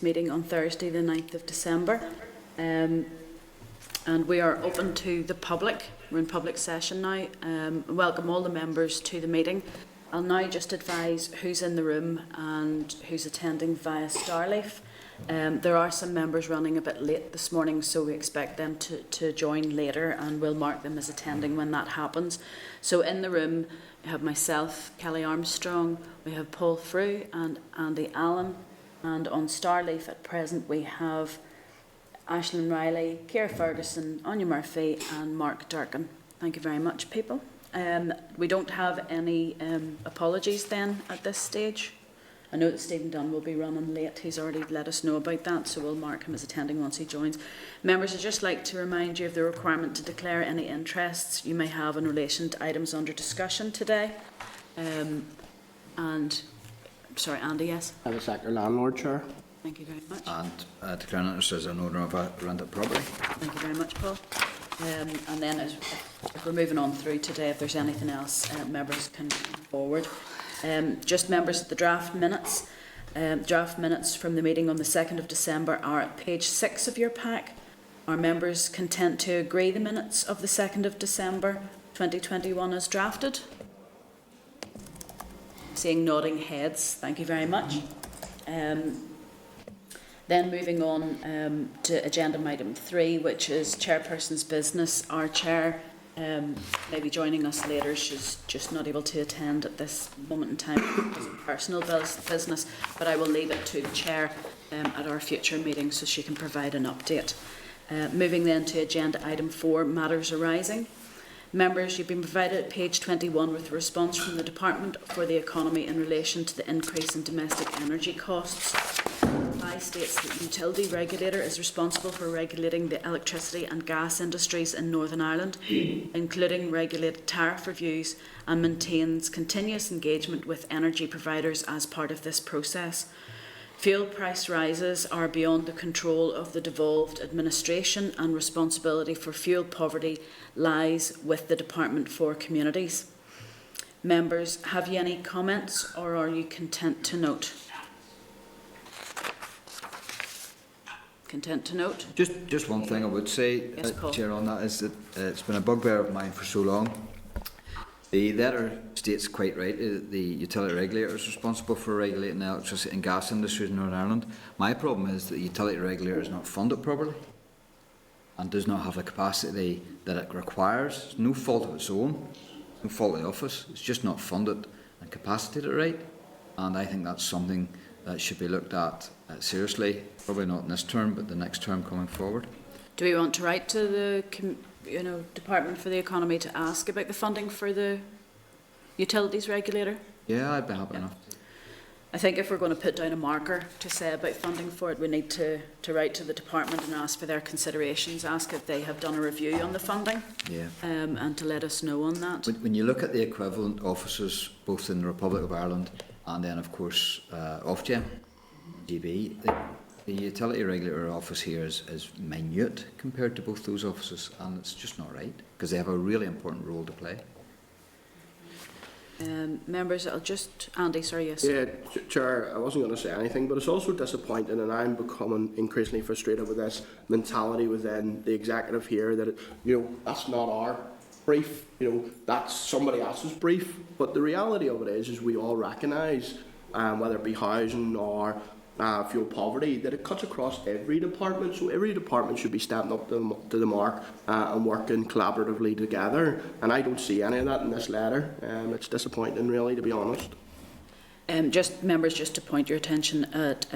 meeting on Thursday the 9th of December. And we are open to the public. We're in public session now. Welcome all the members to the meeting. I'll now just advise who's in the room and who's attending via Starleaf. There are some members running a bit late this morning, so we expect them to join later, and we'll mark them as attending when that happens. So in the room, we have myself, Kelly Armstrong, we have Paul Frew and Andy Allen, and on Starleaf at present we have Aisling Riley, Ciara Ferguson, Anya Murphy and Mark Durkin. Thank you very much, people. We don't have any apologies then at this stage. I know that Stephen Dunn will be running late. He's already let us know about that, so we'll mark him as attending once he joins. Members, I'd just like to remind you of the requirement to declare any interests you may have in relation to items under discussion today. Sorry, Andy, yes? I have a sector landlord, Chair. Thank you very much. And declaring interest as an owner of a rented property. Thank you very much, Paul. And then if we're moving on through today, if there's anything else, members can come forward. Just members of the draft minutes. Draft minutes from the meeting on the 2nd of December are at page 6 of your pack. Are members content to agree the minutes of the 2nd of December 2021 as drafted? Seeing nodding heads, thank you very much. Then moving on to agenda item 3, which is Chairperson's business. Our Chair may be joining us later. She's just not able to attend at this moment in time because of personal business, but I will leave it to the Chair at our future meeting so she can provide an update. Moving then to agenda item 4, matters arising. Members, you've been provided at page 21 with a response from the Department for the Economy in relation to the increase in domestic energy costs. Reply states that the utility regulator is responsible for regulating the electricity and gas industries in Northern Ireland, including regulated tariff reviews, and maintains continuous engagement with energy providers as part of this process. Fuel price rises are beyond the control of the devolved administration, and responsibility for fuel poverty lies with the Department for Communities. Members, have you any comments, or are you content to note? Content to note? Just one thing I would say, yes, Chair, on that is that it's been a bugbear of mine for so long. The letter states quite right that the utility regulator is responsible for regulating the electricity and gas industries in Northern Ireland. My problem is that the utility regulator is not funded properly and does not have the capacity that it requires. It's no fault of its own, no fault of the office. It's just not funded and capacitated right. And I think that's something that should be looked at seriously, probably not in this term, but the next term coming forward. Do we want to write to the Department for the Economy to ask about the funding for the utilities regulator? Yeah, I'd be happy enough. I think if we're going to put down a marker to say about funding for it, we need to write to the department and ask for their considerations, ask if they have done a review on the funding, and to let us know on that. When you look at the equivalent offices, both in the Republic of Ireland and then, of course, Ofgem, GB, the utility regulator office here is minute compared to both those offices, and it's just not right, because they have a really important role to play. Members, I'll just... Andy, sorry, yes. Yeah, Chair, I wasn't going to say anything, but it's also disappointing, and I'm becoming increasingly frustrated with this mentality within the executive here, that, that's not our brief, that's somebody else's brief. But the reality of it is we all recognise, whether it be housing or fuel poverty, that it cuts across every department. So every department should be stepping up to the mark and working collaboratively together. And I don't see any of that in this letter. It's disappointing, really, to be honest. Members, just to point your attention at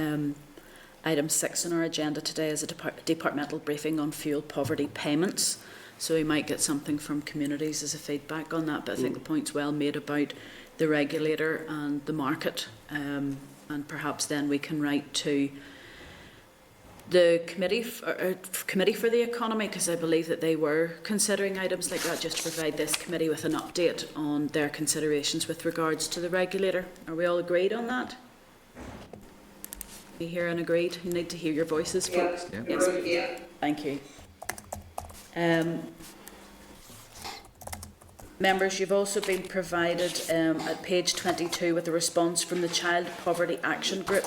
item 6 on our agenda today is a departmental briefing on fuel poverty payments. So we might get something from communities as a feedback on that. But I think the point's well made about the regulator and the market. And perhaps then we can write to the committee for the economy, because I believe that they were considering items like that, just to provide this committee with an update on their considerations with regards to the regulator. Are we all agreed on that? We hear and agreed? You need to hear your voices, folks. Yeah. Yes. Yeah. Thank you. Members, you've also been provided at page 22 with a response from the Child Poverty Action Group.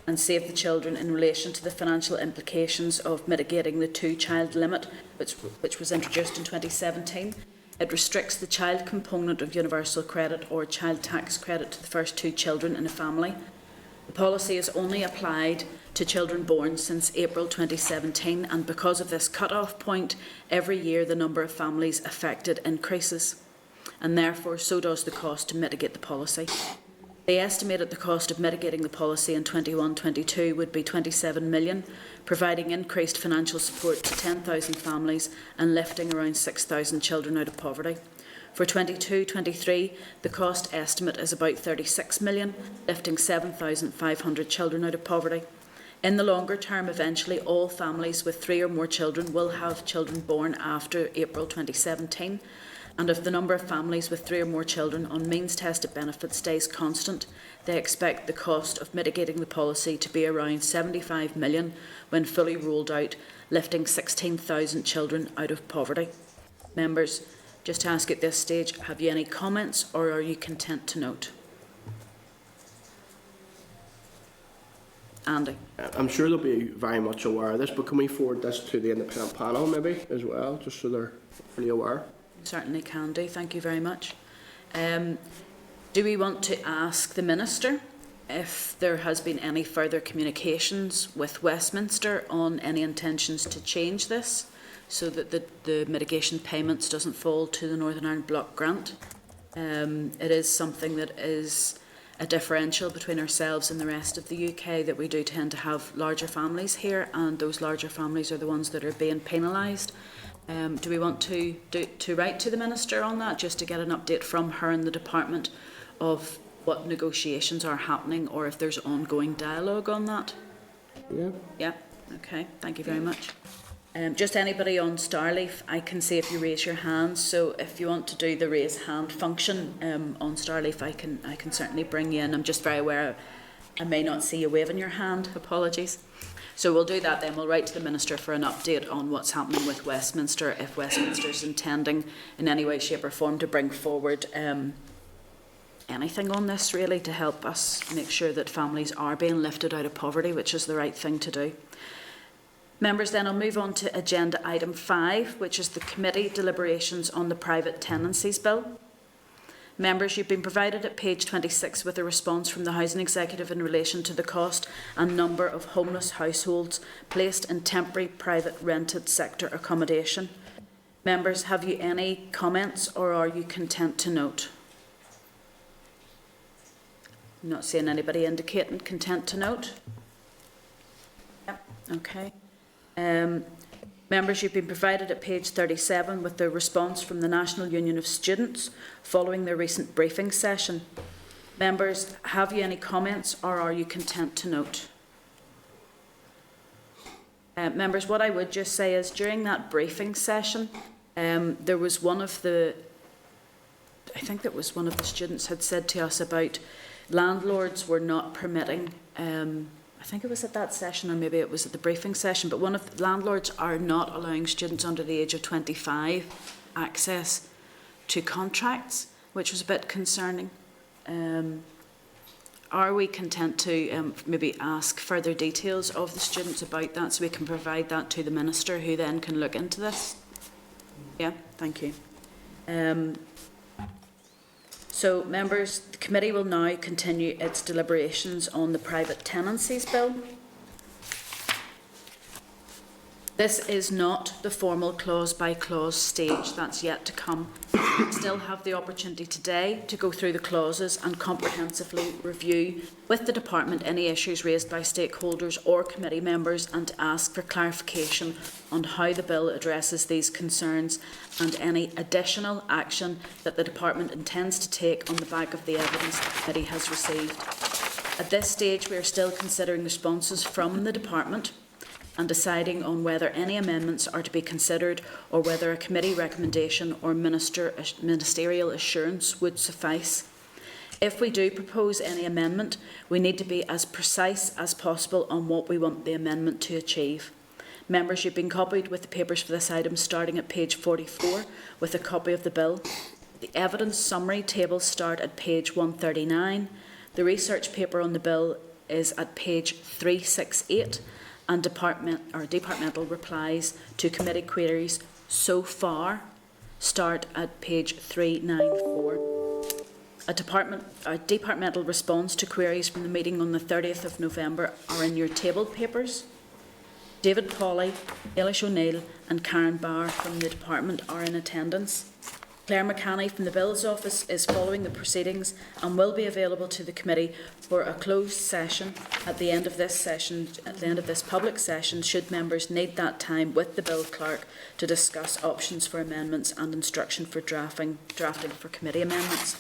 and Save the Children in relation to the financial implications of mitigating the two-child limit, which was introduced in 2017. It restricts the child component of universal credit or child tax credit to the first 2 children in a family. The policy is only applied to children born since April 2017, and because of this cut-off point, every year the number of families affected increases, and therefore so does the cost to mitigate the policy. They estimated the cost of mitigating the policy in 21-22 would be 27 million, providing increased financial support to 10,000 families and lifting around 6,000 children out of poverty. For 22-23, the cost estimate is about 36 million, lifting 7,500 children out of poverty. In the longer term, eventually all families with 3 or more children will have children born after April 2017. And if the number of families with 3 or more children on means-tested benefits stays constant, they expect the cost of mitigating the policy to be around 75 million when fully rolled out, lifting 16,000 children out of poverty. Members, just to ask at this stage, have you any comments or are you content to note? Andy. I'm sure they'll be very much aware of this, but can we forward this to the independent panel maybe as well, just so they're fully aware? Certainly can do, thank you very much. Do we want to ask the Minister if there has been any further communications with Westminster on any intentions to change this so that the mitigation payments doesn't fall to the Northern Ireland Block grant? It is something that is a differential between ourselves and the rest of the UK, that we do tend to have larger families here, and those larger families are the ones that are being penalised. Do we want to write to the Minister on that, just to get an update from her and the department of what negotiations are happening, or if there's ongoing dialogue on that? Yeah. Yeah, okay, thank you very much. Just anybody on Starleaf, I can see if you raise your hand, so if you want to do the raise hand function on Starleaf, I can certainly bring you in. I'm just very aware I may not see you waving your hand, apologies. So we'll do that then. We'll write to the Minister for an update on what's happening with Westminster, if Westminster is intending in any way, shape or form to bring forward anything on this, really, to help us make sure that families are being lifted out of poverty, which is the right thing to do. Members, then I'll move on to agenda item 5, which is the committee deliberations on the private tenancies bill. Members, you've been provided at page 26 with a response from the Housing Executive in relation to the cost and number of homeless households placed in temporary private rented sector accommodation. Members, have you any comments or are you content to note? I'm not seeing anybody indicating content to note. Yep, okay. Members, you've been provided at page 37 with the response from the National Union of Students following their recent briefing session. Members, have you any comments or are you content to note? Members, what I would just say is during that briefing session, there was one of the students had said to us about landlords were not permitting, I think it was at that session or maybe it was at the briefing session, but one of the landlords are not allowing students under the age of 25 access to contracts, which was a bit concerning. Are we content to maybe ask further details of the students about that so we can provide that to the Minister, who then can look into this? Yeah, thank you. So, members, the committee will now continue its deliberations on the private tenancies bill. This is not the formal clause-by-clause stage, that's yet to come. We still have the opportunity today to go through the clauses and comprehensively review with the department any issues raised by stakeholders or committee members and to ask for clarification on how the bill addresses these concerns and any additional action that the department intends to take on the back of the evidence the committee has received. At this stage, we are still considering responses from the department and deciding on whether any amendments are to be considered or whether a committee recommendation or ministerial assurance would suffice. If we do propose any amendment, we need to be as precise as possible on what we want the amendment to achieve. Members, you've been copied with the papers for this item starting at page 44 with a copy of the bill. The evidence summary tables start at page 139. The research paper on the bill is at page 368, and departmental replies to committee queries so far start at page 394. A departmental response to queries from the meeting on the 30th of November are in your tabled papers. David Pawley, Eilish O'Neill and Karen Barr from the department are in attendance. Claire McCanny from the Bills Office is following the proceedings and will be available to the committee for a closed session at the end of this public session, should members need that time with the Bill Clerk to discuss options for amendments and instruction for drafting for committee amendments.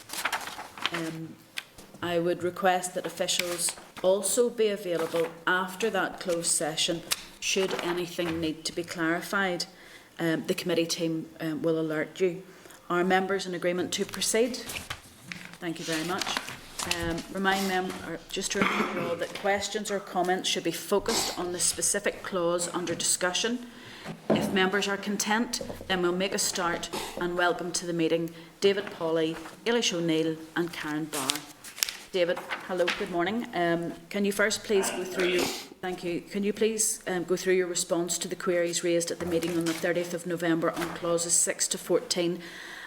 I would request that officials also be available after that closed session should anything need to be clarified. The committee team will alert you. Are members in agreement to proceed? Thank you very much. Just to remind you all that questions or comments should be focused on the specific clause under discussion. If members are content, then we'll make a start and welcome to the meeting David Pawley, Eilish O'Neill and Karen Barr. David, hello, good morning. Can you first please go through your, thank you, can you please go through your response to the queries raised at the meeting on the 30th of November on clauses 6 to 14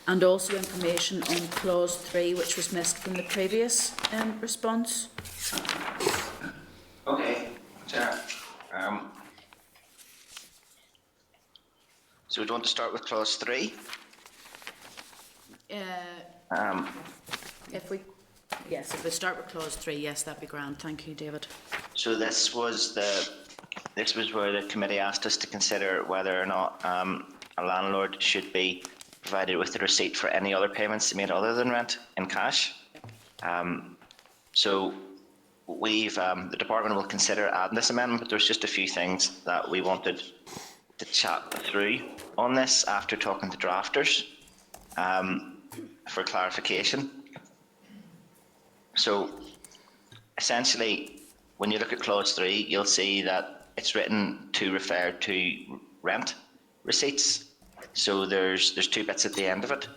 and also information on clause 3 which was missed from the previous response? Okay, Chair. So we want to start with clause 3. If we start with clause 3, yes, that'd be grand. Thank you, David. So this was where the committee asked us to consider whether or not a landlord should be provided with the receipt for any other payments made other than rent in cash. So the department will consider adding this amendment, but there's just a few things that we wanted to chat through on this after talking to drafters for clarification. So essentially, when you look at clause 3, you'll see that it's written to refer to rent receipts. So there's 2 bits at the end of it,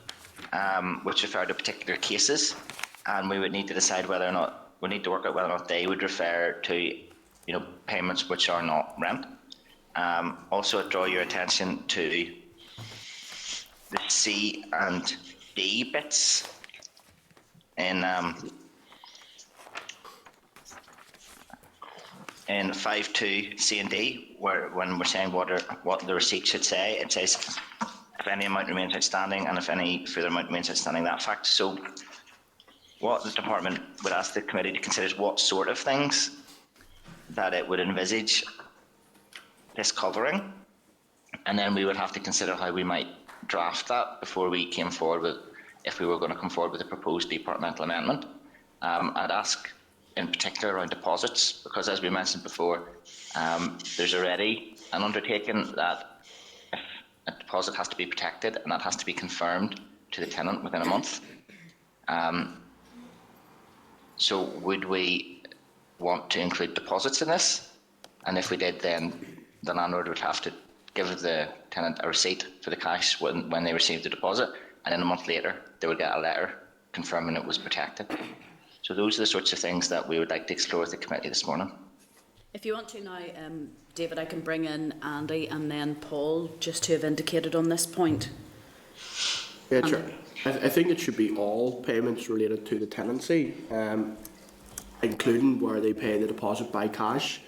which refer to particular cases, and we would need to decide whether or not we need to work out whether or not they would refer to, payments which are not rent. Also, draw your attention to the C and D bits in 5.2 C and D, when we're saying what the receipt should say, it says if any amount remains outstanding and if any further amount remains outstanding, that fact. So what the department would ask the committee to consider is what sort of things that it would envisage this covering, and then we would have to consider how we might draft that before we came forward with, if we were going to come forward with a proposed departmental amendment. I'd ask in particular around deposits, because as we mentioned before, there's already an undertaking that if a deposit has to be protected, and that has to be confirmed to the tenant within a month. So would we want to include deposits in this? And if we did, then the landlord would have to give the tenant a receipt for the cash when they received the deposit, and then a month later they would get a letter confirming it was protected. So those are the sorts of things that we would like to explore with the committee this morning. If you want to now, David, I can bring in Andy and then Paul just to have indicated on this point. Yeah, sure. I think it should be all payments related to the tenancy, including where they pay the deposit by cash.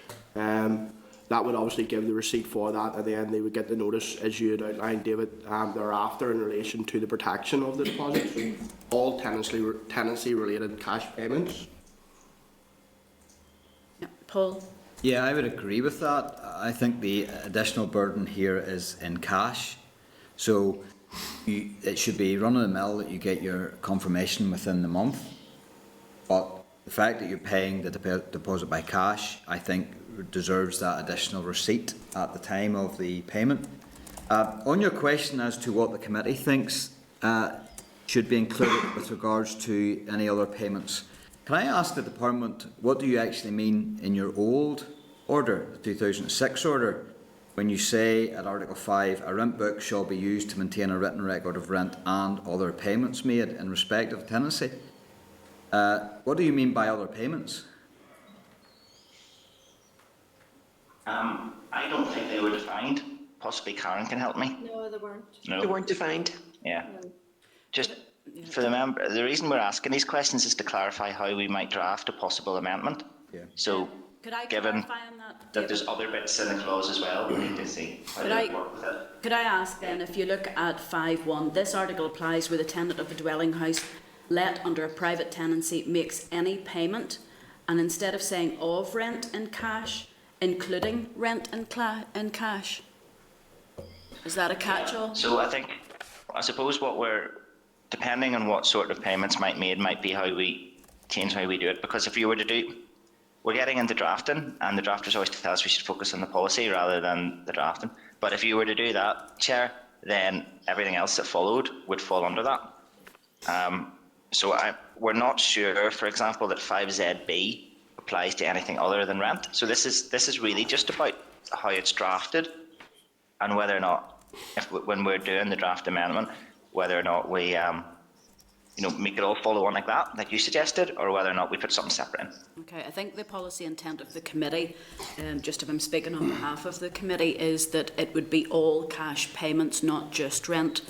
That would obviously give the receipt for that, and then they would get the notice, as you had outlined, David, thereafter in relation to the protection of the deposit. So all tenancy-related cash payments. Yeah. Paul? Yeah, I would agree with that. I think the additional burden here is in cash. So it should be run-of-the-mill that you get your confirmation within the month. But the fact that you're paying the deposit by cash, I think, deserves that additional receipt at the time of the payment. On your question as to what the committee thinks should be included with regards to any other payments, can I ask the department, what do you actually mean in your old order, the 2006 order, when you say at Article 5, a rent book shall be used to maintain a written record of rent and other payments made in respect of tenancy? What do you mean by other payments? I don't think they were defined. Possibly Karen can help me. No, they weren't. No. They weren't defined. Yeah. No. Just for the member, the reason we're asking these questions is to clarify how we might draft a possible amendment. Yeah. So, Could I given clarify on that, that David? there's other bits in the clause as well, we need to see how Could to I- work with it. Could I ask then, if you look at 5.1, this article applies where the tenant of a dwelling house let under a private tenancy makes any payment, and instead of saying of rent in cash, including rent in cash. Is that a catch-all? So I suppose what depending on what sort of payments might be how we change how we do it. Because if you were to we're getting into drafting, and the drafters always tell us we should focus on the policy rather than the drafting. But if you were to do that, Chair, then everything else that followed would fall under that. We're not sure, for example, that 5ZB applies to anything other than rent. So this is really just about how it's drafted, and whether or not, when we're doing the draft amendment, whether or not we make it all follow on like that, like you suggested, or whether or not we put something separate in. Okay, I think the policy intent of the committee, just if I'm speaking on behalf of the committee, is that it would be all cash payments, not just rent,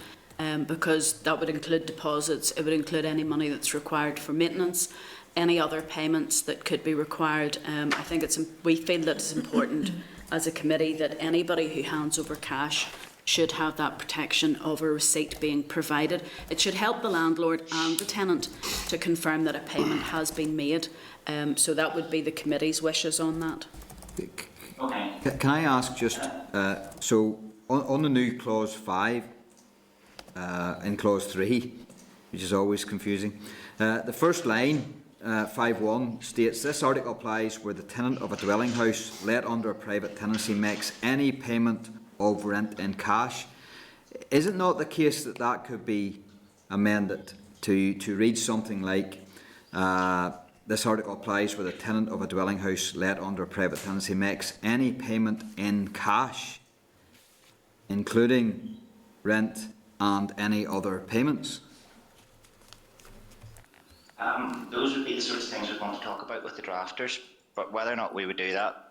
because that would include deposits, it would include any money that's required for maintenance, any other payments that could be required. I think we feel that it's important as a committee that anybody who hands over cash should have that protection of a receipt being provided. It should help the landlord and the tenant to confirm that a payment has been made. So that would be the committee's wishes on that. Okay. Can I ask just, so on the new clause 5, in clause 3, which is always confusing, the first line, 5.1, states this article applies where the tenant of a dwelling house let under a private tenancy makes any payment of rent in cash. Is it not the case that that could be amended to read something like, this article applies where the tenant of a dwelling house let under a private tenancy makes any payment in cash, including rent and any other payments? Those would be the sorts of things we'd want to talk about with the drafters, but whether or not we would do that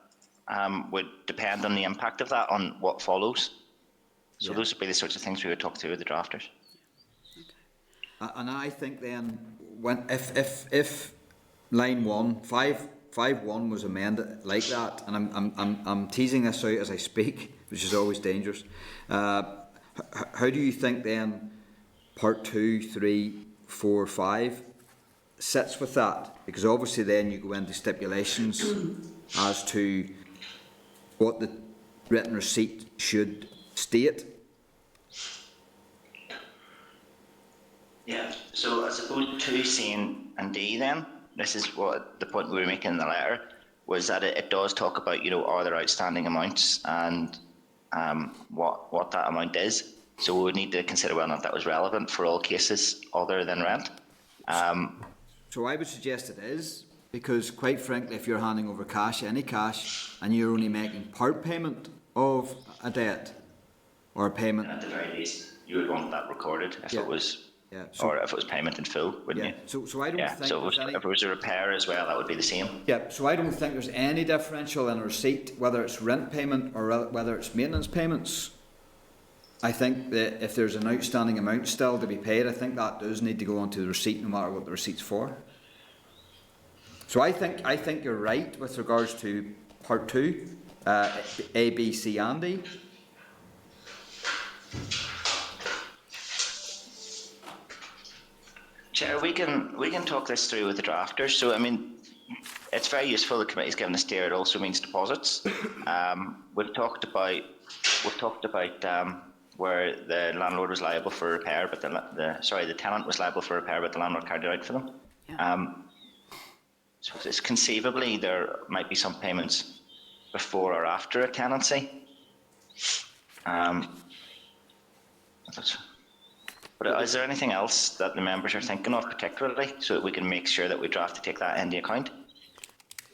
would depend on the impact of that on what follows. So those would be the sorts of things we would talk through with the drafters. And I think then, if line 1, 5.1 was amended like that, and I'm teasing this out as I speak, which is always dangerous. How do you think then part 2, 3, 4, 5 sits with that? Because obviously then you go into stipulations as to what the written receipt should state. Yeah, so I suppose 2C and D then, this is what the point we were making in the letter, was that it does talk about, are there outstanding amounts and what that amount is. So we would need to consider whether or not that was relevant for all cases other than rent. So I would suggest it is, because quite frankly, if you're handing over cash, any cash, and you're only making part payment of a debt or a payment. At the very least, you would want that recorded if it was, or if it was payment in full, wouldn't you? So I don't think so if it was a repair as well, that would be the same. Yeah, so I don't think there's any differential in a receipt, whether it's rent payment or whether it's maintenance payments. I think that if there's an outstanding amount still to be paid, I think that does need to go onto the receipt, no matter what the receipt's for. So I think you're right with regards to part 2, A, B, C, and D. Chair, we can talk this through with the drafters. So I mean, it's very useful the committee's given a steer. It also means deposits. We've talked about where the landlord was liable for repair, but the tenant was liable for repair, but the landlord carried it out for them. Yeah. So it's conceivably there might be some payments before or after a tenancy. But is there anything else that the members are thinking of particularly, so that we can make sure that we draft to take that into account?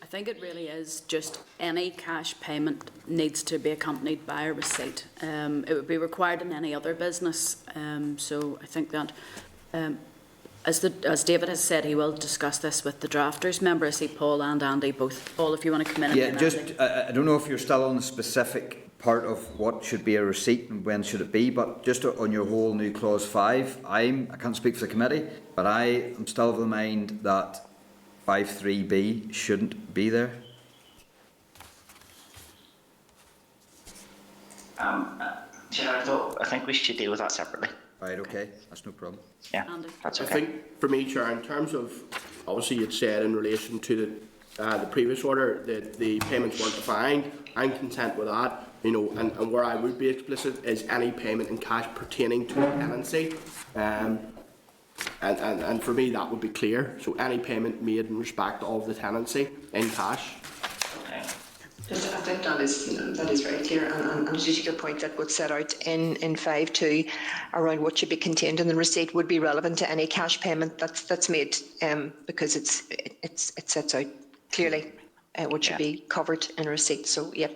I think it really is just any cash payment needs to be accompanied by a receipt. It would be required in any other business. So I think that as David has said, he will discuss this with the drafters. Remember, I see Paul and Andy both. Paul, if you want to come in. Yeah, and just, Andy. I don't know if you're still on the specific part of what should be a receipt and when should it be, but just on your whole new clause 5, I can't speak for the committee, but I am still of the mind that 5.3b shouldn't be there. Chair, I think we should deal with that separately. Right, okay, that's no problem. Yeah, Andy. that's I okay. think for me, Chair, in terms of, obviously you'd said in relation to the previous order that the payments weren't defined. I'm content with that, you know, and where I would be explicit is any payment in cash pertaining to the tenancy. And for me that would be clear. So any payment made in respect of the tenancy in cash. Okay. I think that is very clear, and to take your point that what's set out in 5.2 around what should be contained in the receipt would be relevant to any cash payment that's made, because it sets out clearly what should be covered in a receipt. So yeah.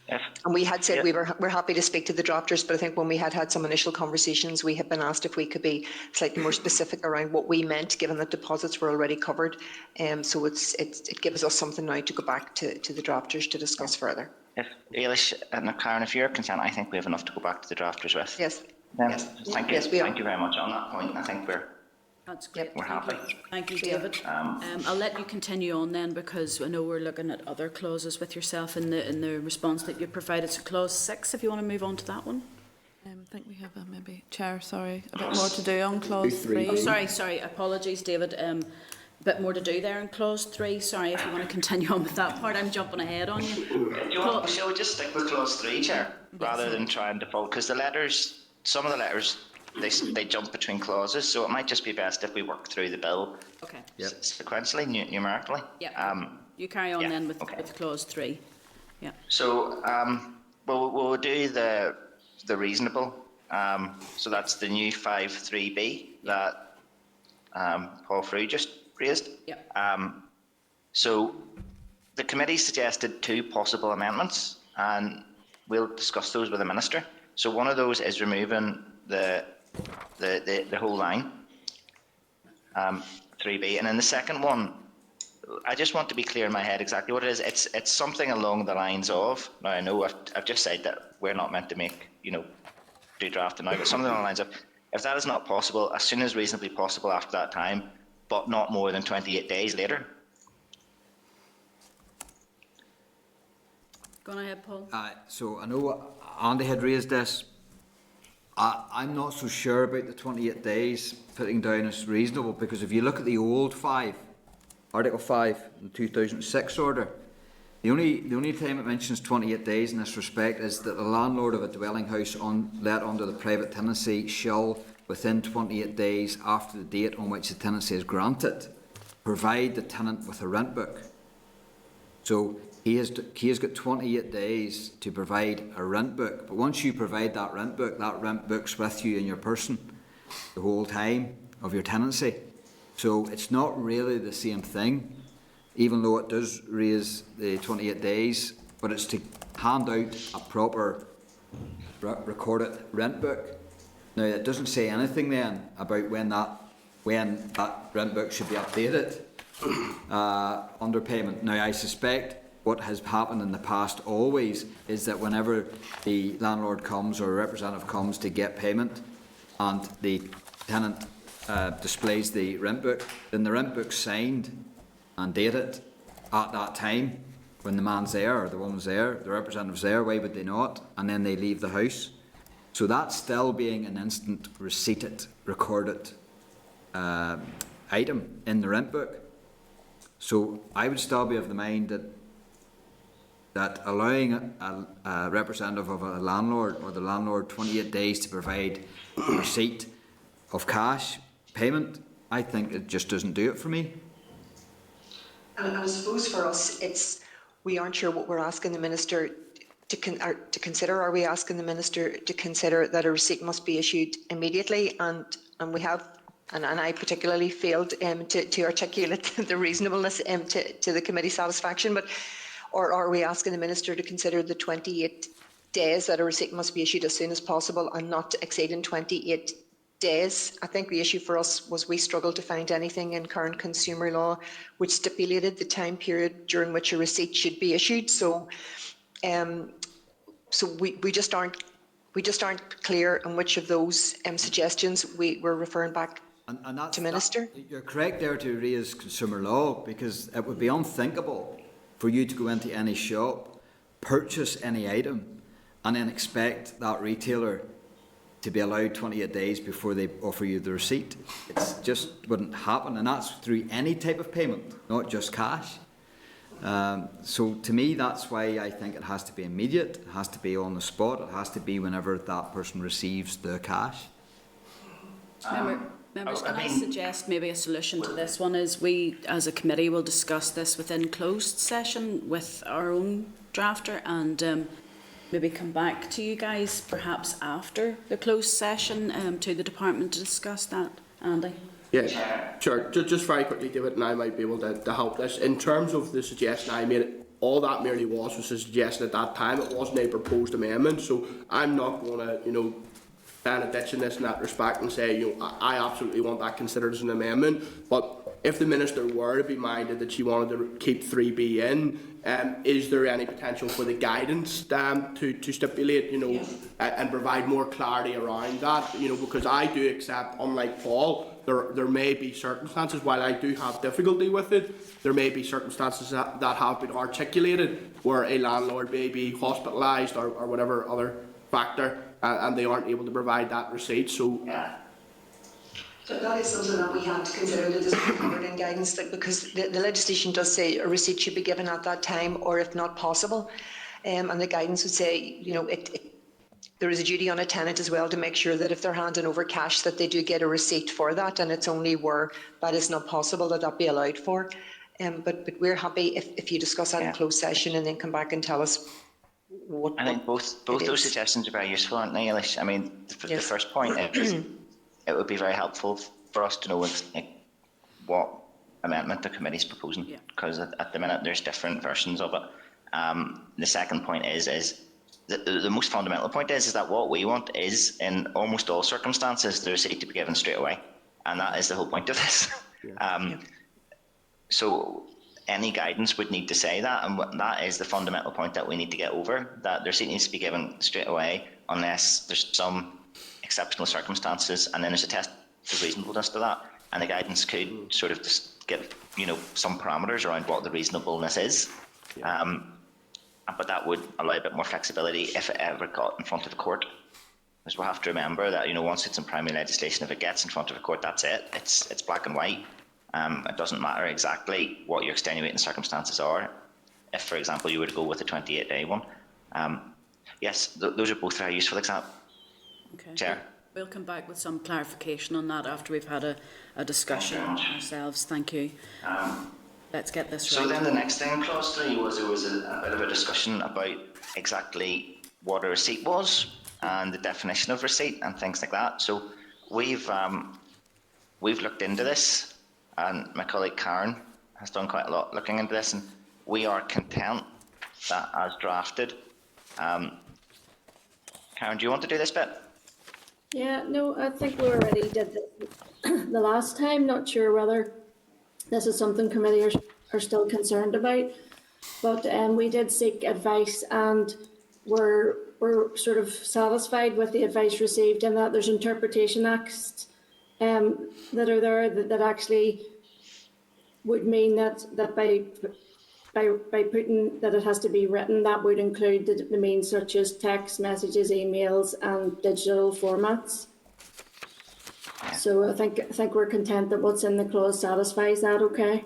And we had said we're happy to speak to the drafters, but I think when we had some initial conversations, we had been asked if we could be slightly more specific around what we meant, given that deposits were already covered. So it gives us something now to go back to the drafters to discuss further. If Eilish and Karen, if you're content, I think we have enough to go back to the drafters with. Yes. Yes. Thank you. Yes, we are. Thank you very much on that point. I think That's great. we're Thank happy. you. Thank you, David. I'll let you continue on then, because I know we're looking at other clauses with yourself in the response that you provided. So clause 6, if you want to move on to that one. I think we have maybe, Chair, sorry, a bit more to do on clause 3. Oh, sorry. Apologies, David. A bit more to do there in clause 3. Sorry, if you want to continue on with that part. I'm jumping ahead on you. Shall we just stick with clause 3, Chair, rather than trying to fold? Because some of the letters, they jump between clauses, so it might just be best if we work through the bill Okay. sequentially, numerically. Yeah. You carry on then with clause 3. Yeah. So we'll do the reasonable. So that's the new 5.3b that Paul Frew just raised. Yeah. So the committee suggested 2 possible amendments, and we'll discuss those with the minister. So one of those is removing the whole line, 3b, and then the second one, I just want to be clear in my head exactly what it is. It's something along the lines of, now I know I've just said that we're not meant to make, do drafting now, but something along the lines of, if that is not possible, as soon as reasonably possible after that time, but not more than 28 days later. Go on ahead, Paul. So I know Andy had raised this. I'm not so sure about the 28 days putting down as reasonable, because if you look at the old 5, Article 5 in the 2006 order, the only time it mentions 28 days in this respect is that the landlord of a dwelling house let under the private tenancy shall, within 28 days after the date on which the tenancy is granted, provide the tenant with a rent book. So he has got 28 days to provide a rent book, but once you provide that rent book's with you in your person the whole time of your tenancy. So it's not really the same thing, even though it does raise the 28 days, but it's to hand out a proper recorded rent book. Now, it doesn't say anything then about when that rent book should be updated under payment. Now, I suspect what has happened in the past always is that whenever the landlord comes or a representative comes to get payment and the tenant displays the rent book, then the rent book's signed and dated at that time when the man's there or the woman's there, the representative's there, why would they not? And then they leave the house. So that's still being an instant receipted, recorded item in the rent book. So I would still be of the mind that allowing a representative of a landlord or the landlord 28 days to provide a receipt of cash payment, I think it just doesn't do it for me. And I suppose for us, we aren't sure what we're asking the minister to consider. Are we asking the minister to consider that a receipt must be issued immediately? And we have, and I particularly failed to articulate the reasonableness to the committee's satisfaction. Or are we asking the minister to consider the 28 days that a receipt must be issued as soon as possible and not exceeding 28 days. I think the issue for us was we struggled to find anything in current consumer law which stipulated the time period during which a receipt should be issued. So, we just aren't clear on which of those suggestions we were referring back And that's, to Minister. you're correct there to raise consumer law, because it would be unthinkable for you to go into any shop, purchase any item, and then expect that retailer to be allowed 28 days before they offer you the receipt. It just wouldn't happen, and that's through any type of payment, not just cash. So to me, that's why I think it has to be immediate, it has to be on the spot, it has to be whenever that person receives the cash. Members, can I suggest maybe a solution to this one is we, as a committee, will discuss this within closed session with our own drafter and maybe come back to you guys perhaps after the closed session to the department to discuss that. Andy? Yeah, sure. Just very quickly, David, and I might be able to help this. In terms of the suggestion I made, all that merely was a suggestion at that time. It wasn't a proposed amendment, so I'm not going to, kind of ditch in this in that respect and say, I absolutely want that considered as an amendment. But if the Minister were to be minded that she wanted to keep 3B in, is there any potential for the guidance to stipulate, and provide more clarity around that? Because I do accept, unlike Paul, there may be circumstances, while I do have difficulty with it, there may be circumstances that have been articulated where a landlord may be hospitalised or whatever other factor, and they aren't able to provide that receipt. So that is something that we have to consider that is covered in guidance, because the legislation does say a receipt should be given at that time, or if not possible, and the guidance would say, there is a duty on a tenant as well to make sure that if they're handing over cash, that they do get a receipt for that, and it's only where that is not possible that be allowed for. But we're happy if you discuss that in closed session and then come back and tell us what. I think both those suggestions are very useful, aren't they, Eilish? I mean, the first point is it would be very helpful for us to know what amendment the committee is proposing, because at the minute there's different versions of it. The second point is the most fundamental point is that what we want is, in almost all circumstances, the receipt to be given straight away, and that is the whole point of this. So any guidance would need to say that, and that is the fundamental point that we need to get over, that the receipt needs to be given straight away unless there's some exceptional circumstances, and then there's a test of reasonableness to that, and the guidance could sort of just give some parameters around what the reasonableness is. But that would allow a bit more flexibility if it ever got in front of a court, because we'll have to remember that once it's in primary legislation, if it gets in front of a court, that's it. It's black and white. It doesn't matter exactly what your extenuating circumstances are. If, for example, you were to go with a 28-day one, yes, those are both very useful examples. Okay. Chair. We'll come back with some clarification on that after we've had a discussion ourselves. Thank you. Let's get this right. So then the next thing in clause 3 was there was a bit of a discussion about exactly what a receipt was and the definition of receipt and things like that. So we've looked into this, and my colleague Karen has done quite a lot looking into this, and we are content that as drafted. Karen, do you want to do this bit? Yeah, no, I think we already did this the last time. Not sure whether this is something committee are still concerned about, but we did seek advice, and we're sort of satisfied with the advice received, in that there's interpretation acts that are there that actually would mean that by putting that it has to be written, that would include the means such as text messages, emails, and digital formats. So I think we're content that what's in the clause satisfies that. Okay.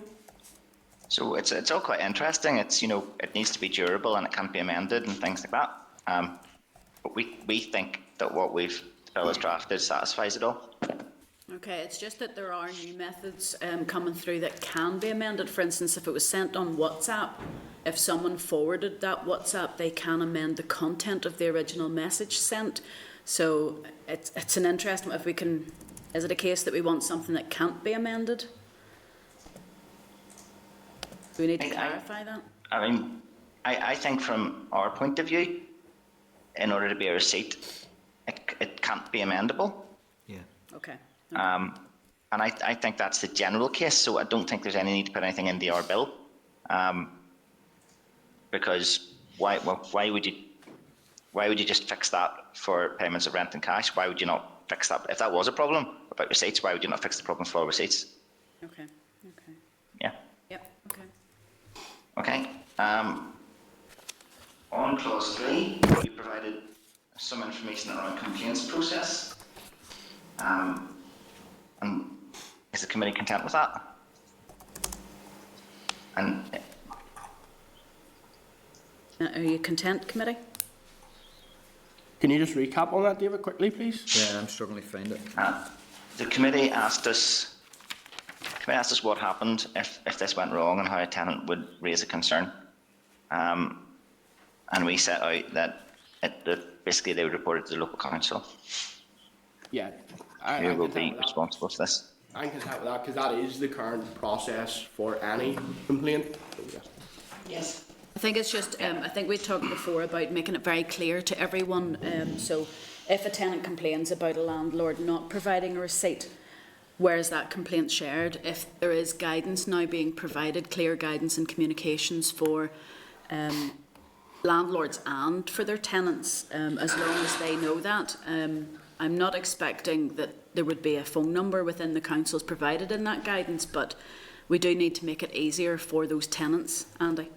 So it's all quite interesting. It's it needs to be durable and it can't be amended and things like that. But we think that what the bill has drafted satisfies it all. Okay, it's just that there are new methods coming through that can be amended. For instance, if it was sent on WhatsApp, if someone forwarded that WhatsApp, they can amend the content of the original message sent. So it's an interesting, if we can, is it a case that we want something that can't be amended? Do we need to clarify that? I mean, I think from our point of view, in order to be a receipt, it can't be amendable. Yeah. Okay. And I think that's the general case, so I don't think there's any need to put anything into our bill. Because why would you just fix that for payments of rent and cash? Why would you not fix that? If that was a problem about receipts, why would you not fix the problem for receipts? Okay. Okay. Yeah. Yep. Okay. Okay. On clause 3, you provided some information around complaints process. And is the committee content with that? And Are you content, committee? Can you just recap on that, David, quickly, please? Yeah, I'm struggling to find it. the committee asked us what happened if this went wrong and how a tenant would raise a concern. And we set out that basically they would report it to the local council, Yeah. who will be responsible for this. I'm content with that because that is the current process for any complaint. So, yeah. Yes. I think it's just, I think we talked before about making it very clear to everyone. So if a tenant complains about a landlord not providing a receipt, where is that complaint shared? If there is guidance now being provided, clear guidance and communications for landlords and for their tenants, as long as they know that. I'm not expecting that there would be a phone number within the councils provided in that guidance, but we do need to make it easier for those tenants, Andy.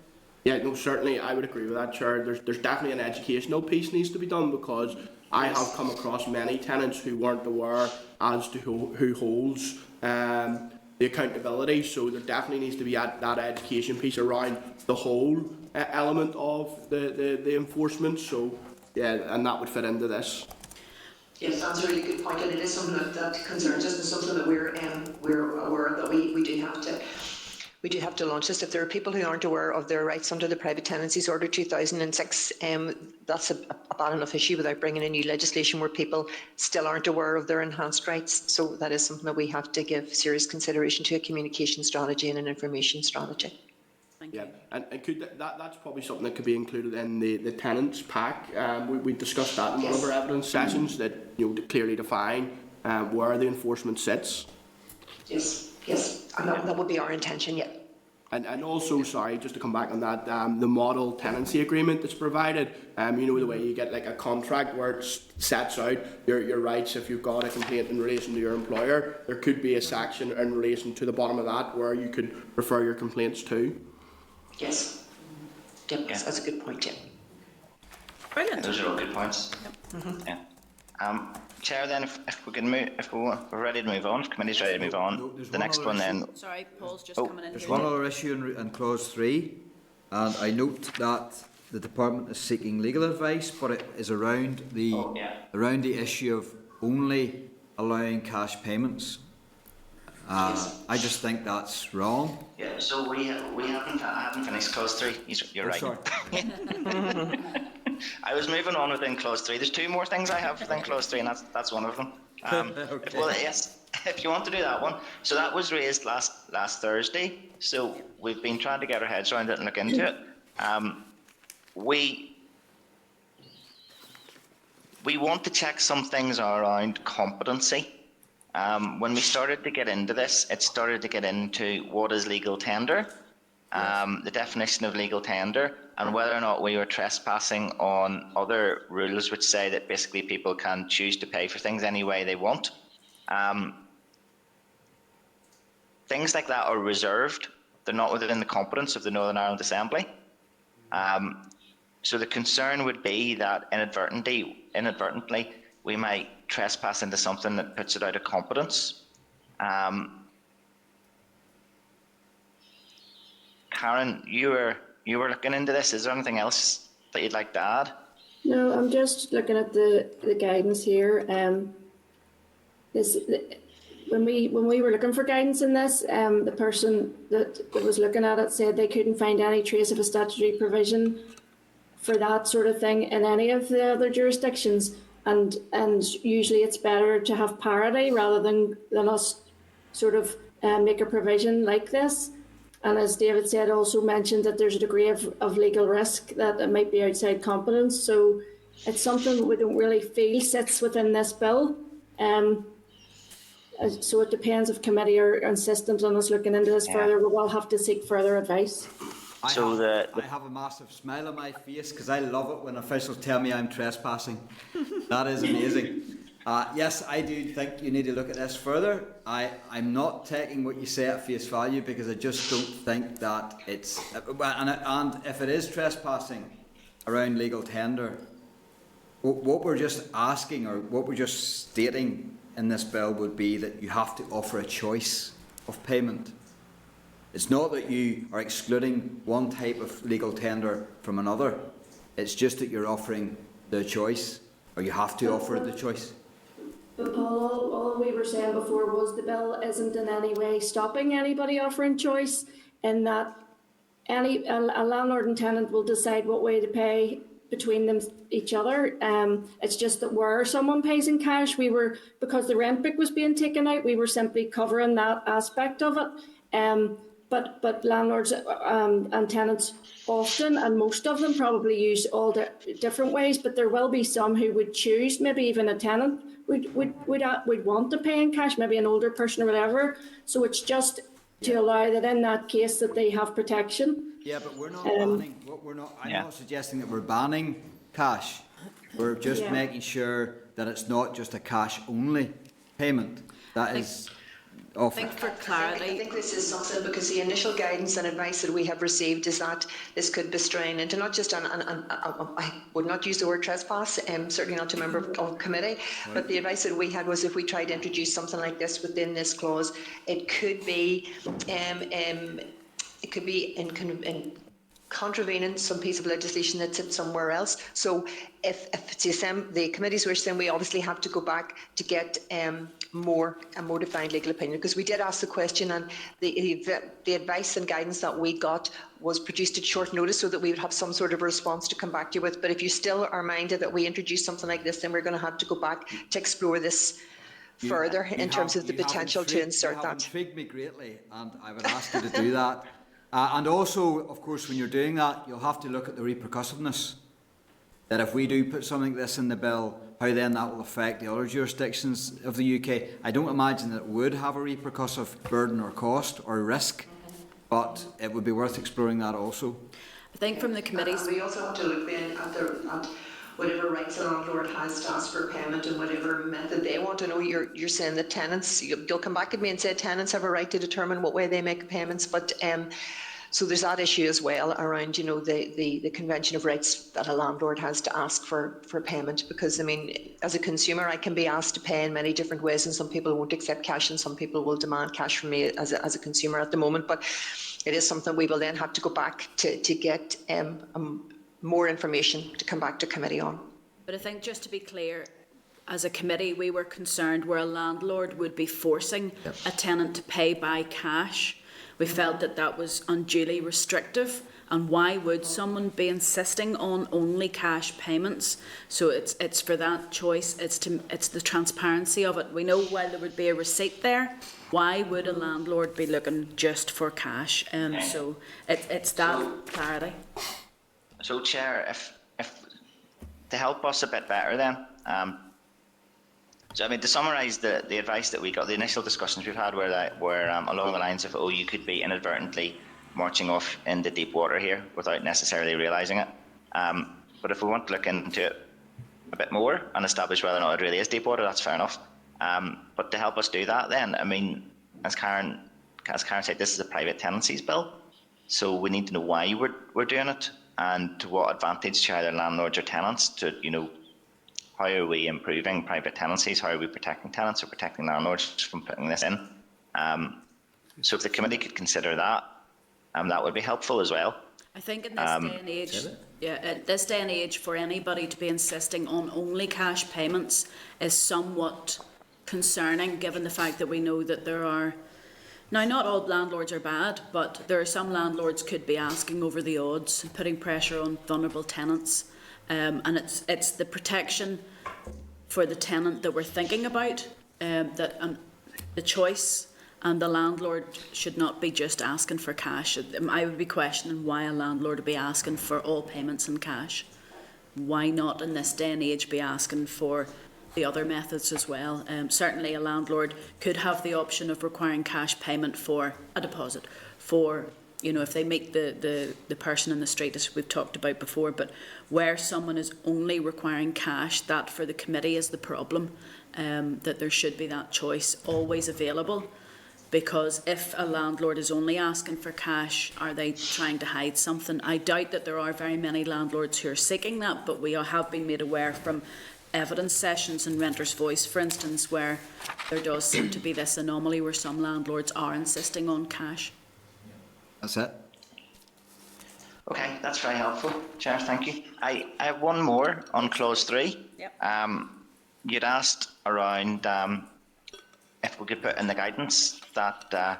Yeah, no, certainly I would agree with that, Chair. There's definitely an educational piece needs to be done because I have come across many tenants who weren't aware as to who holds the accountability. So there definitely needs to be that education piece around the whole element of the enforcement. So yeah, and that would fit into this. Yes, that's a really good point, and it is something that concerns us, and something that we're aware that we do have to launch this. If there are people who aren't aware of their rights under the Private Tenancies Order 2006, that's a bad enough issue without bringing in new legislation where people still aren't aware of their enhanced rights. So that is something that we have to give serious consideration to, a communication strategy and an information strategy. Yeah, and could that's probably something that could be included in the tenants pack. We discussed that in one of our evidence sessions, that to clearly define where the enforcement sits. Yes, and that would be our intention. Yeah. And also, sorry, just to come back on that, the model tenancy agreement that's provided, the way you get like a contract where it sets out your rights if you've got a complaint in relation to your employer, there could be a section in relation to the bottom of that where you could refer your complaints to. Yes. Yep, Yeah. that's a good point, yeah. Brilliant. Those are all good points. Yep. Yeah. Chair, then, if we can move, if we're ready to move on, if the committee's ready to move on, there's the one next other one issue. then. Sorry, Paul's just Oh, coming in There's here. one other issue in clause 3, and I note that the department is seeking legal advice, but it is around the issue of only allowing cash payments. I just think that's wrong. Yeah, so I haven't finished clause 3. You're right. Sorry. I was moving on within clause 3. There's 2 more things I have within clause 3, and that's one of them. Okay. Well, yes, if you want to do that one. So that was raised last Thursday. So we've been trying to get our heads around it and look into it. We want to check some things around competency. When we started to get into this, it started to get into what is legal tender, the definition of legal tender, and whether or not we were trespassing on other rules which say that basically people can choose to pay for things any way they want. Things like that are reserved. They're not within the competence of the Northern Ireland Assembly. So the concern would be that inadvertently we might trespass into something that puts it out of competence. Karen, you were looking into this. Is there anything else that you'd like to add? No, I'm just looking at the guidance here. When we were looking for guidance in this, the person that was looking at it said they couldn't find any trace of a statutory provision for that sort of thing in any of the other jurisdictions, and usually it's better to have parity rather than us sort of make a provision like this. And as David said, also mentioned that there's a degree of legal risk that it might be outside competence. So it's something that we don't really feel sits within this bill. So it depends if committee are insistent on us looking into this further. We will have to seek further advice. I So have a massive smile on my face because I love it when officials tell me I'm trespassing. That is amazing. Yes, I do think you need to look at this further. I'm not taking what you say at face value because I just don't think that it's... And if it is trespassing around legal tender, what we're just asking or what we're just stating in this bill would be that you have to offer a choice of payment. It's not that you are excluding one type of legal tender from another. It's just that you're offering the choice, or you have to offer the choice. But Paul, all we were saying before was the bill isn't in any way stopping anybody offering choice, in that a landlord and tenant will decide what way to pay between them each other. It's just that where someone pays in cash, because the rent book was being taken out, we were simply covering that aspect of it. But landlords and tenants often, and most of them probably use all the different ways, but there will be some who would choose, maybe even a tenant would want to pay in cash, maybe an older person or whatever. So it's just to allow that in that case that they have protection. Yeah, but we're not banning. I'm not suggesting that we're banning cash. We're just making sure that it's not just a cash only payment. That is offered. I think for clarity, I think this is something, because the initial guidance and advice that we have received is that this could be strained into not just I would not use the word trespass, certainly not to a member of committee, but the advice that we had was if we tried to introduce something like this within this clause, it could be in contravening some piece of legislation that sits somewhere else. So if the committee's wish, then we obviously have to go back to get a more defined legal opinion, because we did ask the question, and the advice and guidance that we got was produced at short notice so that we would have some sort of response to come back to you with. But if you still are minded that we introduce something like this, then we're going to have to go back to explore this further in terms of the potential to insert that. You have intrigued me greatly, and I would ask you to do that. And also, of course, when you're doing that, you'll have to look at the repercussiveness. That if we do put something like this in the bill, how then that will affect the other jurisdictions of the UK. I don't imagine that it would have a repercussive burden or cost or risk, but it would be worth exploring that also. I think from the committee's... We also have to look then at whatever rights a landlord has to ask for payment and whatever method they want. I know you're saying that tenants, you'll come back at me and say tenants have a right to determine what way they make payments, but so there's that issue as well around, the convention of rights that a landlord has to ask for payment. Because, I mean, as a consumer, I can be asked to pay in many different ways, and some people won't accept cash and some people will demand cash from me as a consumer at the moment. But it is something we will then have to go back to get more information to come back to committee on. But I think, just to be clear, as a committee, we were concerned where a landlord would be forcing a tenant to pay by cash. We felt that that was unduly restrictive, and why would someone be insisting on only cash payments? So it's for that choice. It's the transparency of it. We know while there would be a receipt there, why would a landlord be looking just for cash? So it's that clarity. So, Chair, if to help us a bit better then, so I mean, to summarise the advice that we got, the initial discussions we've had were along the lines of, you could be inadvertently marching off into deep water here without necessarily realising it. But if we want to look into it a bit more and establish whether or not it really is deep water, that's fair enough. But to help us do that then, I mean, as Karen said, this is a private tenancies bill. So we need to know why we're doing it, and to what advantage to either landlords or tenants, to, how are we improving private tenancies? How are we protecting tenants or protecting landlords from putting this in? So if the committee could consider that, that would be helpful as well. I think in this day and age, at this day and age, for anybody to be insisting on only cash payments is somewhat concerning, given the fact that we know that there are... Now, not all landlords are bad, but there are some landlords could be asking over the odds, putting pressure on vulnerable tenants. And it's the protection for the tenant that we're thinking about, that the choice, and the landlord should not be just asking for cash. I would be questioning why a landlord would be asking for all payments in cash. Why not in this day and age be asking for the other methods as well. Certainly a landlord could have the option of requiring cash payment for a deposit, for, you know, if they meet the person in the street, as we've talked about before. But where someone is only requiring cash, that for the committee is the problem, that there should be that choice always available. Because if a landlord is only asking for cash, are they trying to hide something? I doubt that there are very many landlords who are seeking that, but we have been made aware from evidence sessions in Renters' Voice, for instance, where there does seem to be this anomaly where some landlords are insisting on cash. That's it. Okay, that's very helpful, Chair, thank you. I have one more on clause 3. Yep. You'd asked around if we could put in the guidance that an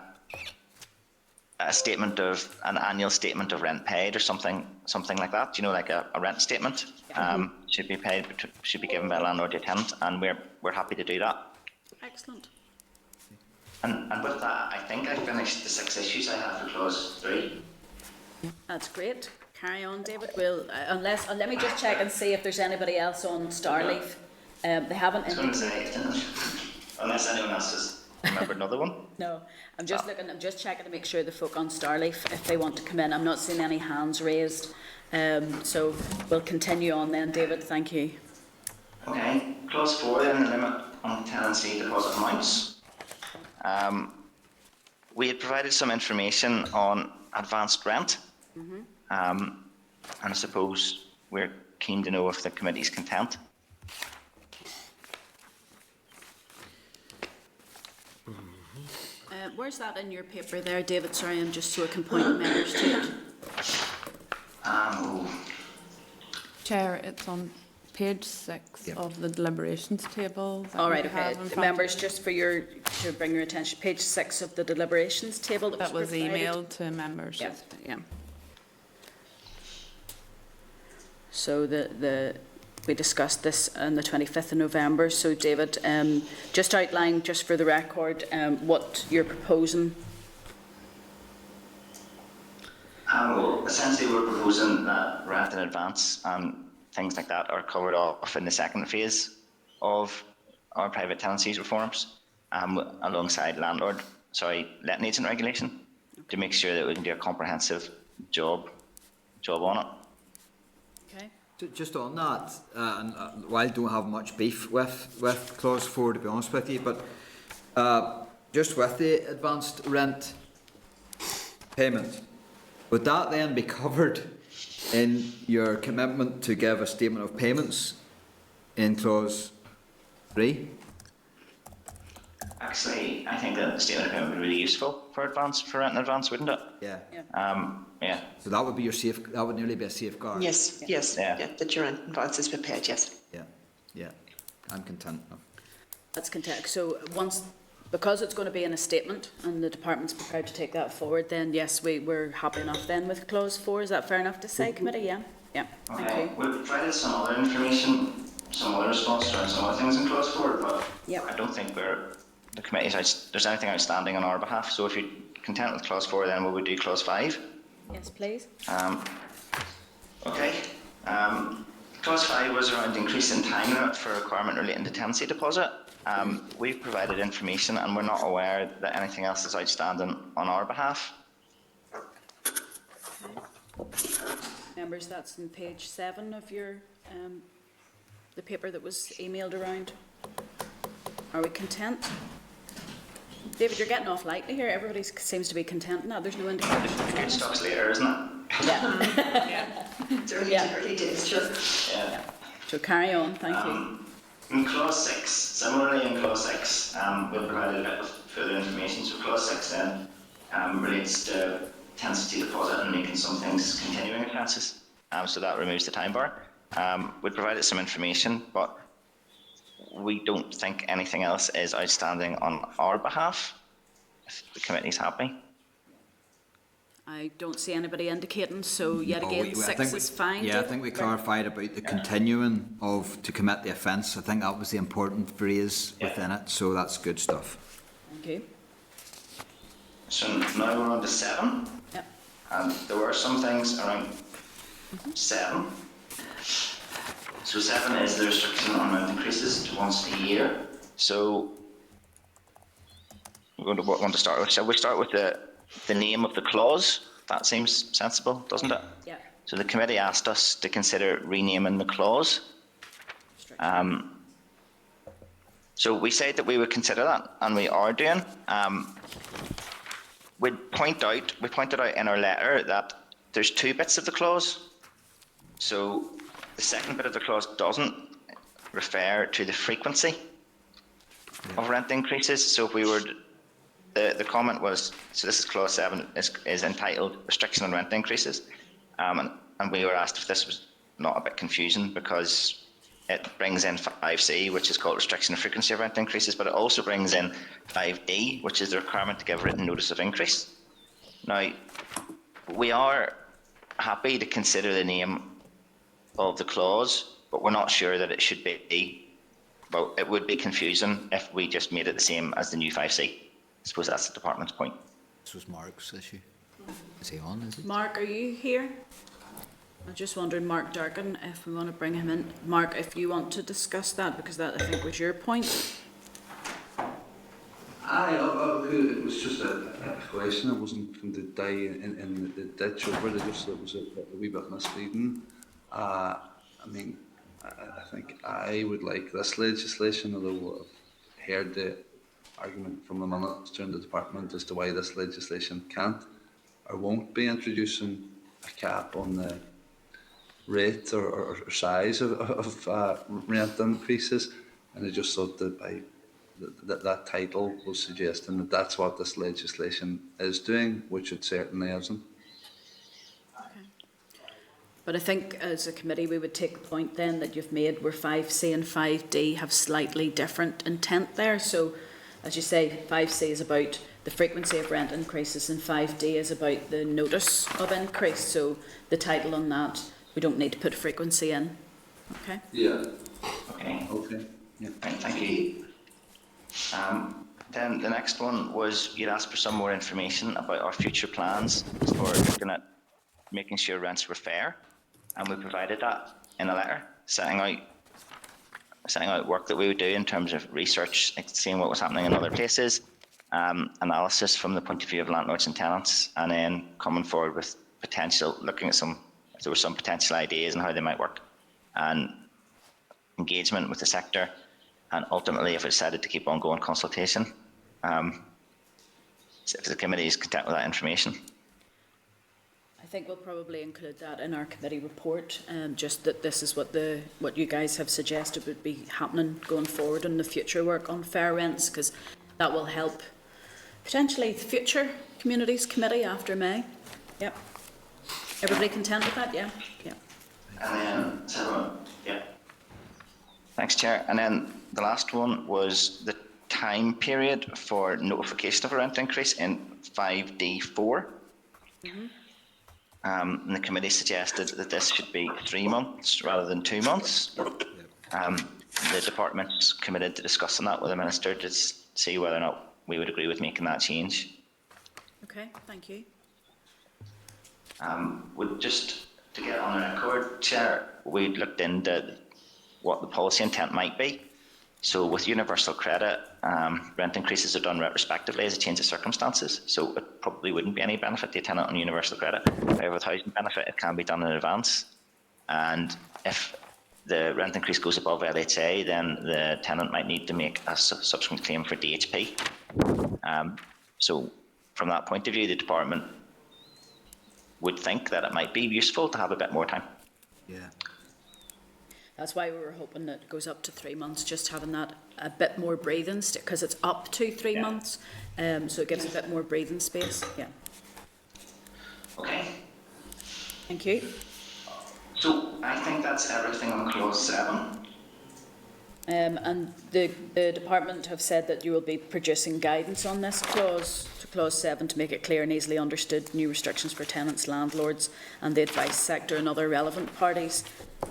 annual statement of rent paid or something like that, you know, like a rent statement should be paid, should be given by a landlord to a tenant, and we're happy to do that. Excellent. And with that, I think I finished the 6 issues I have for clause 3. That's great. Carry on, David. We'll let me just check and see if there's anybody else on Starleaf. They haven't. I was going to say, unless anyone else has remembered another one. No, I'm just looking. I'm just checking to make sure the folk on Starleaf, if they want to come in. I'm not seeing any hands raised. So we'll continue on then, David. Thank you. Okay, clause 4 then, the limit on tenancy deposit amounts. We had provided some information on advanced rent, and I suppose we're keen to know if the committee's content. Where's that in your paper there, David? Sorry, I'm just so I can point members to it. Chair, it's on page 6 of the deliberations table. All right, okay. Members, just for to bring your attention, page 6 of the deliberations table That was provided. emailed to members. Yeah. Yeah. So we discussed this on the 25th of November. So David, just outline, just for the record, what you're proposing. Well, essentially we're proposing that rent in advance and things like that are covered off in the second phase of our private tenancies reforms, alongside letting agent regulation, to make sure that we can do a comprehensive job on it. Okay. Just on that, and while I don't have much beef with clause 4, to be honest with you, but just with the advanced rent payment, would that then be covered in your commitment to give a statement of payments in clause 3? Actually, I think that the statement of payment would be really useful for rent in advance, wouldn't it? Yeah. Yeah. So that would be that would nearly be a safeguard. Yes, that your advances were paid, yes. Yeah. I'm content. That's content. So because it's going to be in a statement and the department's prepared to take that forward, then yes, we're happy enough then with clause 4. Is that fair enough to say, committee? Yeah. Yeah. Okay. Thank you. We've provided some other information, some other response around some other things in clause 4, but Yep. I don't think the committee's there's anything outstanding on our behalf. So if you're content with clause 4, then we would do clause 5. Yes, please. Okay. Clause 5 was around increasing time limit for requirement relating to tenancy deposit. We've provided information and we're not aware that anything else is outstanding on our behalf. Members, that's on page 7 of your the paper that was emailed around. Are we content? David, you're getting off lightly here. Everybody seems to be content now. There's no indication. The good stuff's later, isn't it? Yeah. It's early days, sure. Yeah. So carry on. Thank you. In clause 6, similarly in clause 6, we've provided a bit of further information. So clause 6 then relates to tenancy deposit and making some things continuing offences. So that removes the time bar. We've provided some information, but we don't think anything else is outstanding on our behalf, if the committee's happy. I don't see anybody indicating, so yet again, 6 is fine. Yeah, I think we clarified about the continuing to commit the offence. I think that was the important phrase within it, so that's good stuff. Thank you. So now we're on to 7. Yep. And there were some things around 7. So 7 is the restriction on rent increases to once a year. So we're going to want to start with. Shall we start with the name of the clause? That seems sensible, doesn't it? Yeah. So the committee asked us to consider renaming the clause. So we said that we would consider that, and we are doing. We pointed out in our letter that there's 2 bits of the clause. So the second bit of the clause doesn't refer to the frequency of rent increases. So if we were, the comment was, so this is clause 7 is entitled restriction on rent increases, and we were asked if this was not a bit confusing because it brings in 5C, which is called restriction of frequency of rent increases, but it also brings in 5D, which is the requirement to give written notice of increase. Now, we are happy to consider the name of the clause, but we're not sure that it should be, well, it would be confusing if we just made it the same as the new 5C. I suppose that's the department's point. This was Mark's issue. Is he on, is it? Mark, are you here? I'm just wondering, Mark Durkin, if we want to bring him in. Mark, if you want to discuss that, because that, I think, was your point. It was just a question. It wasn't from the day in the ditch over. It was a wee bit misleading. I mean, I think I would like this legislation, although I've heard the argument from the Minister and the Department as to why this legislation can't or won't be introducing a cap on the rate or size of rent increases, and I just thought that that title was suggesting that that's what this legislation is doing, which it certainly isn't. But I think as a committee we would take the point then that you've made where 5C and 5D have slightly different intent there. So as you say, 5C is about the frequency of rent increases and 5D is about the notice of increase. So the title on that, we don't need to put frequency in. Okay? Yeah. Okay. Okay. Yeah. Right, thank you. Then the next one was you'd asked for some more information about our future plans for looking at making sure rents were fair, and we provided that in a letter setting out work that we would do in terms of research, seeing what was happening in other places, analysis from the point of view of landlords and tenants, and then coming forward with looking at if there were some potential ideas and how they might work, and engagement with the sector, and ultimately if it decided to keep ongoing consultation, if the committee is content with that information. I think we'll probably include that in our committee report, just that this is what you guys have suggested would be happening going forward in the future work on fair rents, because that will help potentially the future communities committee after May. Yep. Everybody content with that? Yeah. Yeah. And then thanks, Chair. And then the last one was the time period for notification of a rent increase in 5D4. Mm-hmm. And the committee suggested that this should be 3 months rather than 2 months. The department's committed to discussing that with the Minister to see whether or not we would agree with making that change. Okay, thank you. Just to get on the record, Chair, we looked into what the policy intent might be. So with universal credit, rent increases are done retrospectively as a change of circumstances. So it probably wouldn't be any benefit to a tenant on universal credit. However, with housing benefit, it can be done in advance. And if the rent increase goes above LHA, then the tenant might need to make a subsequent claim for DHP. So from that point of view, the department would think that it might be useful to have a bit more time. Yeah. That's why we were hoping that it goes up to 3 months, just having that a bit more breathing, because it's up to 3 months, so it gives a bit more breathing space. Yeah. Okay. Thank you. So I think that's everything on clause 7. And the department have said that you will be producing guidance on this clause, to clause 7, to make it clear and easily understood, new restrictions for tenants, landlords and the advice sector and other relevant parties.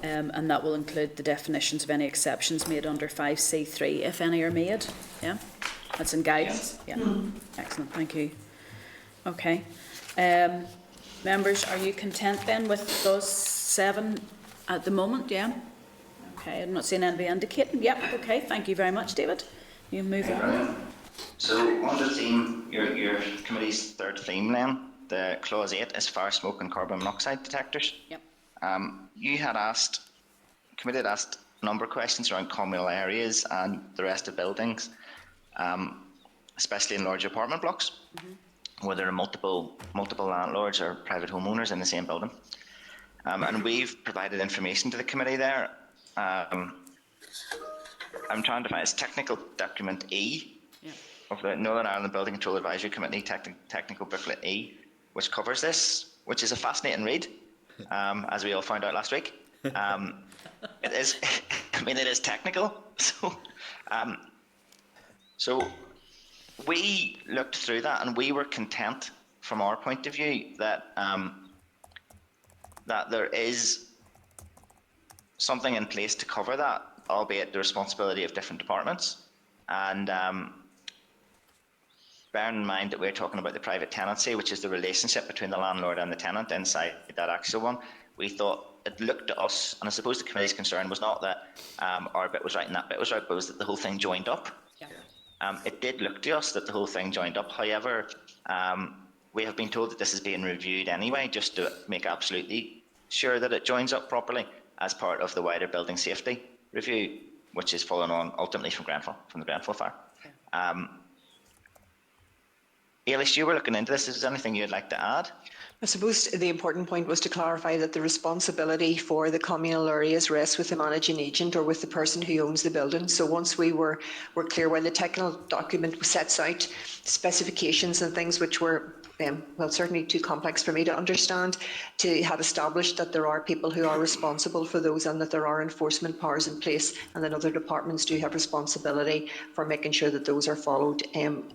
And that will include the definitions of any exceptions made under 5C3, if any are made. Yeah, that's in guidance. Yeah, excellent, thank you. Okay, members, are you content then with clause 7 at the moment? Yeah. Okay, I'm not seeing anybody indicating. Yep, okay, thank you very much, David. You move on. So on the theme, your committee's third theme then, the clause 8 is fire, smoke and carbon monoxide detectors. Yep. You had asked, committee had asked a number of questions around communal areas and the rest of buildings, especially in large apartment blocks, where there are multiple landlords or private homeowners in the same building. And we've provided information to the committee there. I'm trying to find, it's technical document E of the Northern Ireland Building Control Advisory Committee, technical booklet E, which covers this, which is a fascinating read, as we all found out last week. It is, I mean, it is technical. So we looked through that and we were content from our point of view that that there is something in place to cover that, albeit the responsibility of different departments. And bearing in mind that we're talking about the private tenancy, which is the relationship between the landlord and the tenant inside that actual one, we thought it looked to us, and I suppose the committee's concern was not that our bit was right and that bit was right, but was that the whole thing joined up. Yeah. It did look to us that the whole thing joined up. However, we have been told that this is being reviewed anyway, just to make absolutely sure that it joins up properly as part of the wider building safety review, which is following on ultimately from the Grenfell fire. Yeah. Eilish, you were looking into this. Is there anything you'd like to add? I suppose the important point was to clarify that the responsibility for the communal areas rests with the managing agent or with the person who owns the building. So once we were clear, when the technical document sets out specifications and things which were well, certainly too complex for me to understand, to have established that there are people who are responsible for those and that there are enforcement powers in place and that other departments do have responsibility for making sure that those are followed.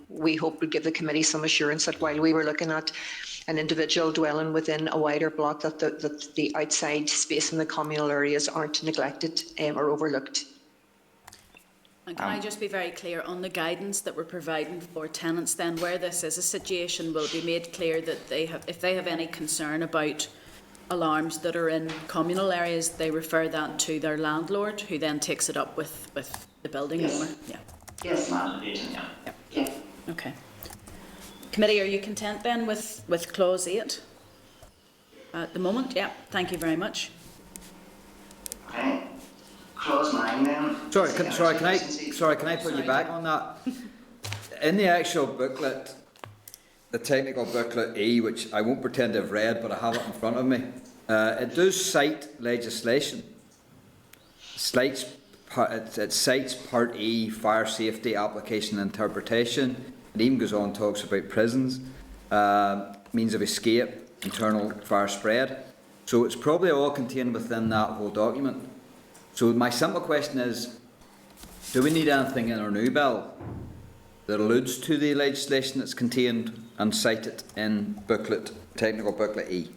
We hope would give the committee some assurance that while we were looking at an individual dwelling within a wider block, that the outside space in the communal areas aren't neglected or overlooked. And can I just be very clear on the guidance that we're providing for tenants then, where this is a situation, will be made clear that they have, if they have any concern about alarms that are in communal areas, they refer that to their landlord, who then takes it up with the building owner. Yeah. Yes. Yeah. Okay. Committee, are you content then with clause 8 at the moment? Yeah. Thank you very much. Okay. Clause 9 then. Can I put you back on that? In the actual booklet, the technical booklet E, which I won't pretend to have read, but I have it in front of me, it does cite legislation. It cites Part E, fire safety application and interpretation. It even goes on and talks about prisons, means of escape, internal fire spread. So it's probably all contained within that whole document. So my simple question is, do we need anything in our new bill that alludes to the legislation that's contained and cited in technical booklet E?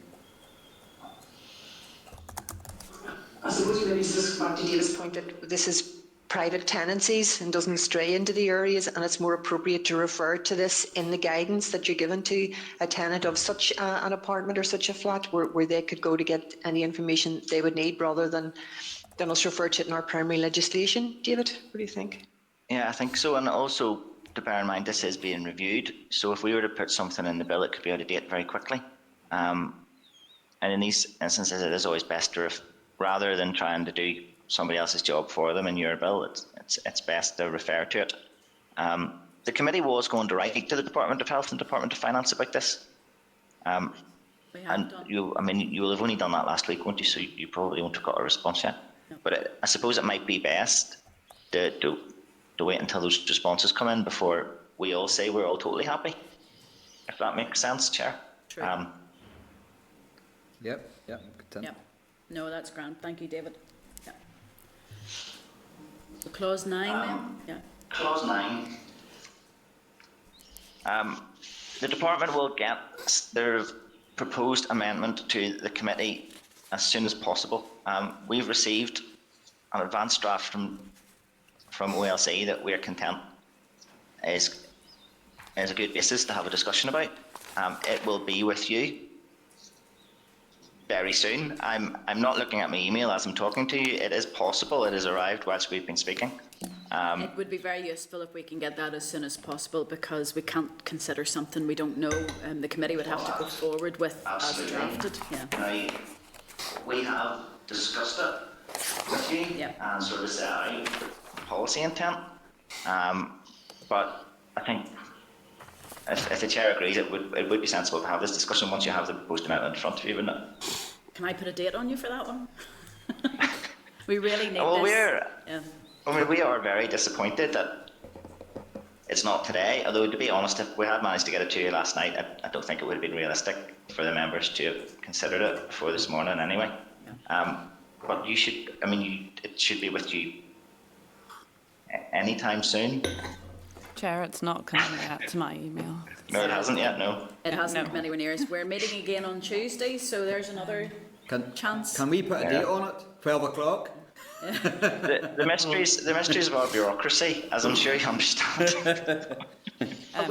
I suppose maybe just back to David's point that this is private tenancies and doesn't stray into the areas, and it's more appropriate to refer to this in the guidance that you're given to a tenant of such an apartment or such a flat where they could go to get any information they would need rather than us refer to it in our primary legislation. David, what do you think? Yeah, I think so. And also to bear in mind, this is being reviewed. So if we were to put something in the bill, it could be out of date very quickly. And in these instances, it is always best to, rather than trying to do somebody else's job for them in your bill, it's best to refer to it. The committee was going to write to the Department of Health and Department of Finance about this. We have done. You will have only done that last week, won't you? So you probably won't have got a response yet. No. But I suppose it might be best to wait until those responses come in before we all say we're all totally happy. If that makes sense, Chair. True. Yep. Yep. No, that's grand. Thank you, David. Yeah. So clause 9 then? Yeah. Clause 9. The department will get their proposed amendment to the committee as soon as possible. We've received an advanced draft from OLC that we're content is a good basis to have a discussion about. It will be with you very soon. I'm not looking at my email as I'm talking to you. It is possible it has arrived whilst we've been speaking. It would be very useful if we can get that as soon as possible, because we can't consider something we don't know. The committee would have to go forward with Absolutely. as drafted. Yeah. Now, we have discussed it with you Yeah. and sort of set out policy intent. But I think if the chair agrees, it would be sensible to have this discussion once you have the proposed amendment in front of you, wouldn't it? Can I put a date on you for that one? We really need Well, this. we are very disappointed that it's not today. Although, to be honest, if we had managed to get it to you last night, I don't think it would have been realistic for the members to have considered it before this morning anyway. But you should, it should be with you anytime soon. Chair, it's not coming yet to my email. No, it hasn't yet, no. It hasn't No. come anywhere near us. We're meeting again on Tuesday, so there's another chance. Can we put a date on it? 12 o'clock? The mysteries of our bureaucracy, as I'm sure you understand. But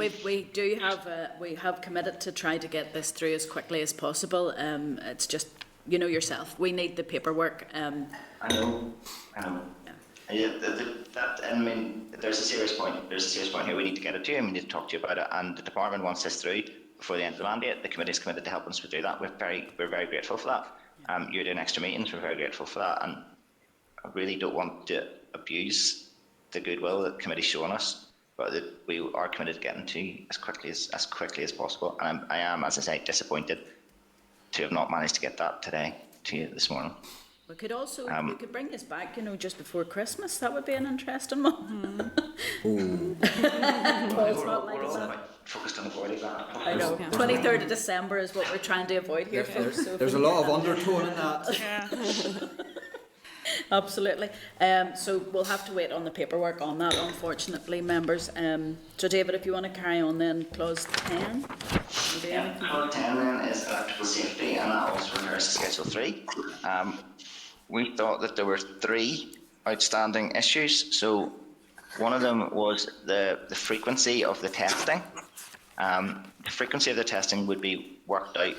we have committed to try to get this through as quickly as possible. It's just, you know yourself, we need the paperwork. I know. Yeah, there's a serious point. There's a serious point here. We need to get it to you, and we need to talk to you about it. And the department wants this through before the end of the mandate. The committee is committed to helping us to do that. We're very grateful for that. You're doing extra meetings. We're very grateful for that, and I really don't want to abuse the goodwill that the committee's shown us, but that we are committed to getting to you as quickly as possible. And I am, as I say, disappointed to have not managed to get that today to you this morning. We could also, we could bring this back, just before Christmas. That would be an interesting one. We're all focused on avoiding that. I know. 23rd of December is what we're trying to avoid here, folks. So There's a lot of undertone in that. Absolutely. So we'll have to wait on the paperwork on that, unfortunately, members. So David, if you want to carry on then, clause 10. Clause 10 then is electrical safety, and that also refers to Schedule 3. We thought that there were 3 outstanding issues. So one of them was the frequency of the testing. The frequency of the testing would be worked out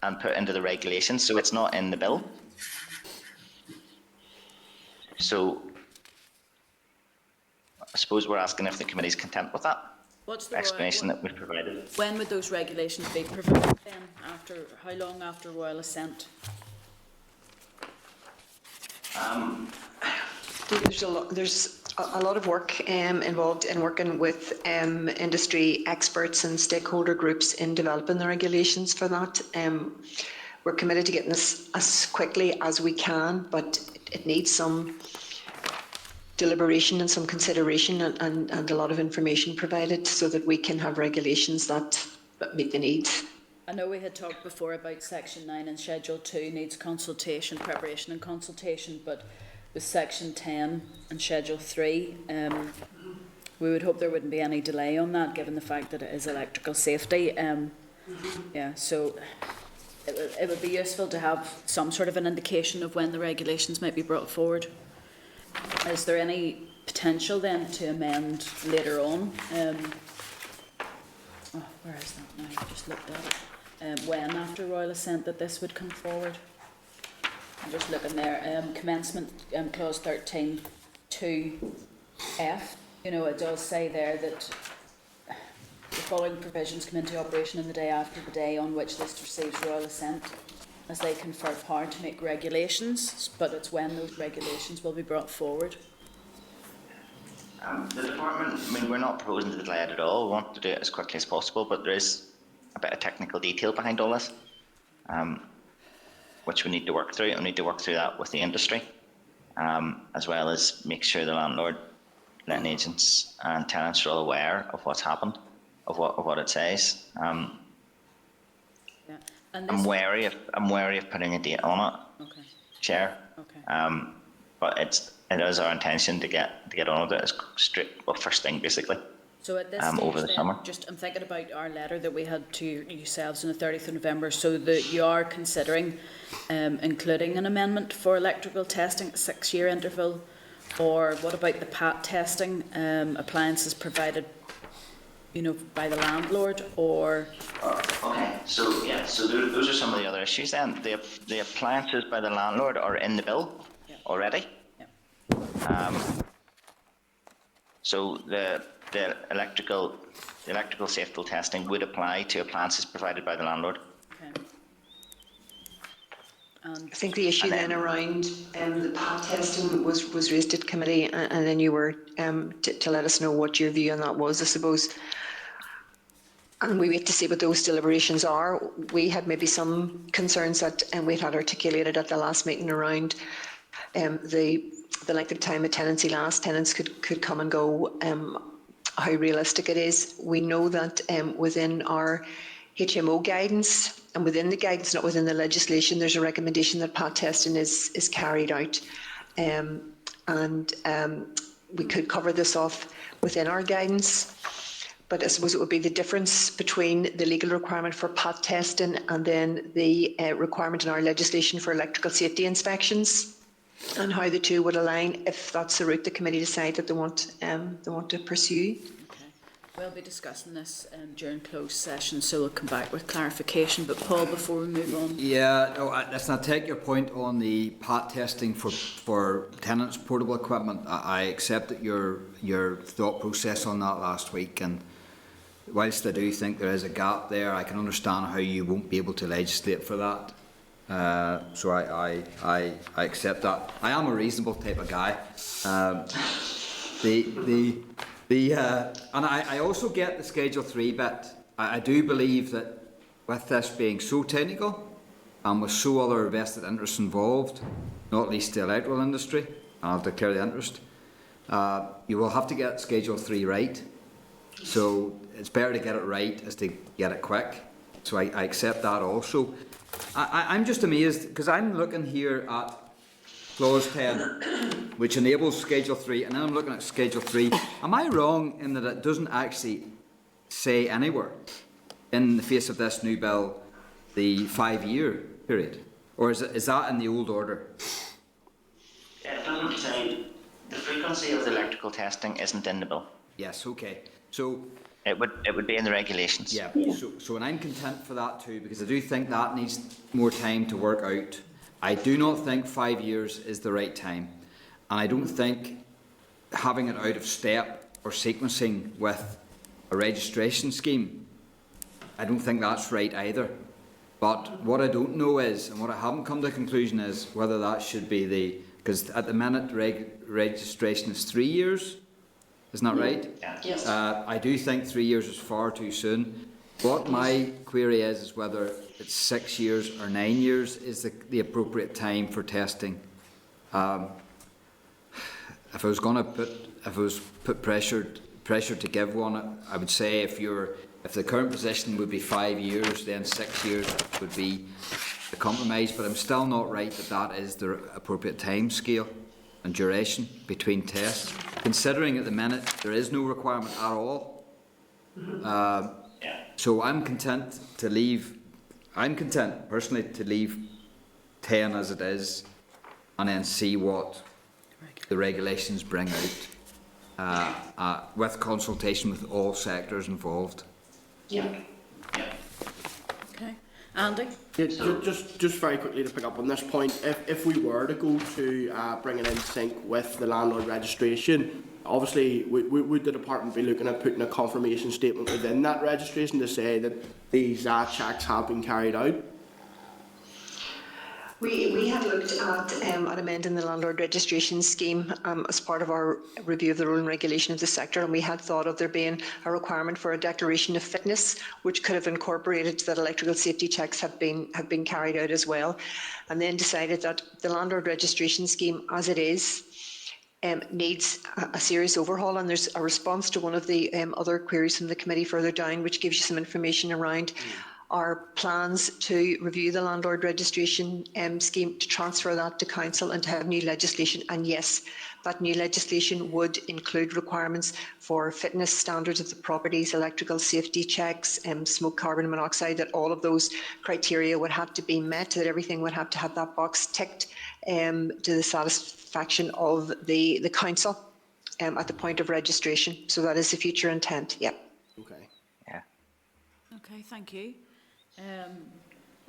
and put into the regulations, so it's not in the bill. So I suppose we're asking if the committee's content with that. What's the explanation that we've provided? When would those regulations be provided then? How long after royal assent? There's a lot of work involved in working with industry experts and stakeholder groups in developing the regulations for that. We're committed to getting this as quickly as we can, but it needs some deliberation and some consideration and a lot of information provided so that we can have regulations that meet the needs. I know we had talked before about Section 9 and Schedule 2 needs consultation, preparation and consultation, but with Section 10 and Schedule 3, we would hope there wouldn't be any delay on that, given the fact that it is electrical safety. So it would be useful to have some sort of an indication of when the regulations might be brought forward. Is there any potential then to amend later on? Where is that now? I just looked at it. When after royal assent that this would come forward? I'm just looking there. Commencement clause 13 2F. It does say there that the following provisions come into operation on the day after the day on which this receives royal assent, as they confer power to make regulations, but it's when those regulations will be brought forward. The department, we're not proposing to delay it at all. We want to do it as quickly as possible, but there is a bit of technical detail behind all this, which we need to work through. And we need to work through that with the industry, as well as make sure the landlord, letting agents and tenants are all aware of what's happened, of what it says. I'm wary of putting a date on it, Okay. Chair. Okay. But it is our intention to get on with it as first thing basically. So at this stage, over the summer. I'm thinking about our letter that we had to yourselves on the 30th of November, so that you are considering including an amendment for electrical testing at 6-year interval, or what about the PAT testing, appliances provided by the landlord, or Okay, so yeah, so those are some of the other issues then. The appliances by the landlord are in the bill already. yeah. So the electrical safety testing would apply to appliances provided by the landlord. Okay. And I think the issue And then then- around the PAT testing was raised at committee, and then you were to let us know what your view on that was, I suppose. And we wait to see what those deliberations are. We had maybe some concerns that we had articulated at the last meeting around the length of time a tenancy lasts. Tenants could come and go. How realistic it is. We know that within our HMO guidance and within the guidance, not within the legislation, there's a recommendation that PAT testing is carried out, and we could cover this off within our guidance. But I suppose it would be the difference between the legal requirement for PAT testing and then the requirement in our legislation for electrical safety inspections, and how the two would align if that's the route the committee decide that they want to pursue. okay, we'll be discussing this during closed session, so we'll come back with clarification. But Paul, before we move on, Yeah, no, let's not take your point on the PAT testing for tenants' portable equipment. I accepted your thought process on that last week, and whilst I do think there is a gap there, I can understand how you won't be able to legislate for that. So I accept that. I am a reasonable type of guy. And I also get the Schedule 3 bit. I do believe that with this being so technical and with so other vested interests involved, not least the electrical industry, and I'll declare the interest, you will have to get Schedule 3 right. So it's better to get it right as to get it quick. So I accept that also. I'm just amazed because I'm looking here at Clause 10, which enables Schedule 3, and then I'm looking at Schedule 3. Am I wrong in that it doesn't actually say anywhere in the face of this new bill the 5-year period? Or is that in the old order? It doesn't say the frequency of the electrical testing isn't in the bill. Yes, okay. So it would be in the regulations. yeah. So and I'm content for that too, because I do think that needs more time to work out. I do not think 5 years is the right time, and I don't think having it out of step or sequencing with a registration scheme, I don't think that's right either. But what I don't know is, and what I haven't come to a conclusion is, whether that should be because at the minute registration is 3 years, isn't that right? Yeah. Yes. I do think 3 years is far too soon. What my query is whether it's 6 years or 9 years is the appropriate time for testing. If I was put pressure to give one, I would say if the current position would be 5 years, then 6 years would be the compromise. But I'm still not right that is the appropriate time scale and duration between tests, considering at the minute there is no requirement at all. So I'm content personally to leave 10 as it is, and then see what the regulations bring out, with consultation with all sectors involved. Yeah. okay, Andy. Yeah, just very quickly to pick up on this point, if we were to go to bring it in sync with the landlord registration, obviously would the department be looking at putting a confirmation statement within that registration to say that these checks have been carried out? We had looked at amending the landlord registration scheme as part of our review of the rule and regulation of the sector, and we had thought of there being a requirement for a declaration of fitness, which could have incorporated that electrical safety checks have been carried out as well, and then decided that the landlord registration scheme, as it is, needs a serious overhaul. And there's a response to one of the other queries from the committee further down, which gives you some information around our plans to review the landlord registration scheme, to transfer that to council and to have new legislation. And yes, that new legislation would include requirements for fitness standards of the properties, electrical safety checks, smoke, carbon monoxide, that all of those criteria would have to be met, that everything would have to have that box ticked to the satisfaction of the council at the point of registration. So that is the future intent, yep. Okay. Yeah. Okay, thank you.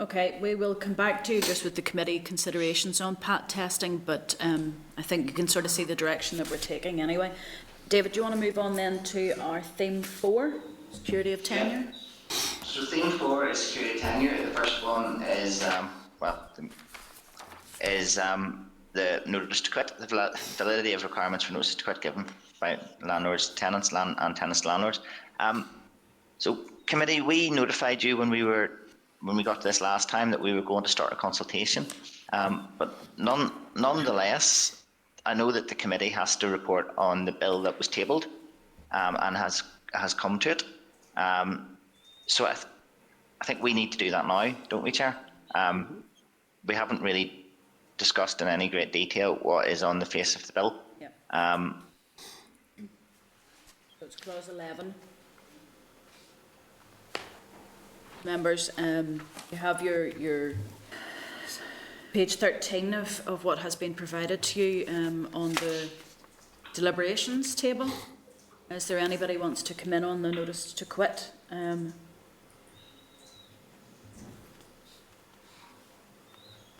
Okay, we will come back to you just with the committee considerations on PAT testing, but I think you can sort of see the direction that we're taking anyway. David, do you want to move on then to our theme 4, security of tenure? So theme 4 is security tenure. The first one is the notice to quit, the validity of requirements for notice to quit given by landlords, tenants, and tenants landlords. So committee, we notified you when we got to this last time that we were going to start a consultation, but nonetheless, I know that the committee has to report on the bill that was tabled and has come to it. So I think we need to do that now, don't we, Chair? We haven't really discussed in any great detail what is on the face of the bill. Yep. So it's clause 11. Members, you have your page 13 of what has been provided to you on the deliberations table. Is there anybody wants to come in on the notice to quit?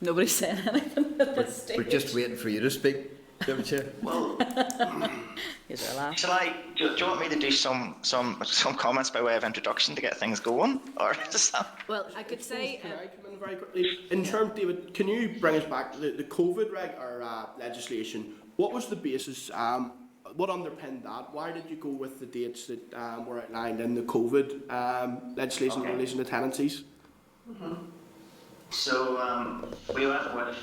Nobody's saying anything at this stage. We're just waiting for you to speak, Deputy Chair. Well, Is there a laugh? do you want me to do some comments by way of introduction to get things going, or is that? Well, I could say. Can I come in very quickly? In terms, David, can you bring us back to the COVID legislation? What was the basis? What underpinned that? Why did you go with the dates that were outlined in the COVID legislation in relation to tenancies? So we went with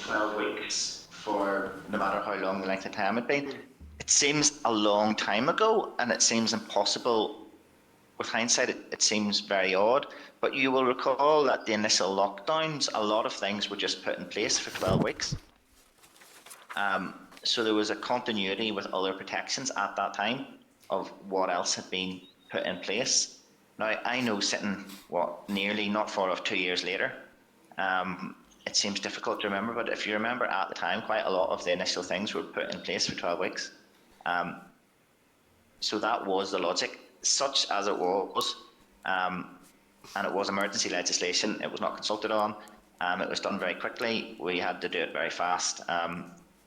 12 weeks for no matter how long the length of time had been. It seems a long time ago, and it seems impossible. With hindsight, it seems very odd. But you will recall that the initial lockdowns, a lot of things were just put in place for 12 weeks. So there was a continuity with other protections at that time of what else had been put in place. Now, I know sitting, nearly not far off 2 years later, it seems difficult to remember, but if you remember at the time, quite a lot of the initial things were put in place for 12 weeks. So that was the logic, such as it was, and it was emergency legislation. It was not consulted on. It was done very quickly. We had to do it very fast.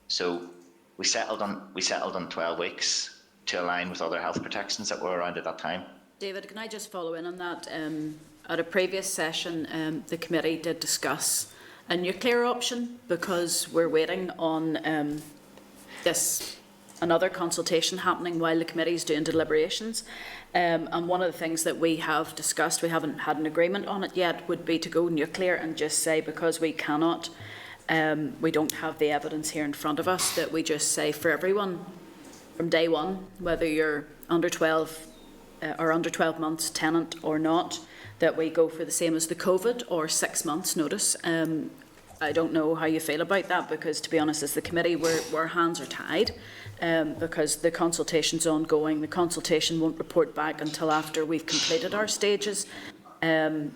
So we settled on 12 weeks to align with other health protections that were around at that time. David, can I just follow in on that? At a previous session, the committee did discuss a nuclear option because we're waiting on another consultation happening while the committee is doing deliberations. And one of the things that we have discussed, we haven't had an agreement on it yet, would be to go nuclear and just say, because we cannot, we don't have the evidence here in front of us, that we just say for everyone from day one, whether you're under 12 or under 12 months tenant or not, that we go for the same as the COVID or 6 months notice. I don't know how you feel about that, because to be honest, as the committee, our hands are tied, because the consultation's ongoing. The consultation won't report back until after we've completed our stages. There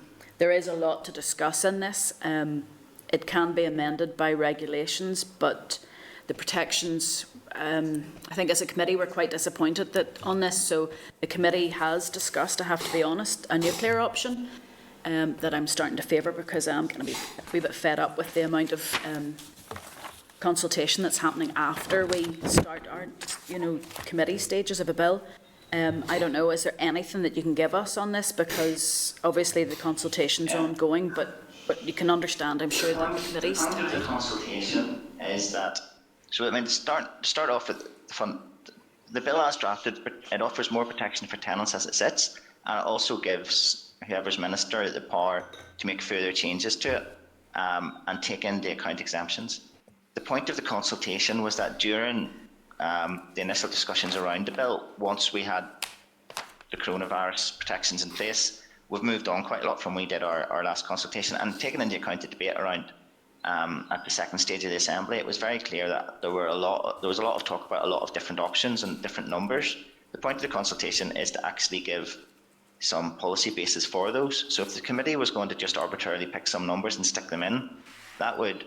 is a lot to discuss in this. It can be amended by regulations, but the protections, I think as a committee we're quite disappointed on this. So the committee has discussed, I have to be honest, a nuclear option that I'm starting to favour, because I'm going to be a wee bit fed up with the amount of consultation that's happening after we start our committee stages of a bill. I don't know, is there anything that you can give us on this, because obviously the consultation's ongoing, but you can understand, I'm sure, that the committee's The point of the consultation is that, so I mean, to start off with the bill as drafted, it offers more protection for tenants as it sits, and it also gives whoever's minister the power to make further changes to it and take into account exemptions. The point of the consultation was that during the initial discussions around the bill, once we had the coronavirus protections in place, we've moved on quite a lot from when we did our last consultation, and taking into account the debate around at the second stage of the Assembly, it was very clear that there was a lot of talk about a lot of different options and different numbers. The point of the consultation is to actually give some policy basis for those. So if the committee was going to just arbitrarily pick some numbers and stick them in, that would,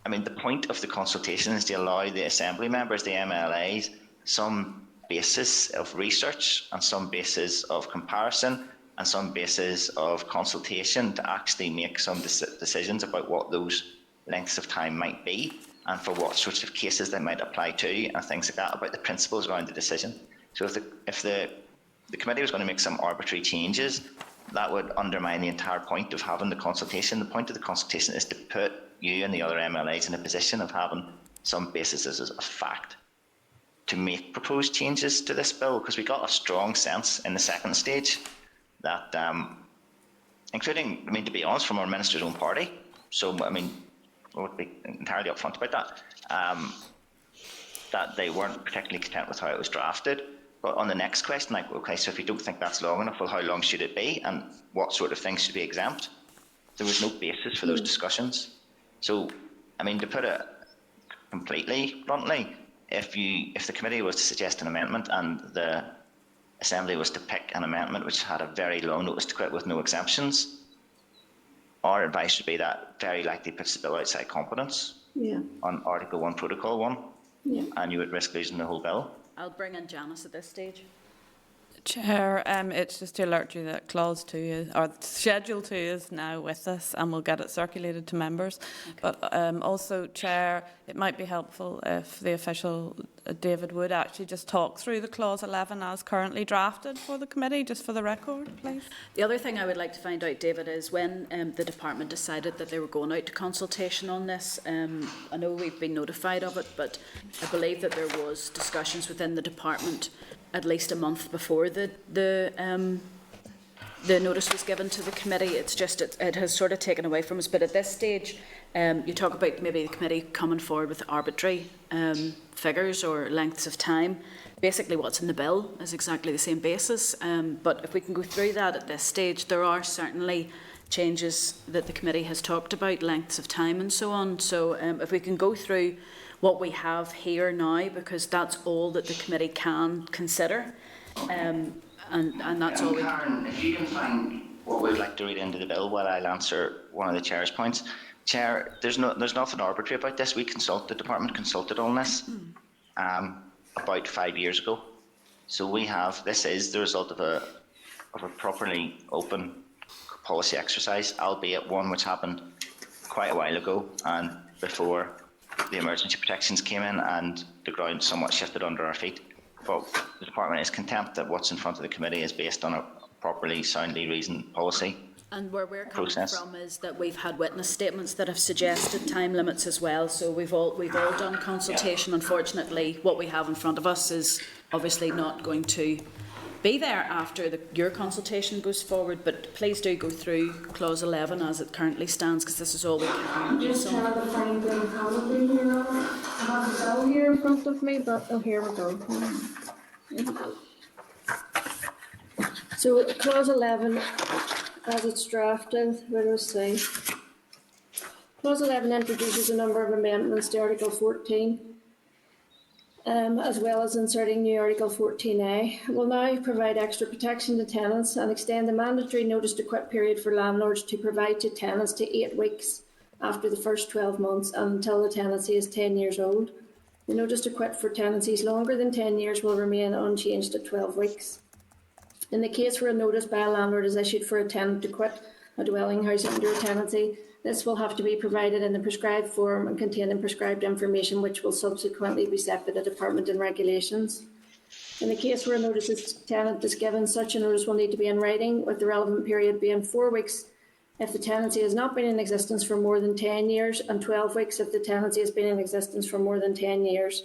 I mean, the point of the consultation is to allow the Assembly members, the MLAs, some basis of research and some basis of comparison and some basis of consultation to actually make some decisions about what those lengths of time might be and for what sorts of cases they might apply to and things like that, about the principles around the decision. So if the committee was going to make some arbitrary changes, that would undermine the entire point of having the consultation. The point of the consultation is to put you and the other MLAs in a position of having some basis as a fact to make proposed changes to this bill, because we got a strong sense in the second stage that, including, I mean, to be honest, from our minister's own party, so, I mean, we would be entirely upfront about that, that they weren't particularly content with how it was drafted. But on the next question, like, okay, so if you don't think that's long enough, well, how long should it be and what sort of things should be exempt? There was no basis for those discussions. So, I mean, to put it completely bluntly, if the committee was to suggest an amendment and the Assembly was to pick an amendment which had a very low notice to quit with no exemptions, our advice would be that very likely puts the bill outside competence on Article 1, Protocol 1, and you would risk losing the whole bill. I'll bring in Janice at this stage. Chair, it's just to alert you that Clause 2 is, or Schedule 2 is now with us, and we'll get it circulated to members. Okay. But also, Chair, it might be helpful if the official, David, would actually just talk through the Clause 11 as currently drafted for the committee, just for the record, please. The other thing I would like to find out, David, is when the department decided that they were going out to consultation on this. I know we've been notified of it, but I believe that there was discussions within the department at least a month before the notice was given to the committee. It's just it has sort of taken away from us. But at this stage, you talk about maybe the committee coming forward with arbitrary figures or lengths of time. Basically, what's in the bill is exactly the same basis. But if we can go through that at this stage, there are certainly changes that the committee has talked about, lengths of time and so on. So if we can go through what we have here now, because that's all that the committee can consider, and that's all we can. Karen, if you can find what we'd like to read into the bill while I'll answer one of the Chair's points. Chair, there's nothing arbitrary about this. The department consulted on this about 5 years ago. So this is the result of a properly open policy exercise, albeit one which happened quite a while ago and before the emergency protections came in and the ground somewhat shifted under our feet. But the department is content that what's in front of the committee is based on a properly, soundly reasoned policy. And where we're coming from is that we've had witness statements that have suggested time limits as well. So we've all done consultation. Unfortunately, what we have in front of us is obviously not going to be there after your consultation goes forward, but please do go through Clause 11 as it currently stands, because this is all we can. I'm just trying to find the calendar here. I have the bill here in front of me, but here we go. So Clause 11, as it's drafted, where do we see? Clause 11 introduces a number of amendments to Article 14. As well as inserting new Article 14A, will now provide extra protection to tenants and extend the mandatory notice to quit period for landlords to provide to tenants to 8 weeks after the first 12 months and until the tenancy is 10 years old. The notice to quit for tenancies longer than 10 years will remain unchanged at 12 weeks. In the case where a notice by a landlord is issued for a tenant to quit a dwelling house under a tenancy, this will have to be provided in the prescribed form and containing prescribed information, which will subsequently be set by the Department in regulations. In the case where a notice to tenant is given, such a notice will need to be in writing, with the relevant period being 4 weeks if the tenancy has not been in existence for more than 10 years and 12 weeks if the tenancy has been in existence for more than 10 years.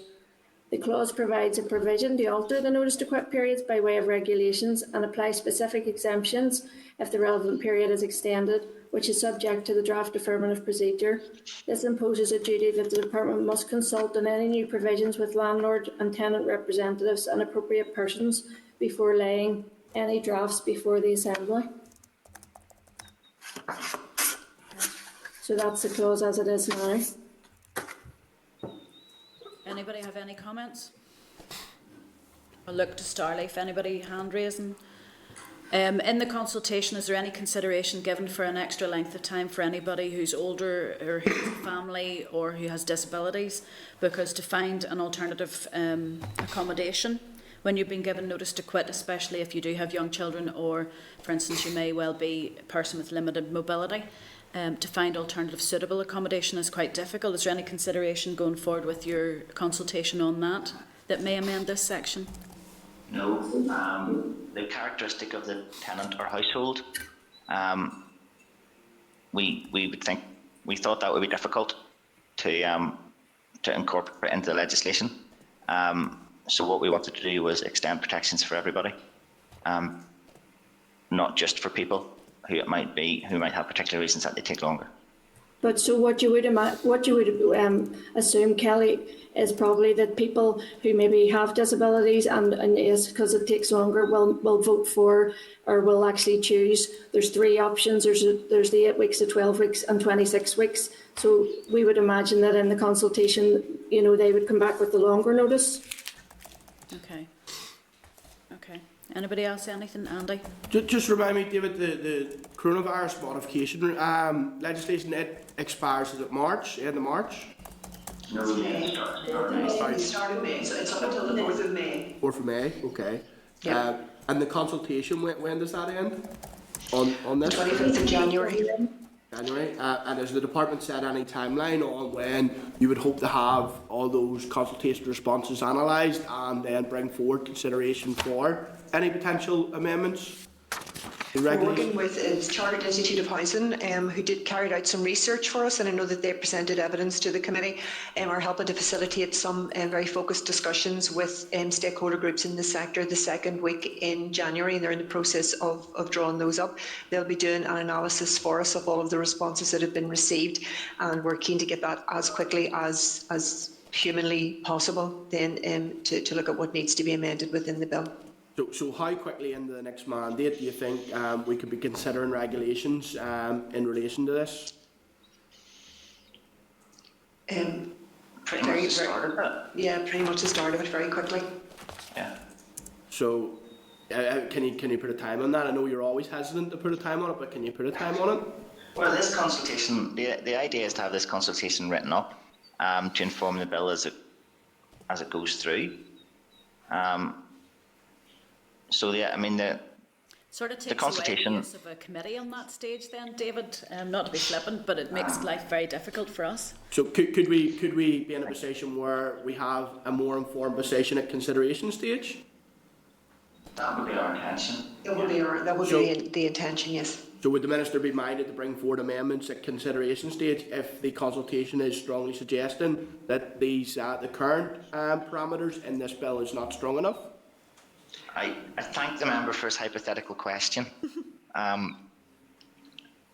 The clause provides a provision to alter the notice to quit periods by way of regulations and apply specific exemptions if the relevant period is extended, which is subject to the draft affirmative procedure. This imposes a duty that the department must consult on any new provisions with landlord and tenant representatives and appropriate persons before laying any drafts before the Assembly. So that's the clause as it is now. Anybody have any comments? I'll look to Starleaf. Anybody hand raising? In the consultation, is there any consideration given for an extra length of time for anybody who's older or who has a family or who has disabilities? Because to find an alternative accommodation when you've been given notice to quit, especially if you do have young children or, for instance, you may well be a person with limited mobility, to find alternative suitable accommodation is quite difficult. Is there any consideration going forward with your consultation on that may amend this section? No. The characteristic of the tenant or household, we thought that would be difficult to incorporate into the legislation. So what we wanted to do was extend protections for everybody, not just for people who might have particular reasons that they take longer. But so what you would assume, Kelly, is probably that people who maybe have disabilities and yes, because it takes longer, will vote for or will actually choose. There's three options. There's the 8 weeks, the 12 weeks, and 26 weeks. So we would imagine that in the consultation, they would come back with the longer notice. Okay. Anybody else say anything, Andy? Just remind me, David, the coronavirus modification legislation, it expires, is it March, end of March? No, It started May, so it's up until the 4th of May. 4th of May, okay. Yeah. And the consultation, when does that end? On this? 25th of January. January. And has the department set any timeline on when you would hope to have all those consultation responses analysed and then bring forward consideration for any potential amendments? We're working with Chartered Institute of Housing, who carried out some research for us, and I know that they presented evidence to the committee, are helping to facilitate some very focused discussions with stakeholder groups in the sector the second week in January, and they're in the process of drawing those up. They'll be doing an analysis for us of all of the responses that have been received, and we're keen to get that as quickly as humanly possible then to look at what needs to be amended within the bill. So how quickly into the next mandate do you think we could be considering regulations in relation to this? Pretty much the start of it. Yeah, pretty much the start of it, very quickly. Yeah. So can you put a time on that? I know you're always hesitant to put a time on it, but can you put a time on it? Well, this consultation, the idea is to have this consultation written up to inform the bill as it goes through. So yeah, I mean the Takes consultation. away the use of a committee on that stage then, David, not to be flippant, but it makes life very difficult for us. So could we be in a position where we have a more informed position at consideration stage? That would be our intention. That would be the intention, yes. So would the Minister be minded to bring forward amendments at consideration stage if the consultation is strongly suggesting that these the current parameters in this bill is not strong enough? I thank the member for his hypothetical question. I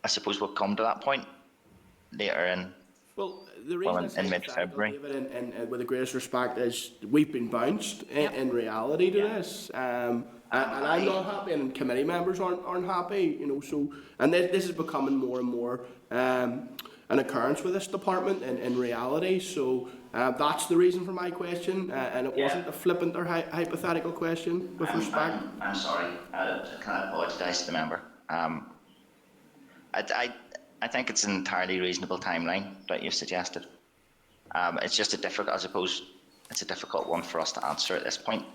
suppose we'll come to that point later in. Well, the reason in mid-February. David, and with the greatest respect, is we've been bounced in reality to this, and I'm not happy, and committee members aren't happy, So, and this is becoming more and more an occurrence with this department in reality. So that's the reason for my question, and it wasn't a flippant or hypothetical question. With respect, I'm sorry. Can I apologise to the member? I think it's an entirely reasonable timeline that you've suggested. It's just I suppose it's a difficult one for us to answer at this point,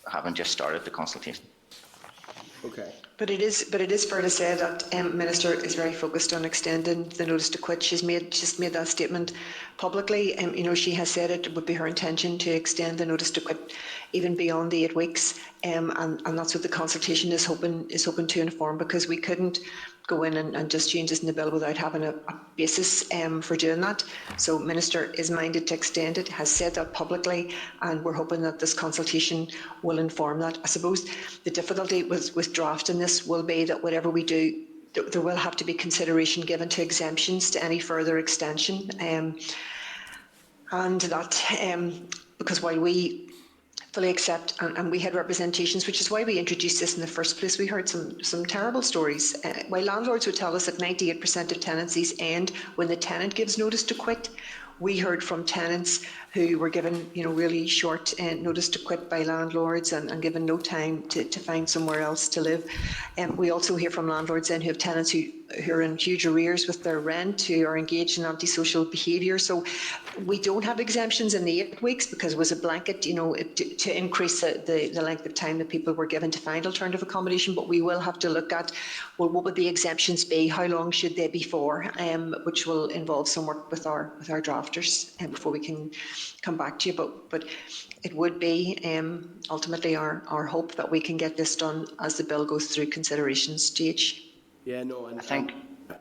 having just started the consultation. okay. But it is fair to say that Minister is very focused on extending the notice to quit. She's made that statement publicly. She has said it would be her intention to extend the notice to quit even beyond the 8 weeks, and that's what the consultation is hoping to inform, because we couldn't go in and just change this in the bill without having a basis for doing that. So Minister is minded to extend it, has said that publicly, and we're hoping that this consultation will inform that. I suppose the difficulty with drafting this will be that whatever we do, there will have to be consideration given to exemptions to any further extension, and that because while we fully accept, and we had representations, which is why we introduced this in the first place. We heard some terrible stories. While landlords would tell us that 98% of tenancies end when the tenant gives notice to quit, we heard from tenants who were given, really short notice to quit by landlords and given no time to find somewhere else to live. We also hear from landlords then who have tenants who who are in huge arrears with their rent, who are engaged in antisocial behaviour. So we don't have exemptions in the 8 weeks because it was a blanket, to increase the length of time that people were given to find alternative accommodation. But we will have to look at, well, what would the exemptions be? How long should they be for? Which will involve some work with our drafters before we can come back to you. But it would be ultimately our hope that we can get this done as the bill goes through consideration stage. Yeah, no, and I think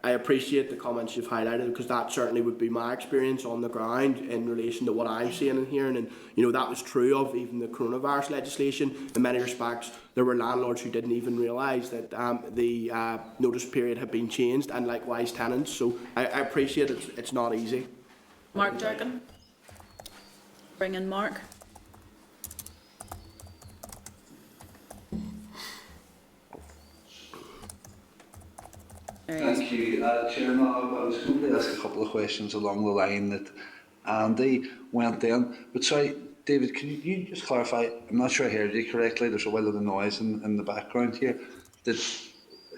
I appreciate the comments you've highlighted, because that certainly would be my experience on the ground in relation to what I'm seeing and hearing. And that was true of even the coronavirus legislation. In many respects, there were landlords who didn't even realise that the notice period had been changed, and likewise tenants. So I appreciate it's not easy. Mark Durgan. Bring in Mark. Thank you, Chairman. I was going to ask a couple of questions along the line that Andy went in. But sorry, David, can you just clarify? I'm not sure I heard you correctly. There's a while of the noise in the background here. That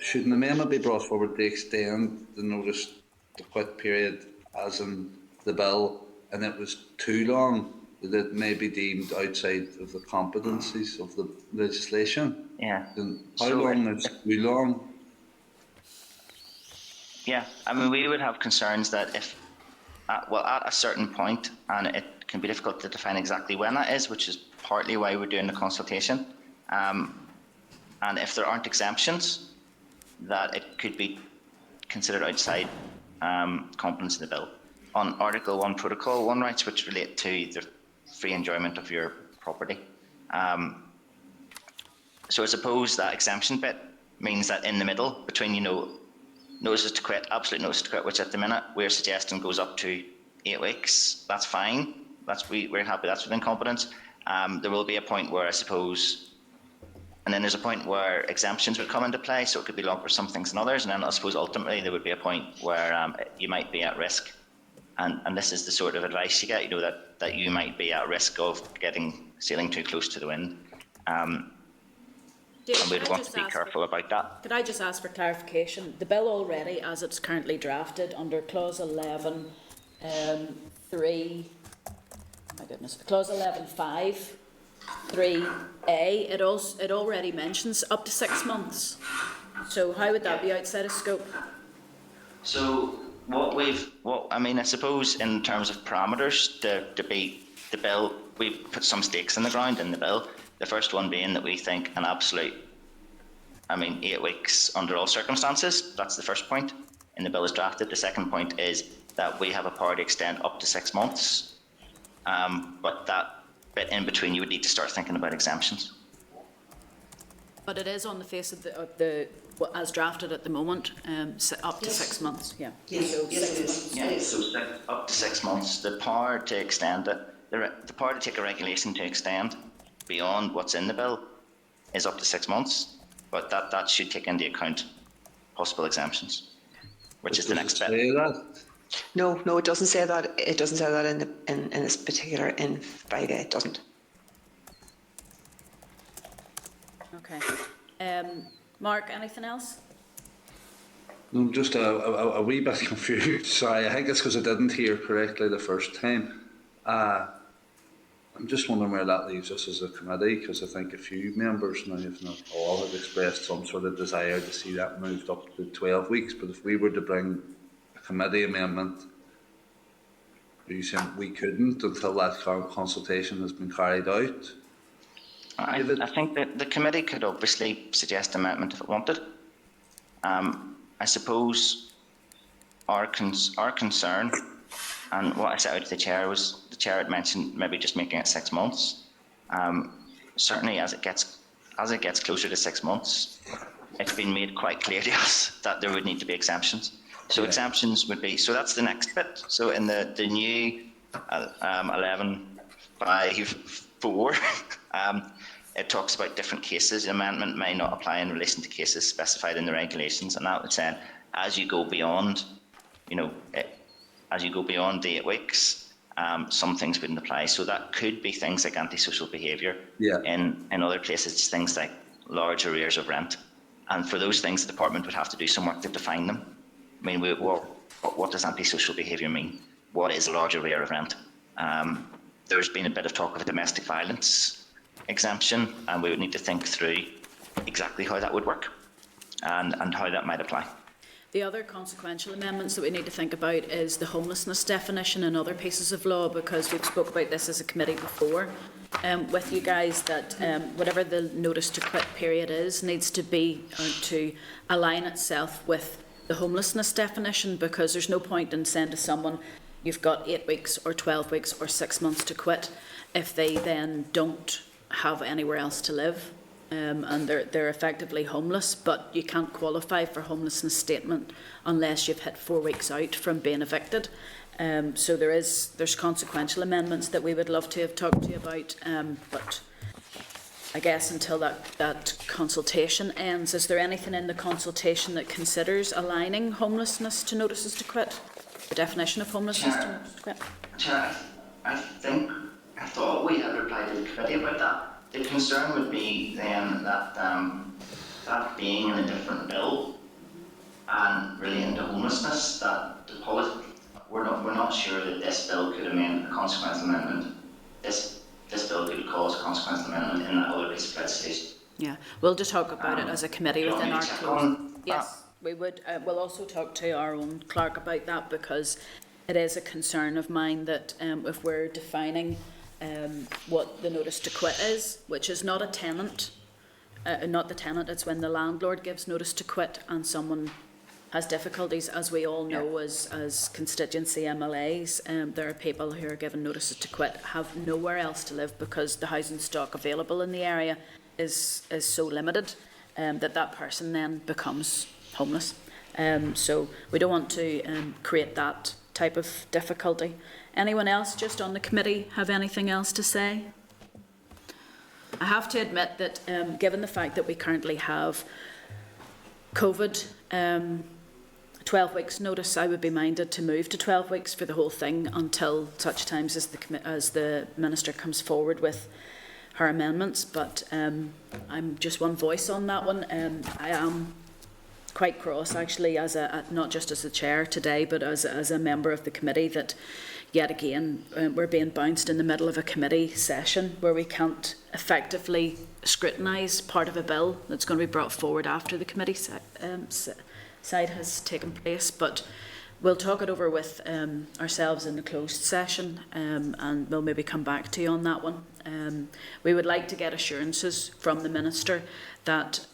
should an amendment be brought forward to extend the notice to quit period as in the bill, and it was too long, that it may be deemed outside of the competencies of the legislation? Yeah. Then how long is too long? Yeah, I mean, we would have concerns that if, at a certain point, and it can be difficult to define exactly when that is, which is partly why we're doing the consultation, and if there aren't exemptions, that it could be considered outside competence of the bill. On Article 1, Protocol 1 rights, which relate to the free enjoyment of your property. So I suppose that exemption bit means that in the middle, between, notices to quit, absolute notice to quit, which at the minute we're suggesting goes up to 8 weeks. That's fine. We're happy that's within competence. There will be a point where I suppose, and then there's a point where exemptions would come into play, so it could be longer for some things than others, and then I suppose ultimately there would be a point where you might be at risk, and this is the sort of advice you get, that you might be at risk of sailing too close to the wind. David, and we'd want to be careful about that. Could I just ask for clarification? The bill already, as it's currently drafted, under clause 11, 3, my goodness, clause 11.5, 3A, it already mentions up to 6 months. So how would that be outside of scope? So I suppose in terms of parameters, the bill, we've put some stakes in the ground in the bill. The first one being that we think an absolute, 8 weeks under all circumstances. That's the first point in the bill is drafted. The second point is that we have a power to extend up to 6 months. But that bit in between, you would need to start thinking about exemptions. But it is on the face of the as drafted at the moment, up to 6 months. Yeah. Yes, So yes, 6 it is. months. Yeah, so up to 6 months. The power to extend it, the power to take a regulation to extend beyond what's in the bill is up to 6 months, but that should take into account possible exemptions, which is the next bit. No, it doesn't say that. It doesn't say that in this particular in 5A. It doesn't. Okay. Mark, anything else? No, I'm just a wee bit confused. Sorry, I think it's because I didn't hear correctly the first time. I'm just wondering where that leaves us as a committee, because I think a few members, now if not all, have expressed some sort of desire to see that moved up to 12 weeks. But if we were to bring a committee amendment, are you saying we couldn't until that consultation has been carried out? I think that the committee could obviously suggest amendment if it wanted. I suppose our concern, and what I set out to the chair was, the chair had mentioned maybe just making it 6 months. Certainly, as it gets closer to 6 months, it's been made quite clear to us that there would need to be exemptions. So exemptions would be, so that's the next bit. So in the new 11.5.4, it talks about different cases. The amendment may not apply in relation to cases specified in the regulations, and that would say as you go beyond, as you go beyond the 8 weeks, some things wouldn't apply. So that could be things like antisocial behaviour. Yeah. In other places, things like large arrears of rent. And for those things, the department would have to do some work to define them. I mean, what does antisocial behaviour mean? What is a lodge arrear of rent? There's been a bit of talk of a domestic violence exemption, and we would need to think through exactly how that would work and how that might apply. The other consequential amendments that we need to think about is the homelessness definition and other pieces of law, because we've spoke about this as a committee before with you guys, that whatever the notice to quit period is needs to be to align itself with the homelessness definition, because there's no point in saying to someone you've got 8 weeks or 12 weeks or 6 months to quit if they then don't have anywhere else to live. And they're effectively homeless, but you can't qualify for homelessness statement unless you've hit 4 weeks out from being evicted. So there's consequential amendments that we would love to have talked to you about, but I guess until that consultation ends, is there anything in the consultation that considers aligning homelessness to notices to quit? The definition of homelessness to notices to quit? Chair, I thought we had replied to the committee about that. The concern would be then that that being in a different bill and relating to homelessness, that the policy, we're not sure that this bill could amend a consequential amendment. This bill could cause a consequential amendment in that other piece of legislation. Yeah, we'll just talk about it as a committee within our close. Yes, we would. We'll also talk to our own clerk about that, because it is a concern of mine that if we're defining what the notice to quit is, which is not a tenant, not the tenant, it's when the landlord gives notice to quit and someone has difficulties, as we all know, as constituency MLAs, there are people who are given notices to quit, have nowhere else to live because the housing stock available in the area is so limited that person then becomes homeless. So we don't want to create that type of difficulty. Anyone else just on the committee have anything else to say? I have to admit that given the fact that we currently have COVID 12 weeks notice, I would be minded to move to 12 weeks for the whole thing until such times as the Minister comes forward with her amendments. But I'm just one voice on that one. I am quite cross, actually, as not just as a chair today, but as a member of the committee, that yet again we're being bounced in the middle of a committee session where we can't effectively scrutinise part of a bill that's going to be brought forward after the committee side has taken place. But we'll talk it over with ourselves in the closed session, and we'll maybe come back to you on that one. We would like to get assurances from the Minister that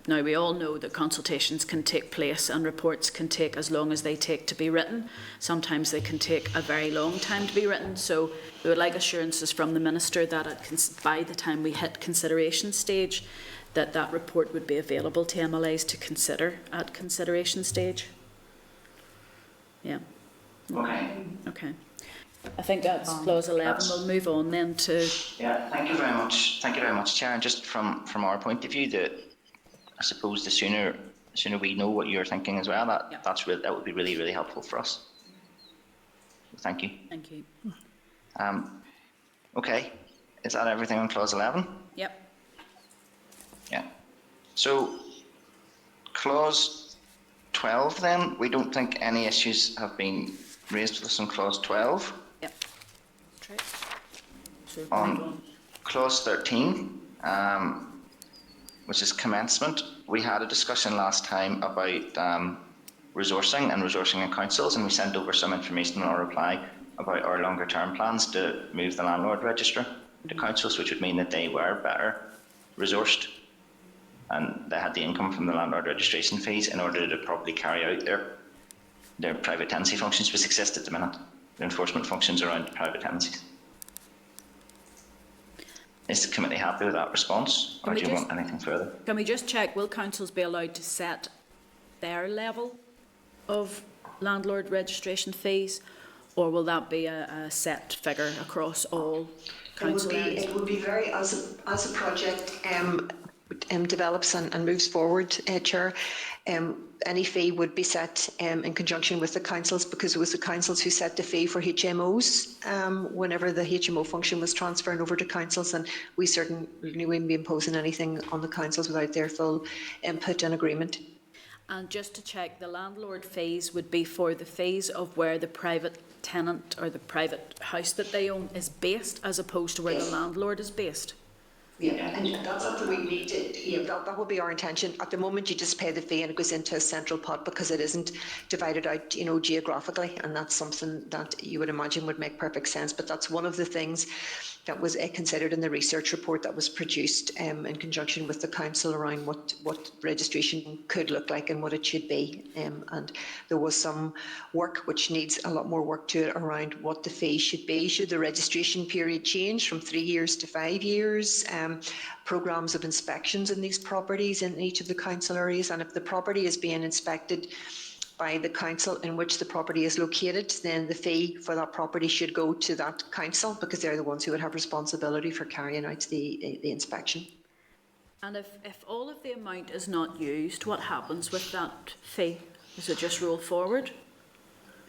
now we all know that consultations can take place and reports can take as long as they take to be written. Sometimes they can take a very long time to be written. So we would like assurances from the Minister that by the time we hit consideration stage, that report would be available to MLAs to consider at consideration stage. Yeah. Okay. I think that's clause 11. We'll move on then to... Yeah, thank you very much. Thank you very much, Chair. And just from our point of view, I suppose the sooner we know what you're thinking as well, that would be really, really helpful for us. Thank you. Thank you. Okay, is that everything on clause 11? Yep. Yeah. So clause 12 then, we don't think any issues have been raised with us on clause 12. Yep. That's right. So on clause 13, which is commencement, we had a discussion last time about resourcing in councils, and we sent over some information in our reply about our longer term plans to move the landlord register to councils, which would mean that they were better resourced and they had the income from the landlord registration fees in order to properly carry out their private tenancy functions, which exist at the minute, the enforcement functions around private tenancies. Is the committee happy with that response, or do you want anything further? Can we just check, will councils be allowed to set their level of landlord registration fees, or will that be a set figure across all council areas? It would be very, as a project develops and moves forward, Chair, any fee would be set in conjunction with the councils, because it was the councils who set the fee for HMOs whenever the HMO function was transferred over to councils, and we certainly wouldn't be imposing anything on the councils without their full input and agreement. And just to check, the landlord fees would be for the fees of where the private tenant or the private house that they own is based, as opposed to where the landlord is based? Yeah, and that's something we need to, yeah, that would be our intention. At the moment, you just pay the fee and it goes into a central pot because it isn't divided out, geographically, and that's something that you would imagine would make perfect sense. But that's one of the things that was considered in the research report that was produced in conjunction with the council around what registration could look like and what it should be. And there was some work which needs a lot more work to it around what the fee should be. Should the registration period change from 3 years to 5 years? Programmes of inspections in these properties in each of the council areas, and if the property is being inspected by the council in which the property is located, then the fee for that property should go to that council because they're the ones who would have responsibility for carrying out the inspection. And if all of the amount is not used, what happens with that fee? Does it just roll forward?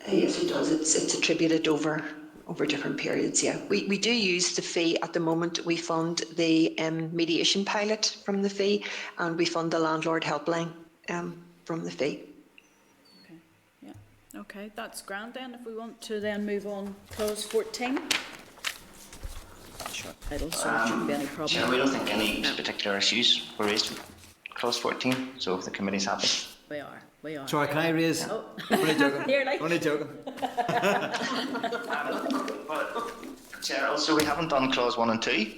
Yes, it does. It's attributed over different periods, yeah. We do use the fee at the moment. We fund the mediation pilot from the fee, and we fund the landlord helpline from the fee. Okay, yeah. Okay, that's grand then. If we want to then move on, clause 14. Short title, so there shouldn't be any problem. Chair, we don't think any particular issues were raised with clause 14, so if the committee's happy. We are. Sorry, can I raise? Oh. Only joking. Here, like. Only joking. But, Chair, also we haven't done clause 1 and 2,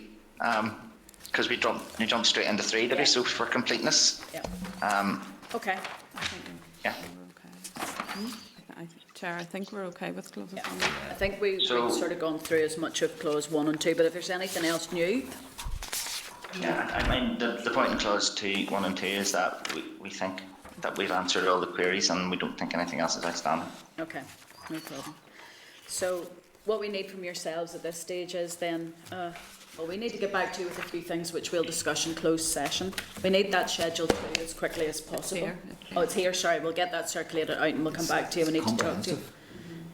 because you jumped straight into 3, did we? So for completeness. Yeah. Okay. I think Yeah. we're okay. Chair, I think we're okay with clauses. Yeah. I think we've So- sort of gone through as much of clause 1 and 2, but if there's anything else new, Yeah, I mean, the point in clause 1 and 2 is that we think that we've answered all the queries and we don't think anything else is outstanding. okay, no problem. So what we need from yourselves at this stage is then, well, we need to get back to you with a few things which we'll discuss in closed session. We need that scheduled through as quickly as possible. here. Oh, it's here, sorry, we'll get that circulated out and we'll come back to you. We need to talk to you. Comprehensive.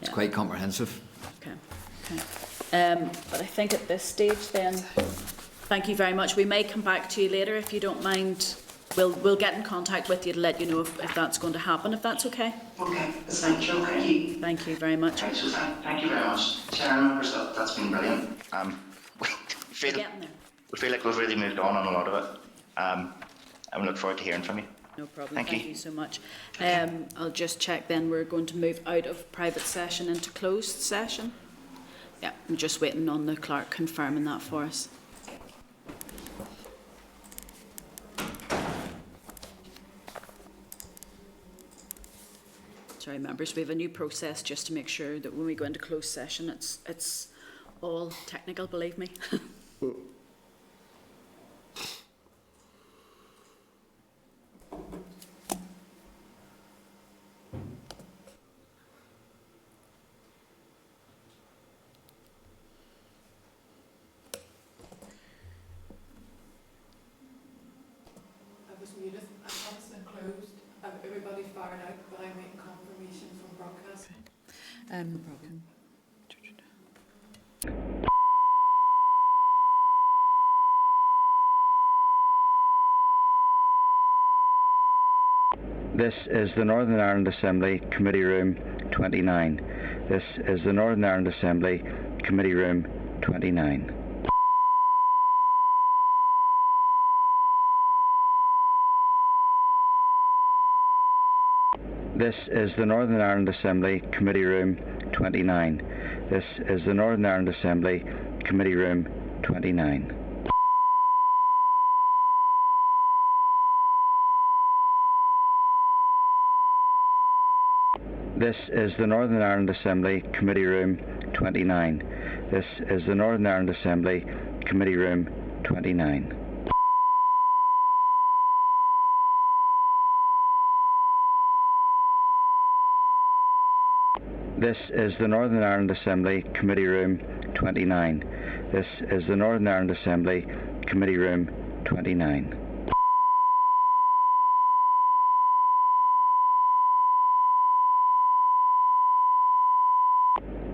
It's quite comprehensive. Okay. But I think at this stage then, thank you very much. We may come back to you later if you don't mind. We'll get in contact with you to let you know if that's going to happen, if that's okay. Okay, thank you. Thank you very much. Right, so thank you very much. Chair, members, that's been brilliant. We We're getting there. feel like we've really moved on a lot of it. And we look forward to hearing from you. No problem. Thank Thank you. you so much. I'll just check then. We're going to move out of private session into closed session. Yeah, I'm just waiting on the clerk confirming that for us. Sorry, members, we have a new process just to make sure that when we go into closed session, it's all technical, believe me. I was muted, I was enclosed, everybody fired out, but I'm waiting confirmation from broadcast. No problem. This is the Northern Ireland Assembly Committee Room 29. This is the Northern Ireland Assembly Committee Room 29. This is the Northern Ireland Assembly Committee Room 29. This is the Northern Ireland Assembly Committee Room 29. This is the Northern Ireland Assembly Committee Room 29. This is the Northern Ireland Assembly Committee Room 29. This is the Northern Ireland Assembly Committee Room 29. This is the Northern Ireland Assembly Committee Room 29.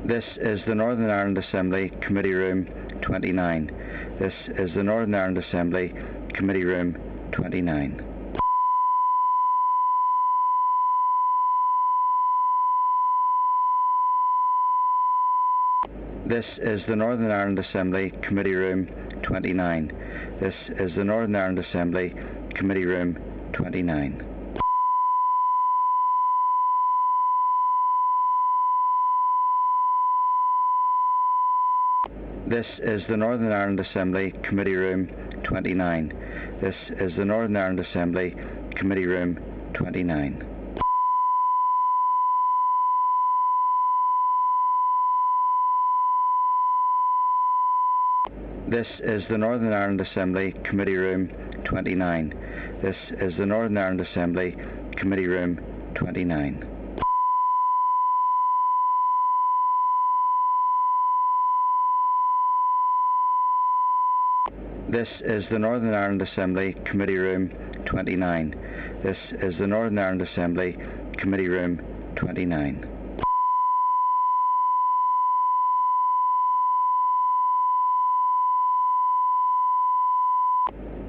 This is the Northern Ireland Assembly Committee Room 29. This is the Northern Ireland Assembly Committee Room 29. This is the Northern Ireland Assembly Committee Room 29. This is the Northern Ireland Assembly Committee Room 29. This is the Northern Ireland Assembly Committee Room 29. This is the Northern Ireland Assembly Committee Room 29. This is the Northern Ireland Assembly Committee Room 29. This is the Northern Ireland Assembly Committee Room 29. This is the Northern Ireland Assembly Committee Room 29. This is the Northern Ireland Assembly Committee Room 29.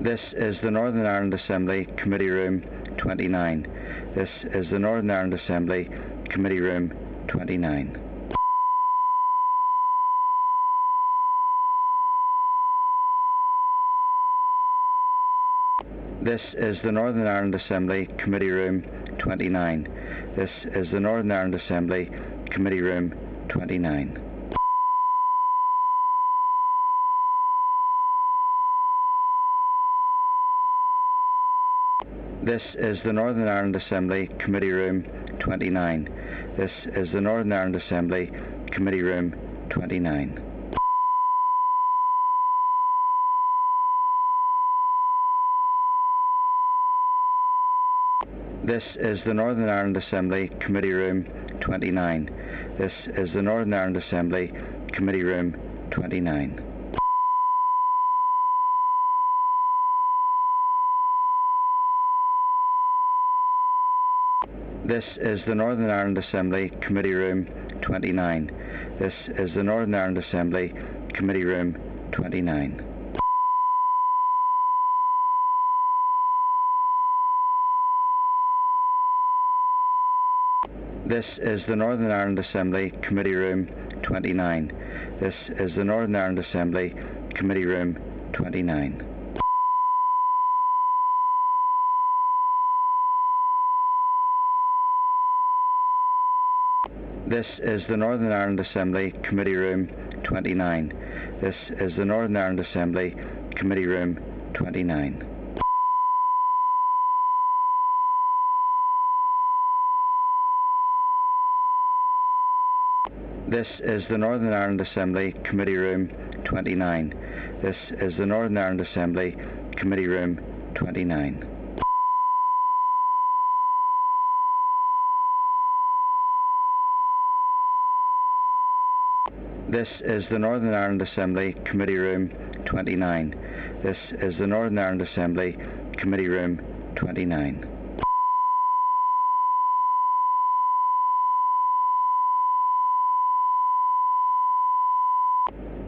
This is the Northern Ireland Assembly Committee Room 29. This is the Northern Ireland Assembly Committee Room 29. This is the Northern Ireland Assembly Committee Room 29. This is the Northern Ireland Assembly Committee Room 29. This is the Northern Ireland Assembly Committee Room 29. This is the Northern Ireland Assembly Committee Room 29. This is the Northern Ireland Assembly Committee Room 29. This is the Northern Ireland Assembly Committee Room 29. This is the Northern Ireland Assembly Committee Room 29. This is the Northern Ireland Assembly Committee Room 29. This is the Northern Ireland Assembly Committee Room 29. This is the Northern Ireland Assembly Committee Room 29. This is the Northern Ireland Assembly Committee Room 29. This is the Northern Ireland Assembly Committee Room 29. This is the Northern Ireland Assembly Committee Room 29. This is the Northern Ireland Assembly Committee Room 29. This is the Northern Ireland Assembly Committee Room 29. This is the Northern Ireland Assembly Committee Room 29.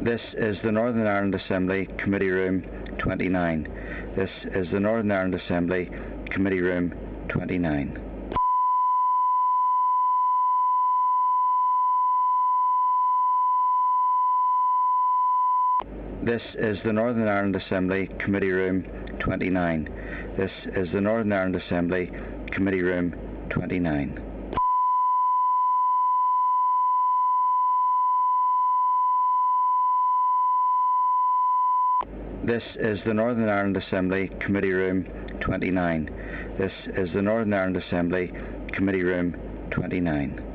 This is the Northern Ireland Assembly Committee Room 29. This is the Northern Ireland Assembly Committee Room 29. This is the Northern Ireland Assembly Committee Room 29. This is the Northern Ireland Assembly Committee Room 29. This is the Northern Ireland Assembly Committee Room 29. This is the Northern Ireland Assembly Committee Room 29.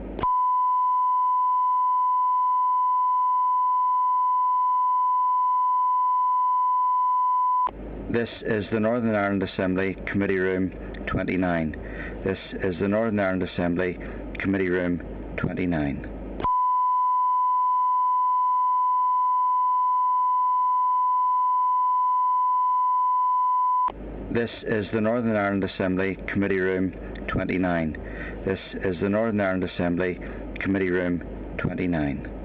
This is the Northern Ireland Assembly Committee Room 29. This is the Northern Ireland Assembly Committee Room 29. This is the Northern Ireland Assembly Committee Room 29. This is the Northern Ireland Assembly Committee Room 29.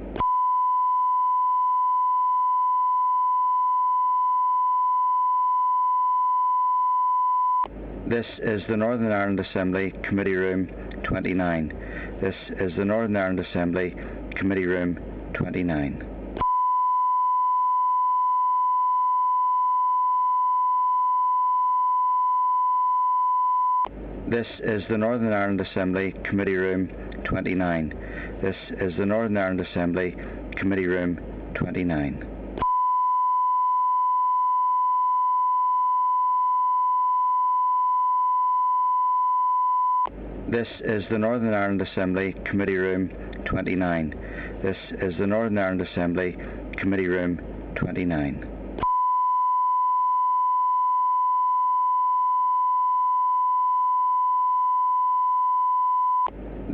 This is the Northern Ireland Assembly Committee Room 29. This is the Northern Ireland Assembly Committee Room 29. This is the Northern Ireland Assembly Committee Room 29. This is the Northern Ireland Assembly Committee Room 29. This is the Northern Ireland Assembly Committee Room 29. This is the Northern Ireland Assembly Committee Room 29.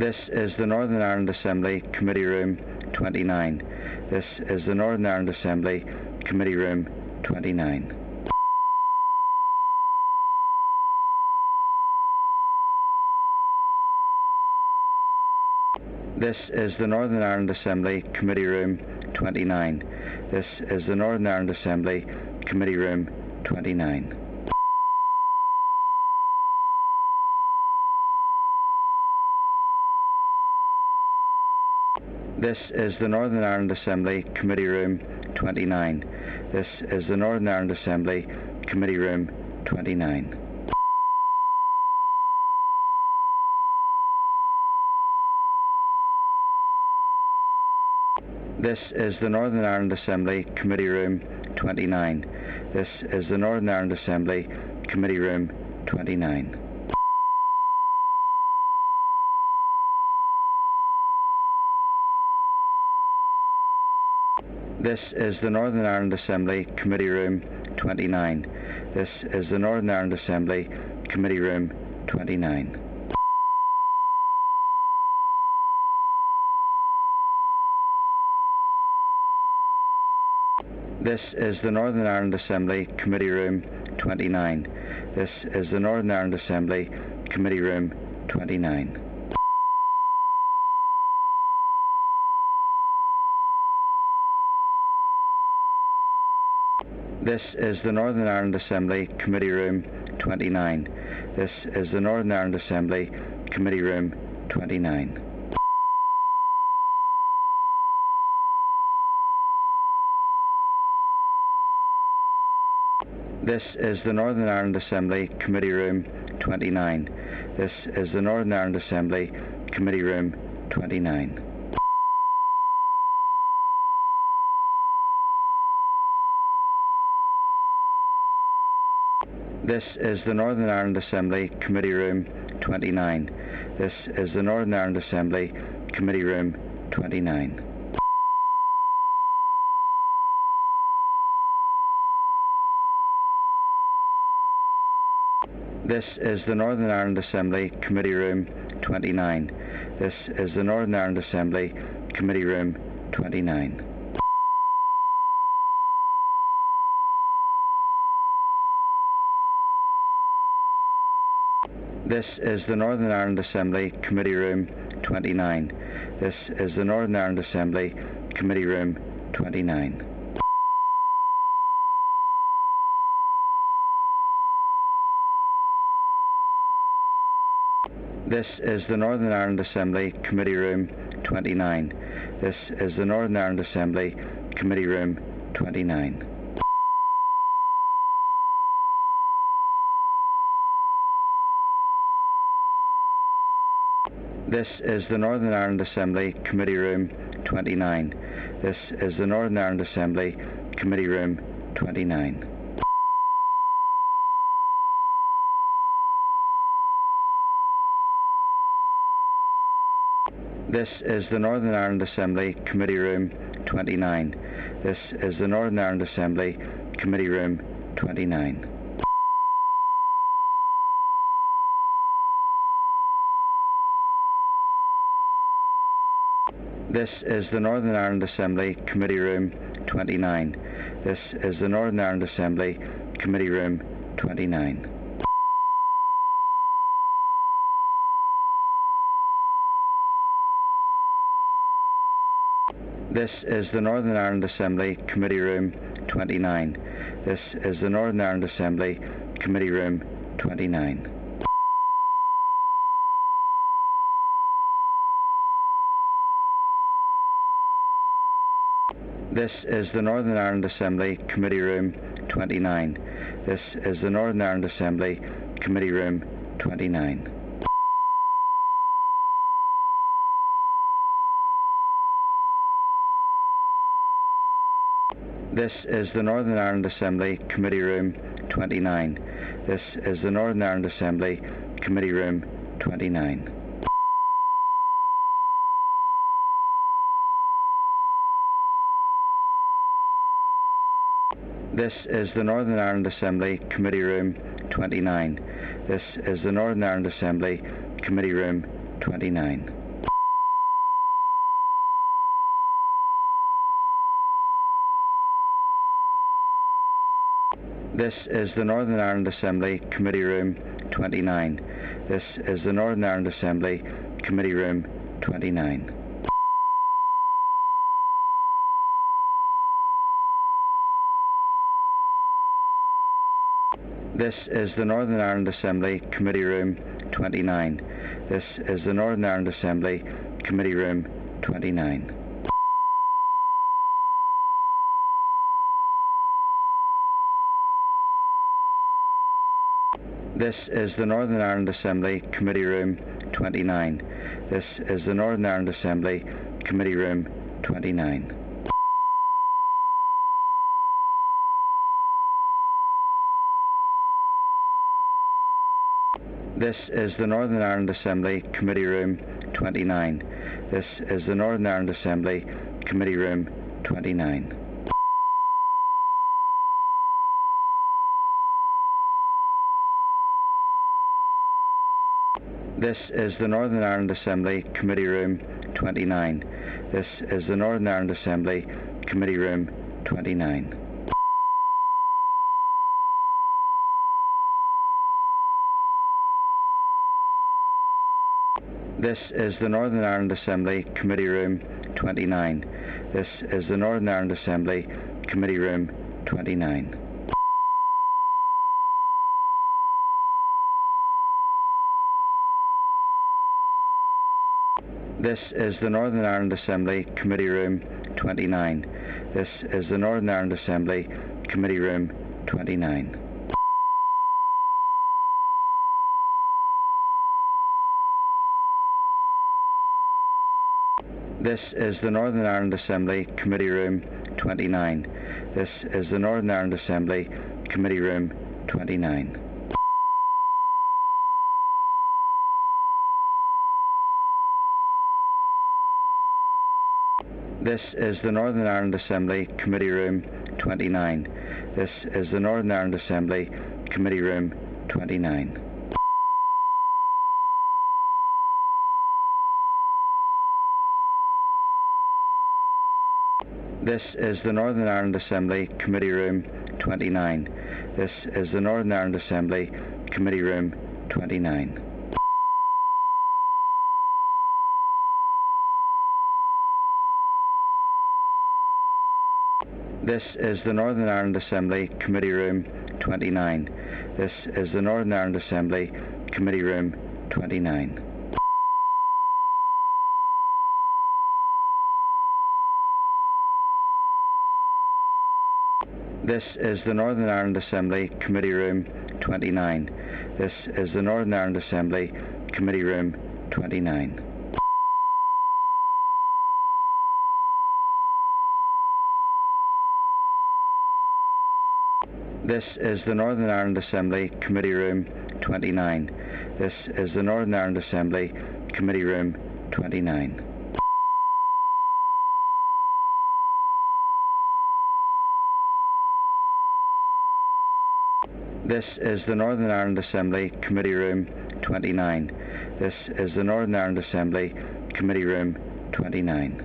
This is the Northern Ireland Assembly Committee Room 29. This is the Northern Ireland Assembly Committee Room 29. This is the Northern Ireland Assembly Committee Room 29. This is the Northern Ireland Assembly Committee Room 29. This is the Northern Ireland Assembly Committee Room 29. This is the Northern Ireland Assembly Committee Room 29. This is the Northern Ireland Assembly Committee Room 29. This is the Northern Ireland Assembly Committee Room 29. This is the Northern Ireland Assembly Committee Room 29. This is the Northern Ireland Assembly Committee Room 29. This is the Northern Ireland Assembly Committee Room 29. This is the Northern Ireland Assembly Committee Room 29. This is the Northern Ireland Assembly Committee Room 29. This is the Northern Ireland Assembly Committee Room 29. This is the Northern Ireland Assembly Committee Room 29. This is the Northern Ireland Assembly Committee Room 29. This is the Northern Ireland Assembly Committee Room 29. This is the Northern Ireland Assembly Committee Room 29. This is the Northern Ireland Assembly Committee Room 29. This is the Northern Ireland Assembly Committee Room 29. This is the Northern Ireland Assembly Committee Room 29. This is the Northern Ireland Assembly Committee Room 29. This is the Northern Ireland Assembly Committee Room 29. This is the Northern Ireland Assembly Committee Room 29. This is the Northern Ireland Assembly Committee Room 29. This is the Northern Ireland Assembly Committee Room 29. This is the Northern Ireland Assembly Committee Room 29. This is the Northern Ireland Assembly Committee Room 29. This is the Northern Ireland Assembly Committee Room 29. This is the Northern Ireland Assembly Committee Room 29. This is the Northern Ireland Assembly Committee Room 29. This is the Northern Ireland Assembly Committee Room 29. This is the Northern Ireland Assembly Committee Room 29. This is the Northern Ireland Assembly Committee Room 29. This is the Northern Ireland Assembly Committee Room 29. This is the Northern Ireland Assembly Committee Room 29. This is the Northern Ireland Assembly Committee Room 29. This is the Northern Ireland Assembly Committee Room 29. This is the Northern Ireland Assembly Committee Room 29. This is the Northern Ireland Assembly Committee Room 29. This is the Northern Ireland Assembly Committee Room 29. This is the Northern Ireland Assembly Committee Room 29. This is the Northern Ireland Assembly Committee Room 29. This is the Northern Ireland Assembly Committee Room 29. This is the Northern Ireland Assembly Committee Room 29. This is the Northern Ireland Assembly Committee Room 29. This is the Northern Ireland Assembly Committee Room 29. This is the Northern Ireland Assembly Committee Room 29. This is the Northern Ireland Assembly Committee Room 29. This is the Northern Ireland Assembly Committee Room 29. This is the Northern Ireland Assembly Committee Room 29. This is the Northern Ireland Assembly Committee Room 29. This is the Northern Ireland Assembly Committee Room 29. This is the Northern Ireland Assembly Committee Room 29. This is the Northern Ireland Assembly Committee Room 29. This is the Northern Ireland Assembly Committee Room 29. This is the Northern Ireland Assembly Committee Room 29. This is the Northern Ireland Assembly Committee Room 29. This is the Northern Ireland Assembly Committee Room 29. This is the Northern Ireland Assembly Committee Room 29. This is the Northern Ireland Assembly Committee Room 29. This is the Northern Ireland Assembly Committee Room 29. This is the Northern Ireland Assembly Committee Room 29. This is the Northern Ireland Assembly Committee Room 29. This is the Northern Ireland Assembly Committee Room 29. This is the Northern Ireland Assembly Committee Room 29.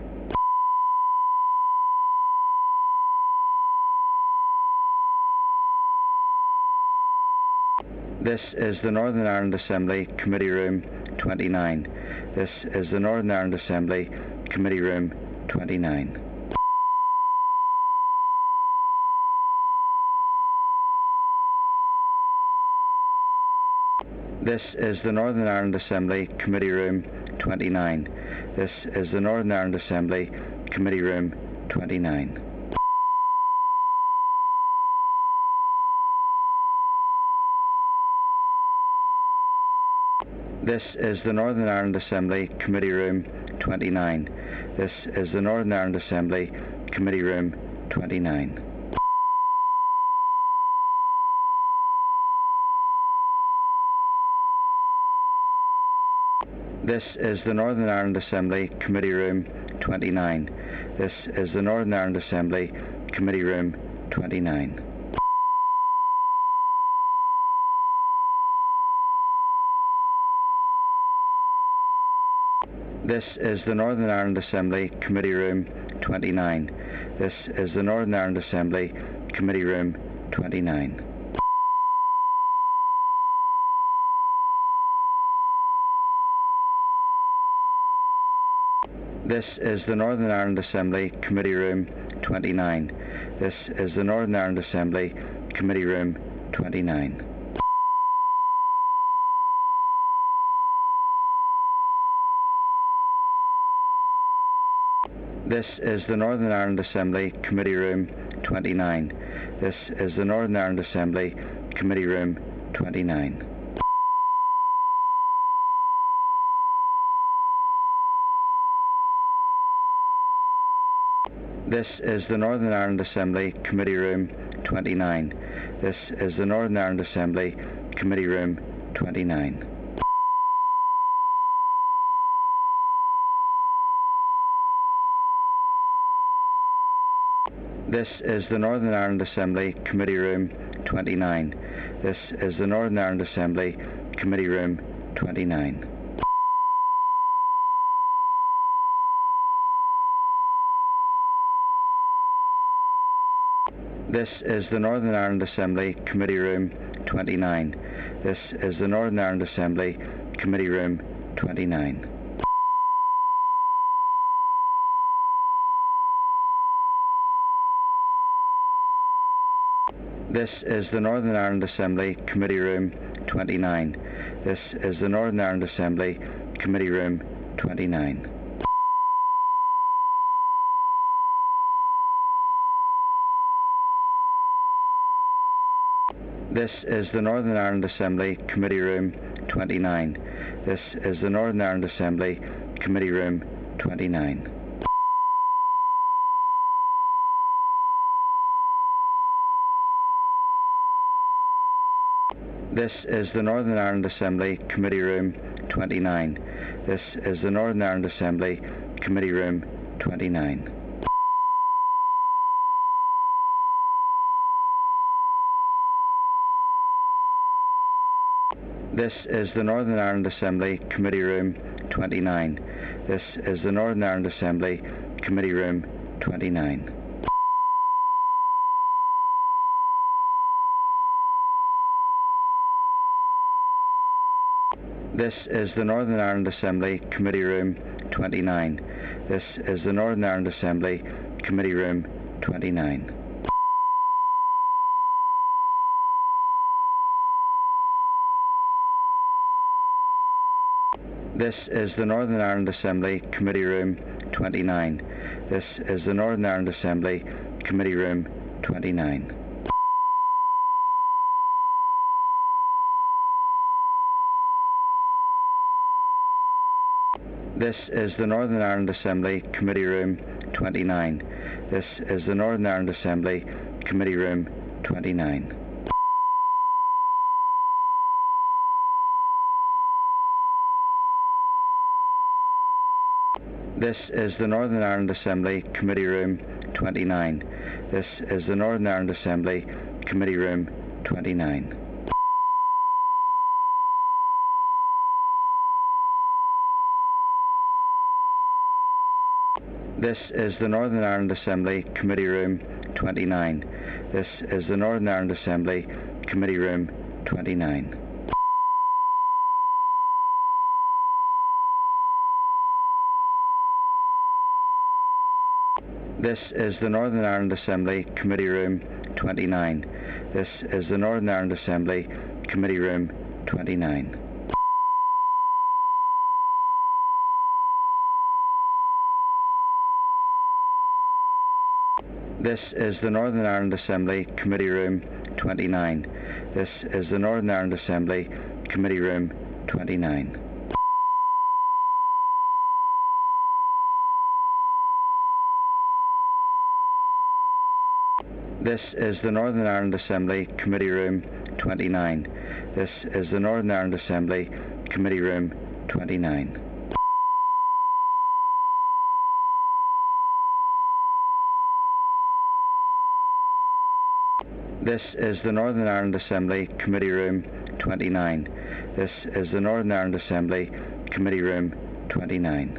This is the Northern Ireland Assembly Committee Room 29. This is the Northern Ireland Assembly Committee Room 29. This is the Northern Ireland Assembly Committee Room 29. This is the Northern Ireland Assembly Committee Room 29. This is the Northern Ireland Assembly Committee Room 29. This is the Northern Ireland Assembly Committee Room 29. This is the Northern Ireland Assembly Committee Room 29. This is the Northern Ireland Assembly Committee Room 29. This is the Northern Ireland Assembly Committee Room 29. This is the Northern Ireland Assembly Committee Room 29. This is the Northern Ireland Assembly Committee Room 29. This is the Northern Ireland Assembly Committee Room 29. This is the Northern Ireland Assembly Committee Room 29. This is the Northern Ireland Assembly Committee Room 29. This is the Northern Ireland Assembly Committee Room 29. This is the Northern Ireland Assembly Committee Room 29. This is the Northern Ireland Assembly Committee Room 29. This is the Northern Ireland Assembly Committee Room 29. This is the Northern Ireland Assembly Committee Room 29. This is the Northern Ireland Assembly Committee Room 29. This is the Northern Ireland Assembly Committee Room 29. This is the Northern Ireland Assembly Committee Room 29. This is the Northern Ireland Assembly Committee Room 29. This is the Northern Ireland Assembly Committee Room 29. This is the Northern Ireland Assembly Committee Room 29. This is the Northern Ireland Assembly Committee Room 29. This is the Northern Ireland Assembly Committee Room 29. This is the Northern Ireland Assembly Committee Room 29. This is the Northern Ireland Assembly Committee Room 29. This is the Northern Ireland Assembly Committee Room 29. This is the Northern Ireland Assembly Committee Room 29. This is the Northern Ireland Assembly Committee Room 29. This is the Northern Ireland Assembly Committee Room 29. This is the Northern Ireland Assembly Committee Room 29. This is the Northern Ireland Assembly Committee Room 29. This is the Northern Ireland Assembly Committee Room 29. This is the Northern Ireland Assembly Committee Room 29. This is the Northern Ireland Assembly Committee Room 29. This is the Northern Ireland Assembly Committee Room 29. This is the Northern Ireland Assembly Committee Room 29. This is the Northern Ireland Assembly Committee Room 29. This is the Northern Ireland Assembly Committee Room 29. This is the Northern Ireland Assembly Committee Room 29. This is the Northern Ireland Assembly Committee Room 29. This is the Northern Ireland Assembly Committee Room 29. This is the Northern Ireland Assembly Committee Room 29.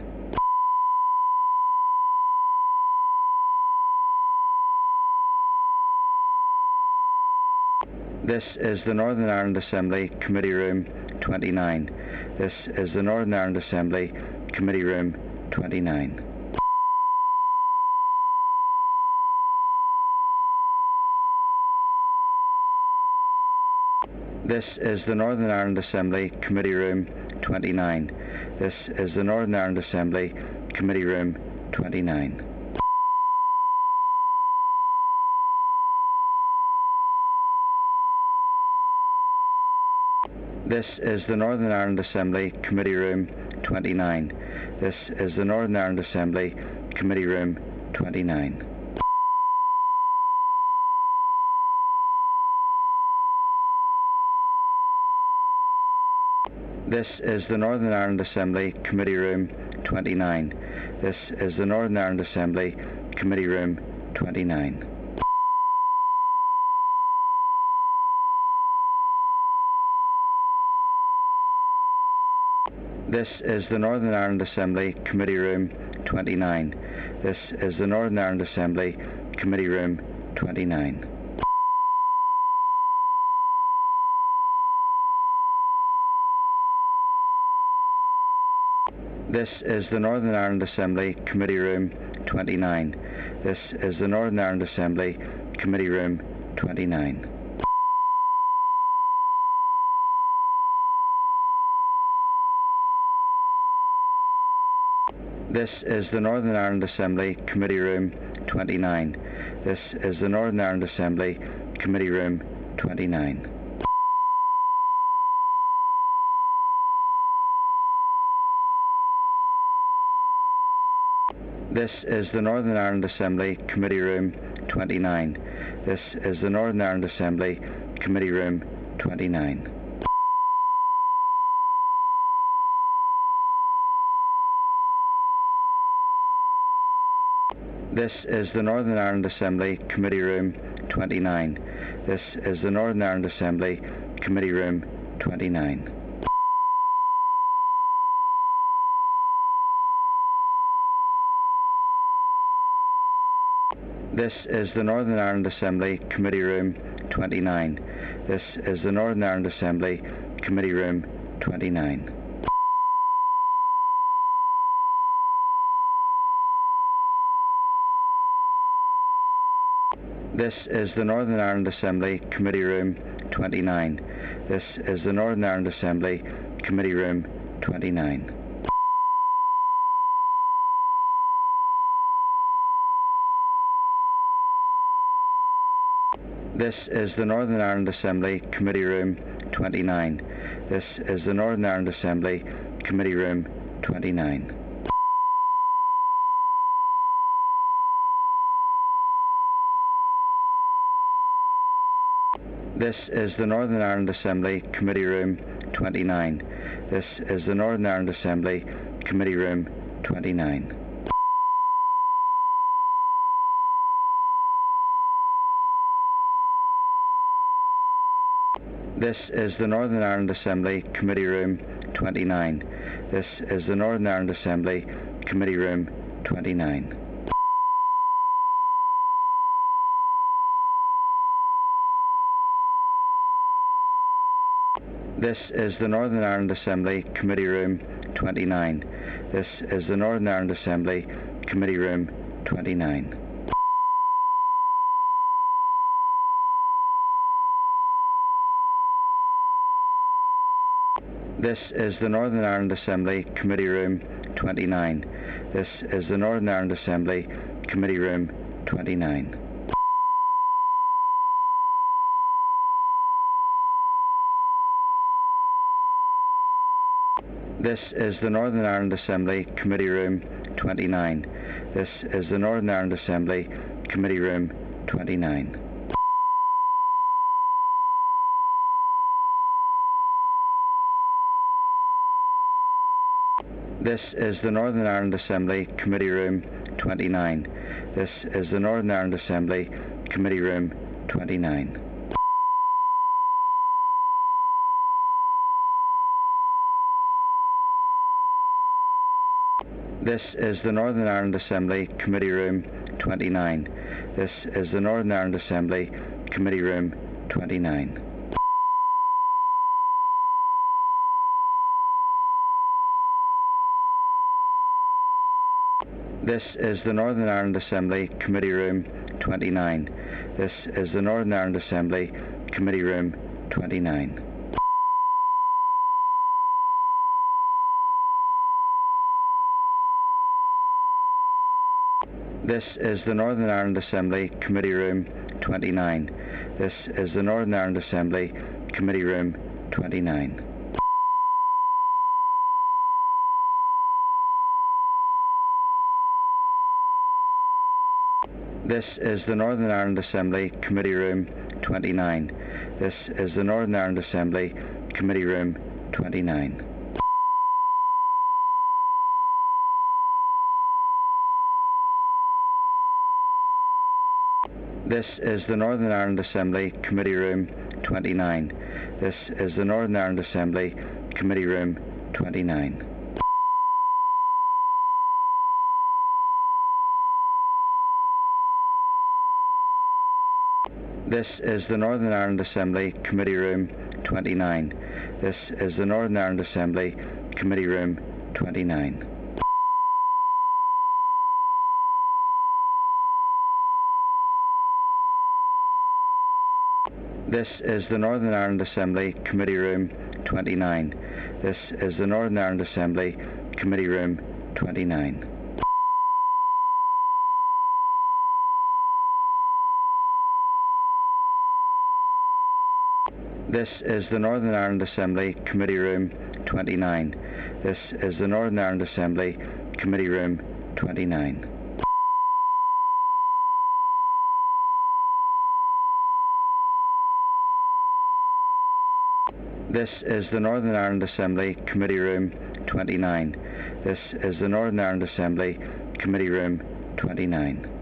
This is the Northern Ireland Assembly Committee Room 29. This is the Northern Ireland Assembly Committee Room 29. This is the Northern Ireland Assembly Committee Room 29. This is the Northern Ireland Assembly Committee Room 29. This is the Northern Ireland Assembly Committee Room 29. This is the Northern Ireland Assembly Committee Room 29. This is the Northern Ireland Assembly Committee Room 29. This is the Northern Ireland Assembly Committee Room 29. This is the Northern Ireland Assembly Committee Room 29. This is the Northern Ireland Assembly Committee Room 29. This is the Northern Ireland Assembly Committee Room 29. This is the Northern Ireland Assembly Committee Room 29. This is the Northern Ireland Assembly Committee Room 29. This is the Northern Ireland Assembly Committee Room 29. This is the Northern Ireland Assembly Committee Room 29. This is the Northern Ireland Assembly Committee Room 29. This is the Northern Ireland Assembly Committee Room 29. This is the Northern Ireland Assembly Committee Room 29. This is the Northern Ireland Assembly Committee Room 29. This is the Northern Ireland Assembly Committee Room 29. This is the Northern Ireland Assembly Committee Room 29. This is the Northern Ireland Assembly Committee Room 29. This is the Northern Ireland Assembly Committee Room 29. This is the Northern Ireland Assembly Committee Room 29. This is the Northern Ireland Assembly Committee Room 29. This is the Northern Ireland Assembly Committee Room 29. This is the Northern Ireland Assembly Committee Room 29. This is the Northern Ireland Assembly Committee Room 29. This is the Northern Ireland Assembly Committee Room 29. This is the Northern Ireland Assembly Committee Room 29. This is the Northern Ireland Assembly Committee Room 29. This is the Northern Ireland Assembly Committee Room 29. This is the Northern Ireland Assembly Committee Room 29. This is the Northern Ireland Assembly Committee Room 29. This is the Northern Ireland Assembly Committee Room 29. This is the Northern Ireland Assembly Committee Room 29. This is the Northern Ireland Assembly Committee Room 29. This is the Northern Ireland Assembly Committee Room 29. This is the Northern Ireland Assembly Committee Room 29. This is the Northern Ireland Assembly Committee Room 29. This is the Northern Ireland Assembly Committee Room 29. This is the Northern Ireland Assembly Committee Room 29. This is the Northern Ireland Assembly Committee Room 29. This is the Northern Ireland Assembly Committee Room 29. This is the Northern Ireland Assembly Committee Room 29. This is the Northern Ireland Assembly Committee Room 29. This is the Northern Ireland Assembly Committee Room 29. This is the Northern Ireland Assembly Committee Room 29. This is the Northern Ireland Assembly Committee Room 29. This is the Northern Ireland Assembly Committee Room 29. This is the Northern Ireland Assembly Committee Room 29. This is the Northern Ireland Assembly Committee Room 29. This is the Northern Ireland Assembly Committee Room 29. This is the Northern Ireland Assembly Committee Room 29.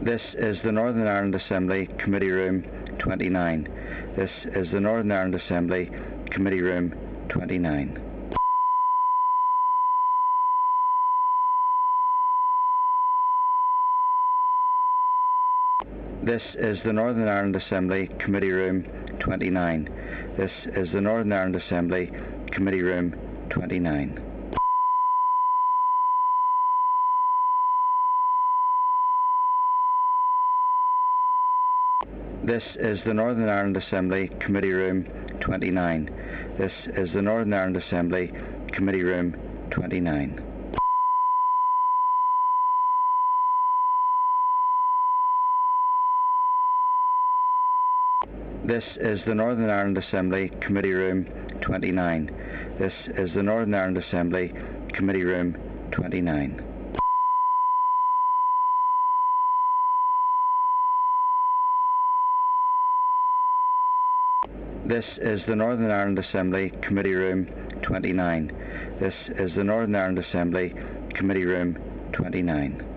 This is the Northern Ireland Assembly Committee Room 29. This is the Northern Ireland Assembly Committee Room 29. This is the Northern Ireland Assembly Committee Room 29. This is the Northern Ireland Assembly Committee Room 29. This is the Northern Ireland Assembly Committee Room 29. This is the Northern Ireland Assembly Committee Room 29. This is the Northern Ireland Assembly Committee Room 29. This is the Northern Ireland Assembly Committee Room 29. This is the Northern Ireland Assembly Committee Room 29. This is the Northern Ireland Assembly Committee Room 29.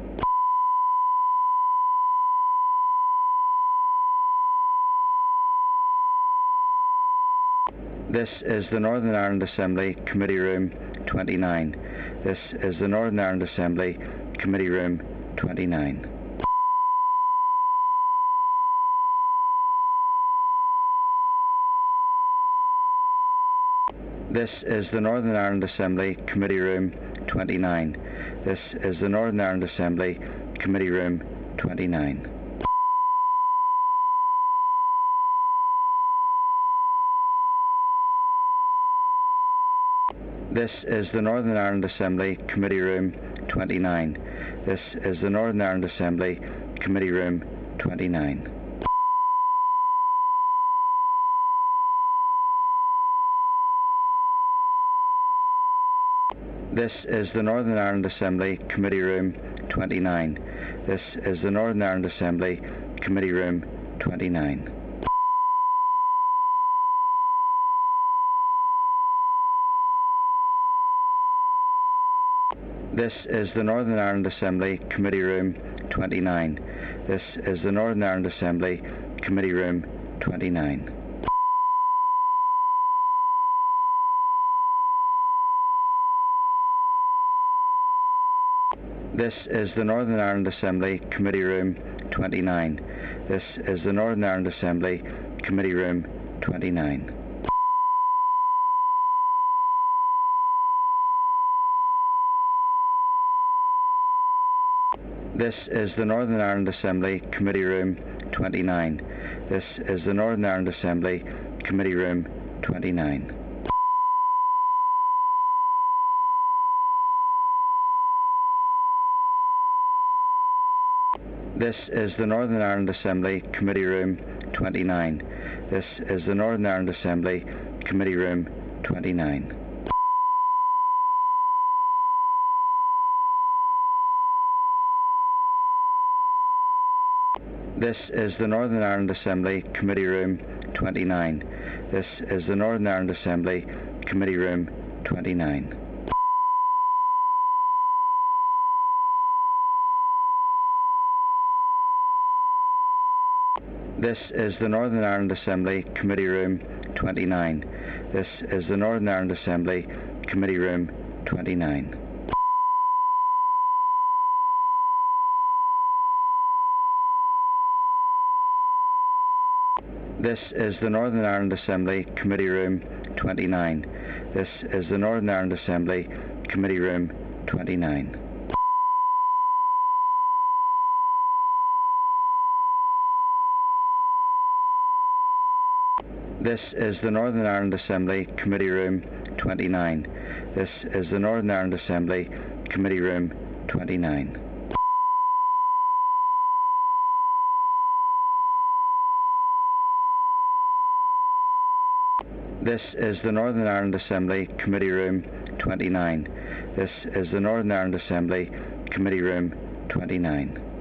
This is the Northern Ireland Assembly Committee Room 29. This is the Northern Ireland Assembly Committee Room 29. This is the Northern Ireland Assembly Committee Room 29. This is the Northern Ireland Assembly Committee Room 29. This is the Northern Ireland Assembly Committee Room 29. This is the Northern Ireland Assembly Committee Room 29. This is the Northern Ireland Assembly Committee Room 29. This is the Northern Ireland Assembly Committee Room 29. This is the Northern Ireland Assembly Committee Room 29. This is the Northern Ireland Assembly Committee Room 29. This is the Northern Ireland Assembly Committee Room 29. This is the Northern Ireland Assembly Committee Room 29. This is the Northern Ireland Assembly Committee Room 29. This is the Northern Ireland Assembly Committee Room 29. This is the Northern Ireland Assembly Committee Room 29. This is the Northern Ireland Assembly Committee Room 29. This is the Northern Ireland Assembly Committee Room 29. This is the Northern Ireland Assembly Committee Room 29. This is the Northern Ireland Assembly Committee Room 29. This is the Northern Ireland Assembly Committee Room 29. This is the Northern Ireland Assembly Committee Room 29. This is the Northern Ireland Assembly Committee Room 29. This is the Northern Ireland Assembly Committee Room 29. This is the Northern Ireland Assembly Committee Room 29. This is the Northern Ireland Assembly Committee Room 29. This is the Northern Ireland Assembly Committee Room 29.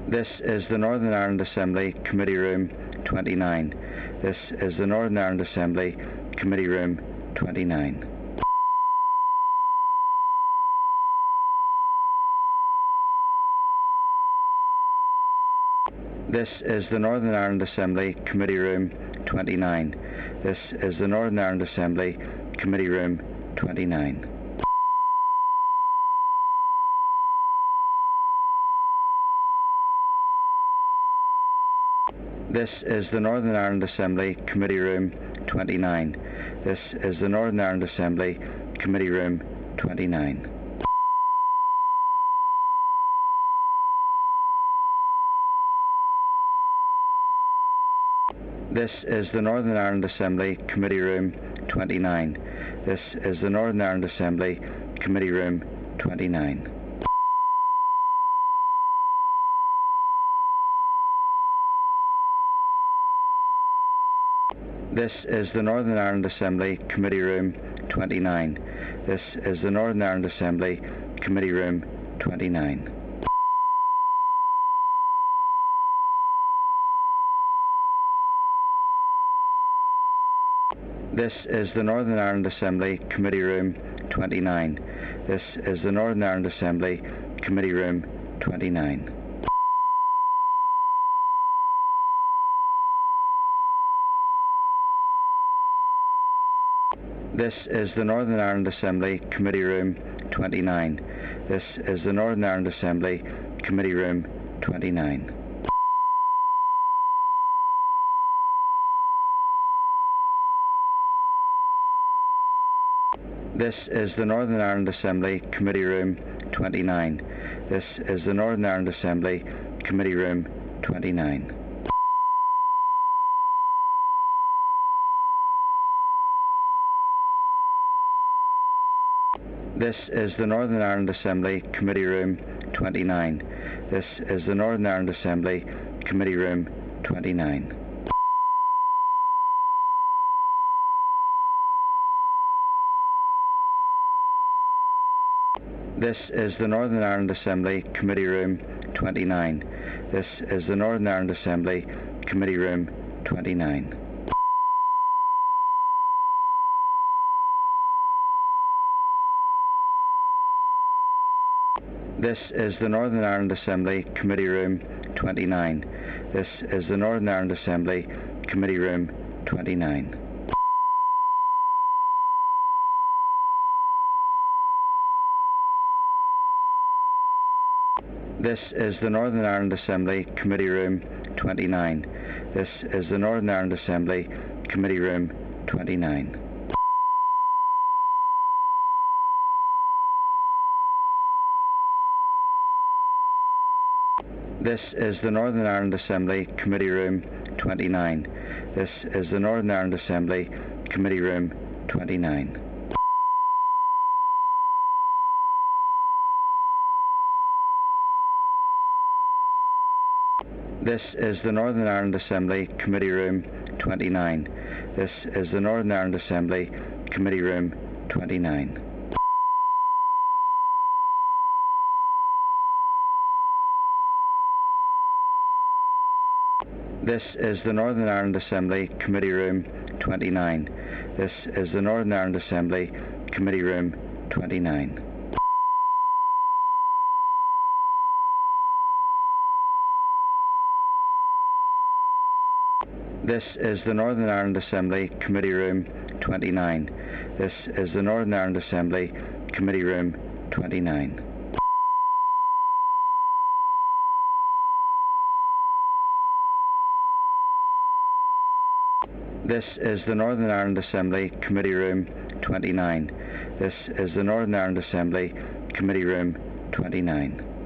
This is the Northern Ireland Assembly Committee Room 29. This is the Northern Ireland Assembly Committee Room 29. This is the Northern Ireland Assembly Committee Room 29. This is the Northern Ireland Assembly Committee Room 29. This is the Northern Ireland Assembly Committee Room 29. This is the Northern Ireland Assembly Committee Room 29. This is the Northern Ireland Assembly Committee Room 29. This is the Northern Ireland Assembly Committee Room 29. This is the Northern Ireland Assembly Committee Room 29. This is the Northern Ireland Assembly Committee Room 29. This is the Northern Ireland Assembly Committee Room 29. This is the Northern Ireland Assembly Committee Room 29. This is the Northern Ireland Assembly Committee Room 29. This is the Northern Ireland Assembly Committee Room 29. This is the Northern Ireland Assembly Committee Room 29. This is the Northern Ireland Assembly Committee Room 29. This is the Northern Ireland Assembly Committee Room 29. This is the Northern Ireland Assembly Committee Room 29. This is the Northern Ireland Assembly Committee Room 29. This is the Northern Ireland Assembly Committee Room 29. This is the Northern Ireland Assembly Committee Room 29. This is the Northern Ireland Assembly Committee Room 29. This is the Northern Ireland Assembly Committee Room 29. This is the Northern Ireland Assembly Committee Room 29. This is the Northern Ireland Assembly Committee Room 29. This is the Northern Ireland Assembly Committee Room 29. This is the Northern Ireland Assembly Committee Room 29. This is the Northern Ireland Assembly Committee Room 29. This is the Northern Ireland Assembly Committee Room 29. This is the Northern Ireland Assembly Committee Room 29. This is the Northern Ireland Assembly Committee Room 29. This is the Northern Ireland Assembly Committee Room 29. This is the Northern Ireland Assembly Committee Room 29. This is the Northern Ireland Assembly Committee Room 29.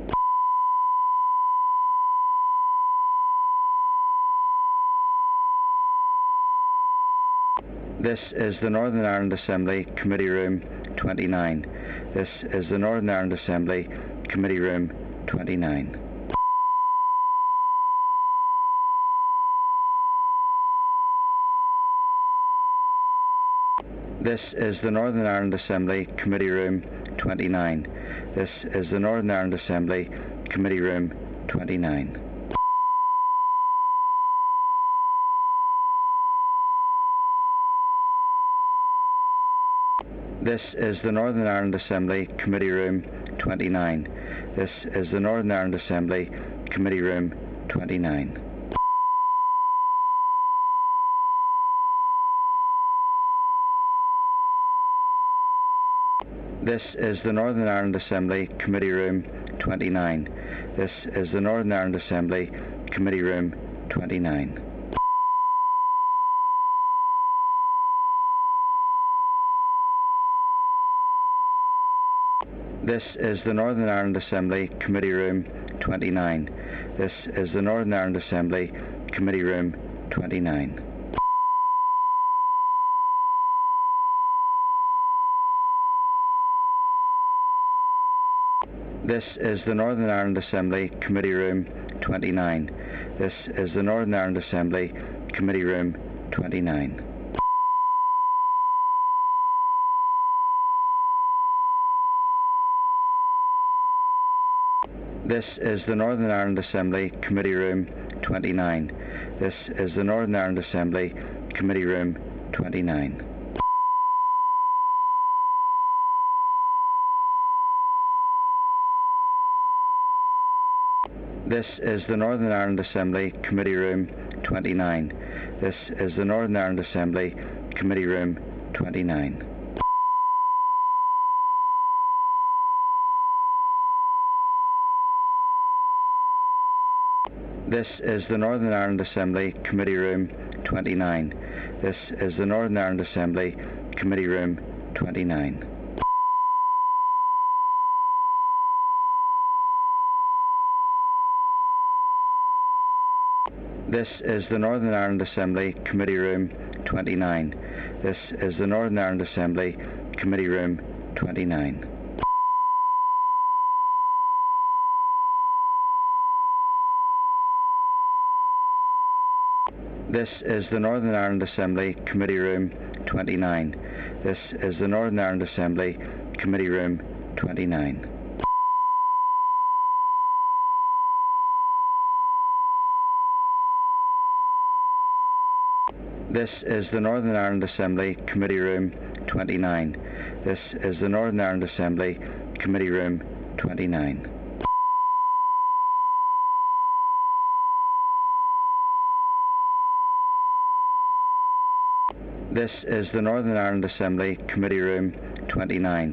This is the Northern Ireland Assembly Committee Room 29. This is the Northern Ireland Assembly Committee Room 29. This is the Northern Ireland Assembly Committee Room 29. This is the Northern Ireland Assembly Committee Room 29. This is the Northern Ireland Assembly Committee Room 29. This is the Northern Ireland Assembly Committee Room 29. This is the Northern Ireland Assembly Committee Room 29. This is the Northern Ireland Assembly Committee Room 29. This is the Northern Ireland Assembly Committee Room 29. This is the Northern Ireland Assembly Committee Room 29. This is the Northern Ireland Assembly Committee Room 29. This is the Northern Ireland Assembly Committee Room 29. This is the Northern Ireland Assembly Committee Room 29. This is the Northern Ireland Assembly Committee Room 29. This is the Northern Ireland Assembly Committee Room 29. This is the Northern Ireland Assembly Committee Room 29. This is the Northern Ireland Assembly Committee Room 29. This is the Northern Ireland Assembly Committee Room 29. This is the Northern Ireland Assembly Committee Room 29. This is the Northern Ireland Assembly Committee Room 29. This is the Northern Ireland Assembly Committee Room 29. This is the Northern Ireland Assembly Committee Room 29. This is the Northern Ireland Assembly Committee Room 29. This is the Northern Ireland Assembly Committee Room 29. This is the Northern Ireland Assembly Committee Room 29.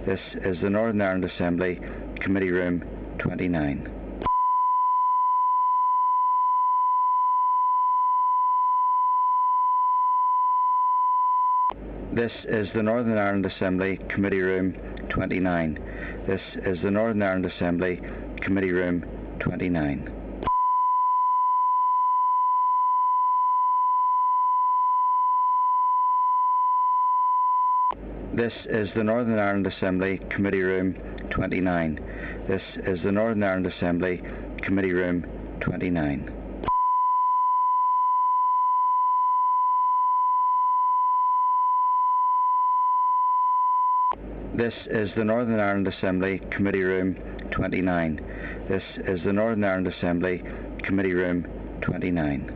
This is the Northern Ireland Assembly Committee Room 29. This is the Northern Ireland Assembly Committee Room 29. This is the Northern Ireland Assembly Committee Room 29. This is the Northern Ireland Assembly Committee Room 29. This is the Northern Ireland Assembly Committee Room 29. This is the Northern Ireland Assembly Committee Room 29. This is the Northern Ireland Assembly Committee Room 29.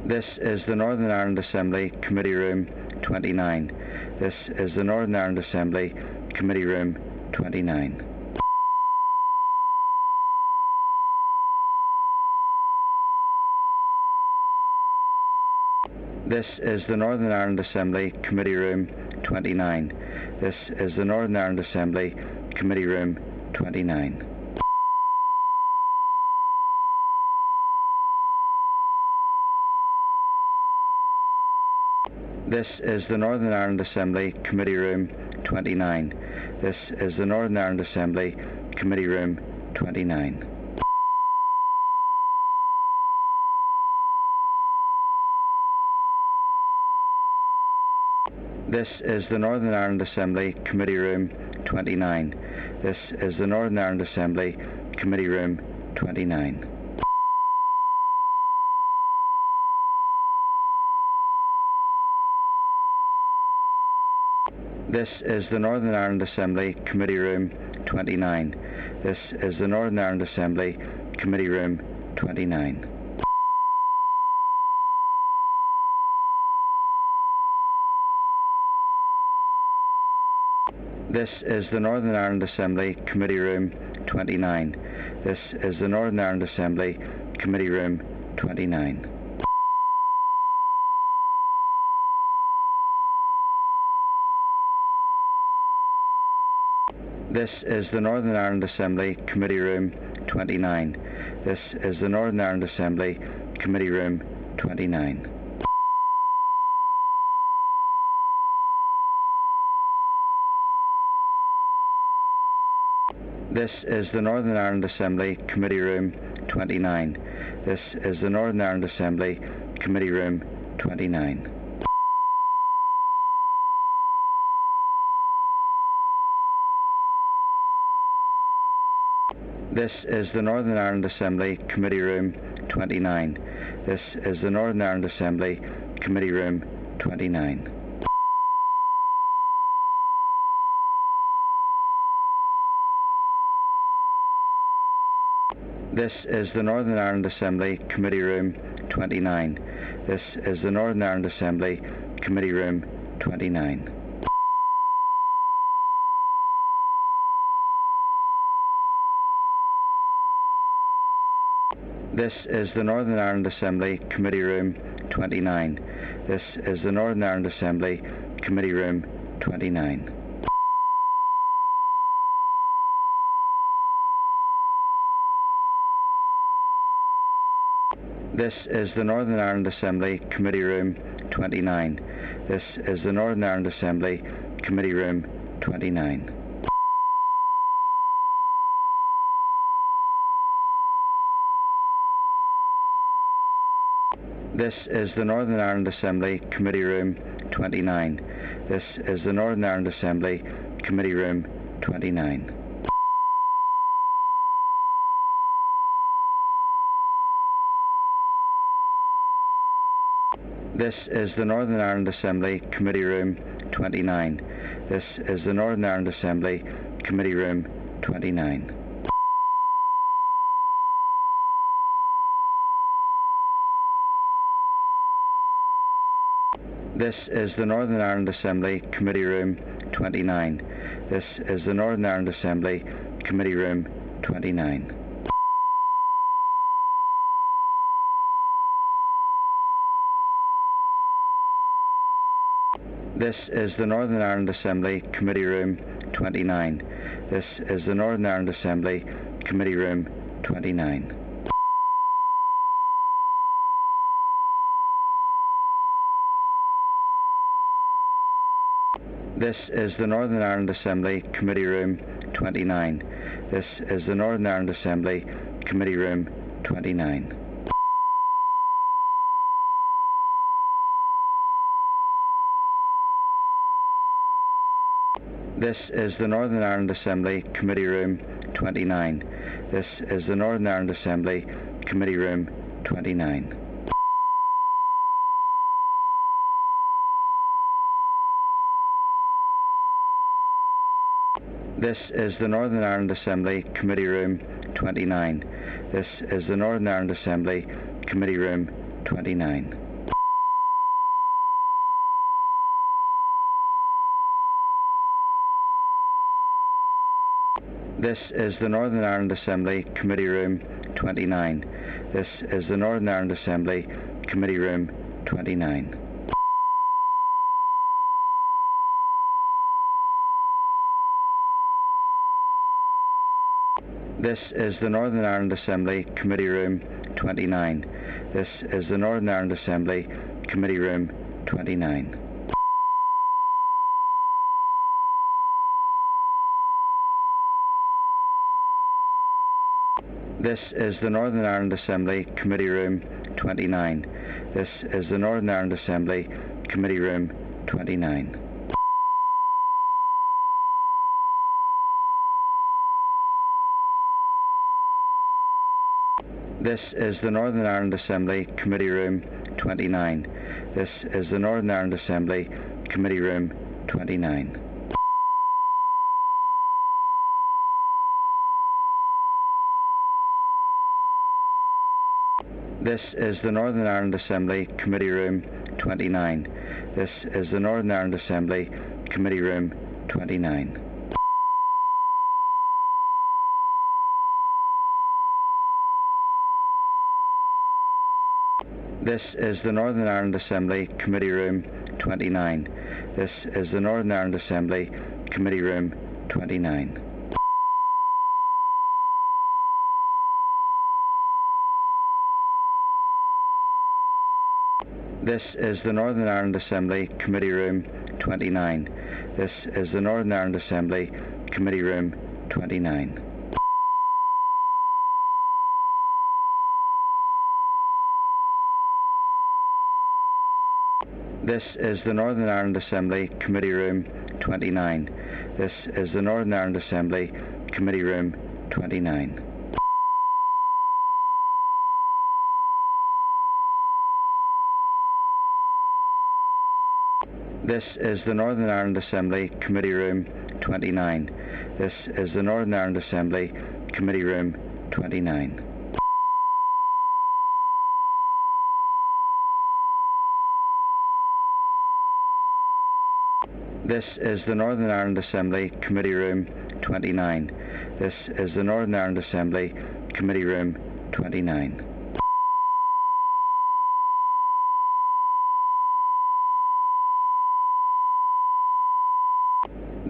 This is the Northern Ireland Assembly Committee Room 29. This is the Northern Ireland Assembly Committee Room 29. This is the Northern Ireland Assembly Committee Room 29. This is the Northern Ireland Assembly Committee Room 29. This is the Northern Ireland Assembly Committee Room 29. This is the Northern Ireland Assembly Committee Room 29. This is the Northern Ireland Assembly Committee Room 29. This is the Northern Ireland Assembly Committee Room 29. This is the Northern Ireland Assembly Committee Room 29. This is the Northern Ireland Assembly Committee Room 29. This is the Northern Ireland Assembly Committee Room 29. This is the Northern Ireland Assembly Committee Room 29. This is the Northern Ireland Assembly Committee Room 29. This is the Northern Ireland Assembly Committee Room 29. This is the Northern Ireland Assembly Committee Room 29. This is the Northern Ireland Assembly Committee Room 29. This is the Northern Ireland Assembly Committee Room 29. This is the Northern Ireland Assembly Committee Room 29. This is the Northern Ireland Assembly Committee Room 29. This is the Northern Ireland Assembly Committee Room 29. This is the Northern Ireland Assembly Committee Room 29. This is the Northern Ireland Assembly Committee Room 29. This is the Northern Ireland Assembly Committee Room 29. This is the Northern Ireland Assembly Committee Room 29. This is the Northern Ireland Assembly Committee Room 29. This is the Northern Ireland Assembly Committee Room 29. This is the Northern Ireland Assembly Committee Room 29. This is the Northern Ireland Assembly Committee Room 29. This is the Northern Ireland Assembly Committee Room 29. This is the Northern Ireland Assembly Committee Room 29. This is the Northern Ireland Assembly Committee Room 29. This is the Northern Ireland Assembly Committee Room 29. This is the Northern Ireland Assembly Committee Room 29. This is the Northern Ireland Assembly Committee Room 29. This is the Northern Ireland Assembly Committee Room 29. This is the Northern Ireland Assembly Committee Room 29. This is the Northern Ireland Assembly Committee Room 29. This is the Northern Ireland Assembly Committee Room 29. This is the Northern Ireland Assembly Committee Room 29. This is the Northern Ireland Assembly Committee Room 29. This is the Northern Ireland Assembly Committee Room 29. This is the Northern Ireland Assembly Committee Room 29. This is the Northern Ireland Assembly Committee Room 29. This is the Northern Ireland Assembly Committee Room 29. This is the Northern Ireland Assembly Committee Room 29. This is the Northern Ireland Assembly Committee Room 29. This is the Northern Ireland Assembly Committee Room 29. This is the Northern Ireland Assembly Committee Room 29. This is the Northern Ireland Assembly Committee Room 29. This is the Northern Ireland Assembly Committee Room 29. This is the Northern Ireland Assembly Committee Room 29. This is the Northern Ireland Assembly Committee Room 29. This is the Northern Ireland Assembly Committee Room 29. This is the Northern Ireland Assembly Committee Room 29. This is the Northern Ireland Assembly Committee Room 29. This is the Northern Ireland Assembly Committee Room 29. This is the Northern Ireland Assembly Committee Room 29. This is the Northern Ireland Assembly Committee Room 29.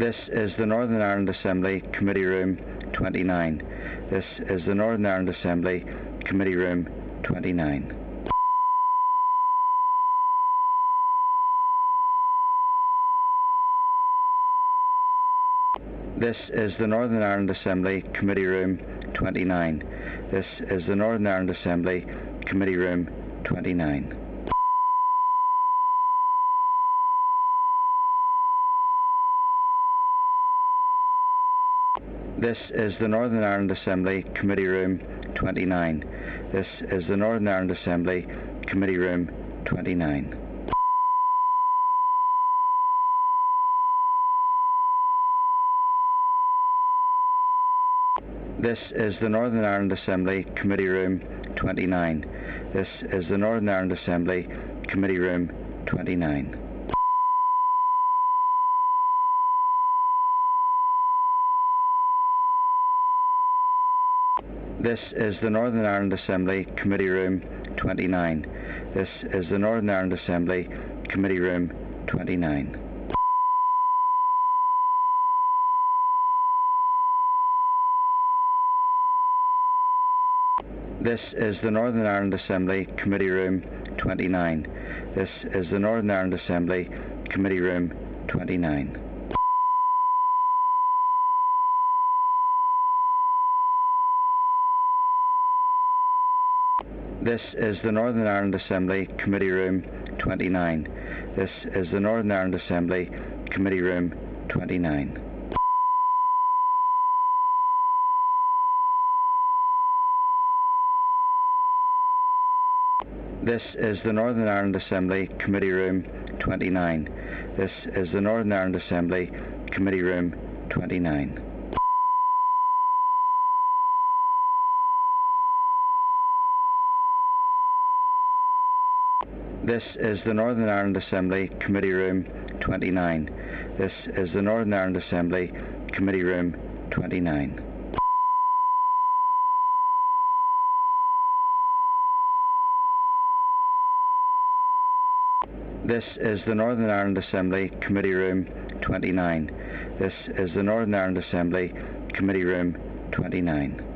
This is the Northern Ireland Assembly Committee Room 29. This is the Northern Ireland Assembly Committee Room 29. This is the Northern Ireland Assembly Committee Room 29. This is the Northern Ireland Assembly Committee Room 29. This is the Northern Ireland Assembly Committee Room 29. This is the Northern Ireland Assembly Committee Room 29. This is the Northern Ireland Assembly Committee Room 29. This is the Northern Ireland Assembly Committee Room 29. This is the Northern Ireland Assembly Committee Room 29. This is the Northern Ireland Assembly Committee Room 29. This is the Northern Ireland Assembly Committee Room 29. This is the Northern Ireland Assembly Committee Room 29. This is the Northern Ireland Assembly Committee Room 29. This is the Northern Ireland Assembly Committee Room 29. This is the Northern Ireland Assembly Committee Room 29. This is the Northern Ireland Assembly Committee Room 29. This is the Northern Ireland Assembly Committee Room 29. This is the Northern Ireland Assembly Committee Room 29. This is the Northern Ireland Assembly Committee Room 29. This is the Northern Ireland Assembly Committee Room 29.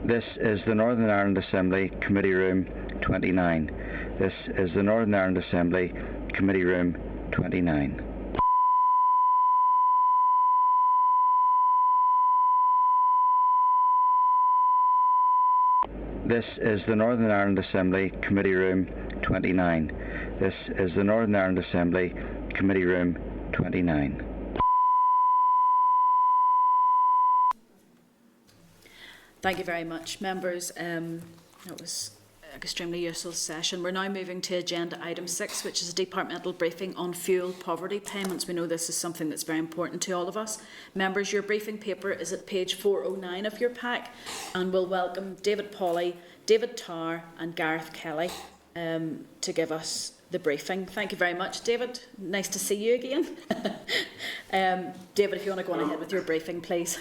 This is the Northern Ireland Assembly Committee Room 29. This is the Northern Ireland Assembly Committee Room 29. This is the Northern Ireland Assembly Committee Room 29. This is the Northern Ireland Assembly Committee Room 29. Thank you very much, members. It was an extremely useful session. We're now moving to agenda item 6, which is a departmental briefing on fuel poverty payments. We know this is something that's very important to all of us. Members, your briefing paper is at page 409 of your pack, and we'll welcome David Pawley, David Tarr and Gareth Kelly to give us the briefing. Thank you very much, David. Nice to see you again. David, if you want to go on ahead with your briefing, please.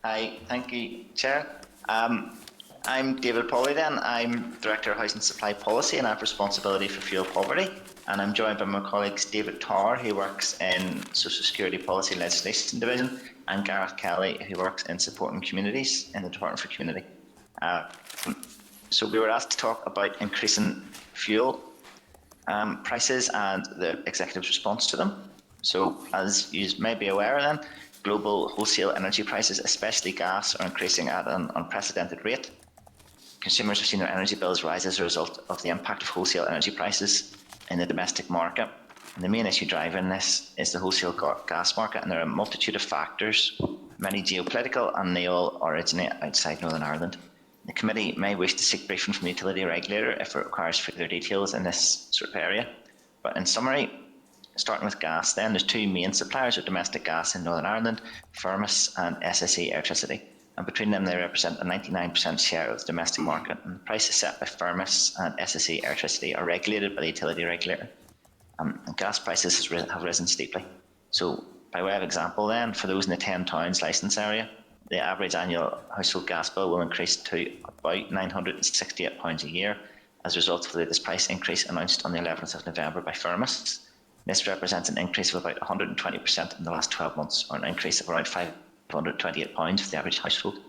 Thank you, Chair. I'm David Pawley then. I'm Director of Housing Supply Policy and I have responsibility for fuel poverty. And I'm joined by my colleagues David Tarr, who works in Social Security Policy and Legislation Division, and Gareth Kelly, who works in Supporting Communities in the Department for Community. So we were asked to talk about increasing fuel prices and the Executive's response to them. So as you may be aware then, global wholesale energy prices, especially gas, are increasing at an unprecedented rate. Consumers have seen their energy bills rise as a result of the impact of wholesale energy prices in the domestic market. And the main issue driving this is the wholesale gas market, and there are a multitude of factors, many geopolitical, and they all originate outside Northern Ireland. The committee may wish to seek briefing from the utility regulator if it requires further details in this sort of area. But in summary, starting with gas then, there's two main suppliers of domestic gas in Northern Ireland, Firmus and SSE Electricity. And between them they represent a 99% share of the domestic market. And the prices set by Firmus and SSE Electricity are regulated by the utility regulator. And gas prices have risen steeply. So by way of example then, for those in the 10 towns licence area, the average annual household gas bill will increase to about £968 a year as a result of the latest price increase announced on the 11th of November by Firmus. This represents an increase of about 120% in the last 12 months, or an increase of around £528 for the average household.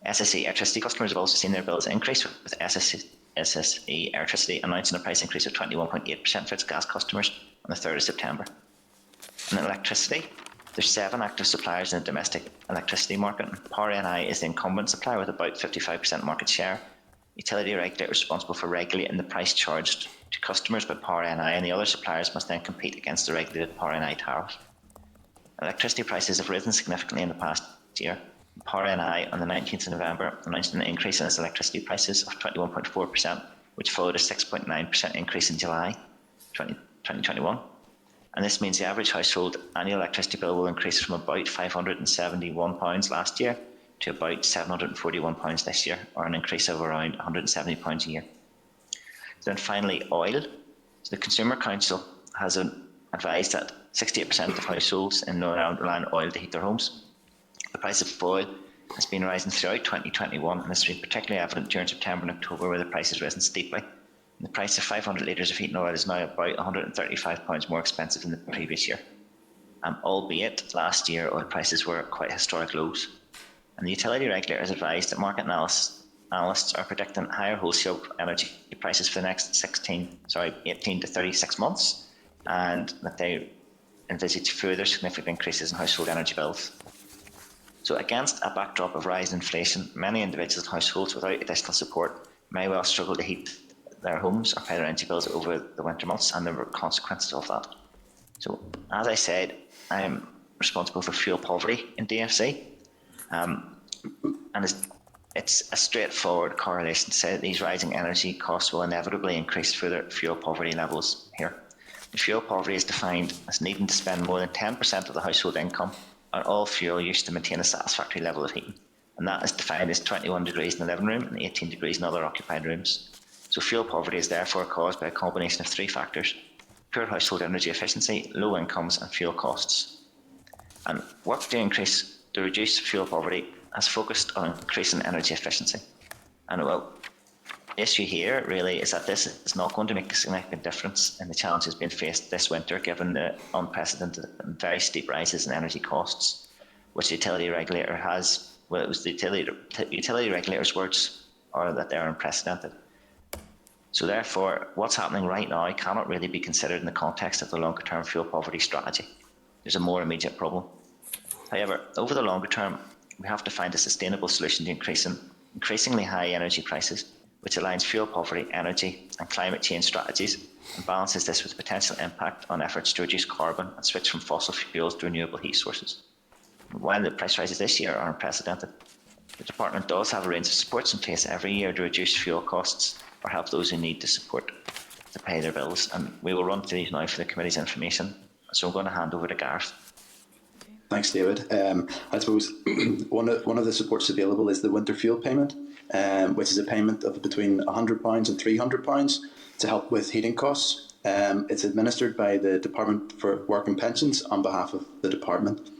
SSE Electricity customers have also seen their bills increase, with SSE Electricity announcing a price increase of 21.8% for its gas customers on the 3rd of September. And in electricity, there's 7 active suppliers in the domestic electricity market. PowerNI is the incumbent supplier with about 55% market share. Utility regulator is responsible for regulating the price charged to customers by PowerNI, and the other suppliers must then compete against the regulated PowerNI tariff. Electricity prices have risen significantly in the past year. PowerNI on the 19th of November announced an increase in its electricity prices of 21.4%, which followed a 6.9% increase in July 2021. And this means the average household annual electricity bill will increase from about £571 last year to about £741 this year, or an increase of around £170 a year. Then finally, oil. So the Consumer Council has advised that 68% of households in Northern Ireland rely on oil to heat their homes. The price of oil has been rising throughout 2021, and this has been particularly evident during September and October, where the price has risen steeply. And the price of 500 litres of heating oil is now about £135 more expensive than the previous year. Albeit last year oil prices were at quite historic lows. And the utility regulator has advised that market analysts are predicting higher wholesale energy prices for the next 18 to 36 months, and that they envisage further significant increases in household energy bills. So against a backdrop of rising inflation, many individuals and households without additional support may well struggle to heat their homes or pay their energy bills over the winter months, and there are consequences of that. So, as I said, I am responsible for fuel poverty in DFC, and it's a straightforward correlation to say that these rising energy costs will inevitably increase further fuel poverty levels here. The fuel poverty is defined as needing to spend more than 10% of the household income on all fuel used to maintain a satisfactory level of heating, and that is defined as 21 degrees in the living room and 18 degrees in other occupied rooms. So fuel poverty is therefore caused by a combination of three factors: poor household energy efficiency, low incomes and fuel costs. And work to reduce fuel poverty has focused on increasing energy efficiency. And well, the issue here really is that this is not going to make a significant difference in the challenges being faced this winter, given the unprecedented and very steep rises in energy costs, which the utility regulator has. Well, it was the utility regulator's words are that they are unprecedented. So therefore, what's happening right now cannot really be considered in the context of the longer-term fuel poverty strategy. There's a more immediate problem. However, over the longer term, we have to find a sustainable solution to increasingly high energy prices, which aligns fuel poverty, energy and climate change strategies and balances this with potential impact on efforts to reduce carbon and switch from fossil fuels to renewable heat sources. While the price rises this year are unprecedented, the Department does have a range of supports in place every year to reduce fuel costs or help those who need the support to pay their bills. And we will run through these now for the committee's information. So I'm going to hand over to Gareth. Thanks, David. I suppose one of the supports available is the winter fuel payment, which is a payment of between £100 and £300 to help with heating costs. It's administered by the Department for Work and Pensions on behalf of the Department.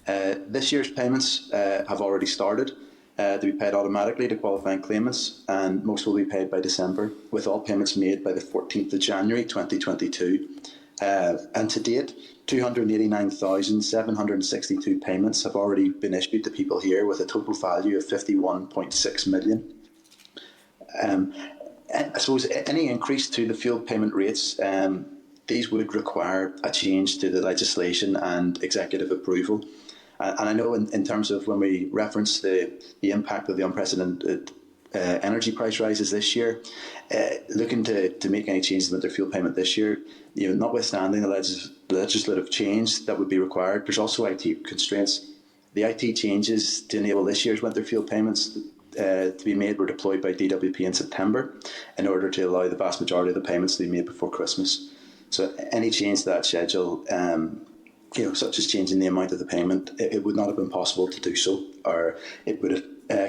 This year's payments have already started to be paid automatically to qualifying claimants, and most will be paid by December, with all payments made by the 14th of January 2022. And to date, 289,762 payments have already been issued to people here, with a total value of 51.6 million. I suppose any increase to the fuel payment rates, these would require a change to the legislation and executive approval. And I know in terms of when we reference the impact of the unprecedented energy price rises this year, looking to make any changes with their fuel payment this year, notwithstanding the legislative change that would be required, there's also IT constraints. The IT changes to enable this year's winter fuel payments to be made were deployed by DWP in September in order to allow the vast majority of the payments to be made before Christmas. So any change to that schedule, such as changing the amount of the payment, it would not have been possible to do so, or it would have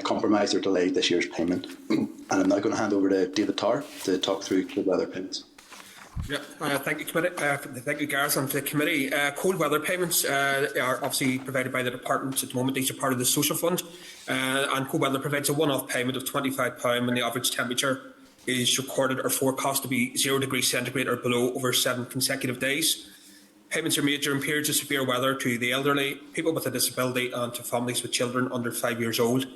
compromised or delayed this year's payment. And I'm now going to hand over to David Tarr to talk through cold weather payments. Yeah, thank you, committee. Thank you, Gareth, and to the committee. Cold weather payments are obviously provided by the department at the moment. These are part of the social fund, and cold weather provides a one-off payment of £25 when the average temperature is recorded or forecast to be 0 degrees centigrade or below over 7 consecutive days. Payments are made during periods of severe weather to the elderly, people with a disability and to families with children under 5 years old.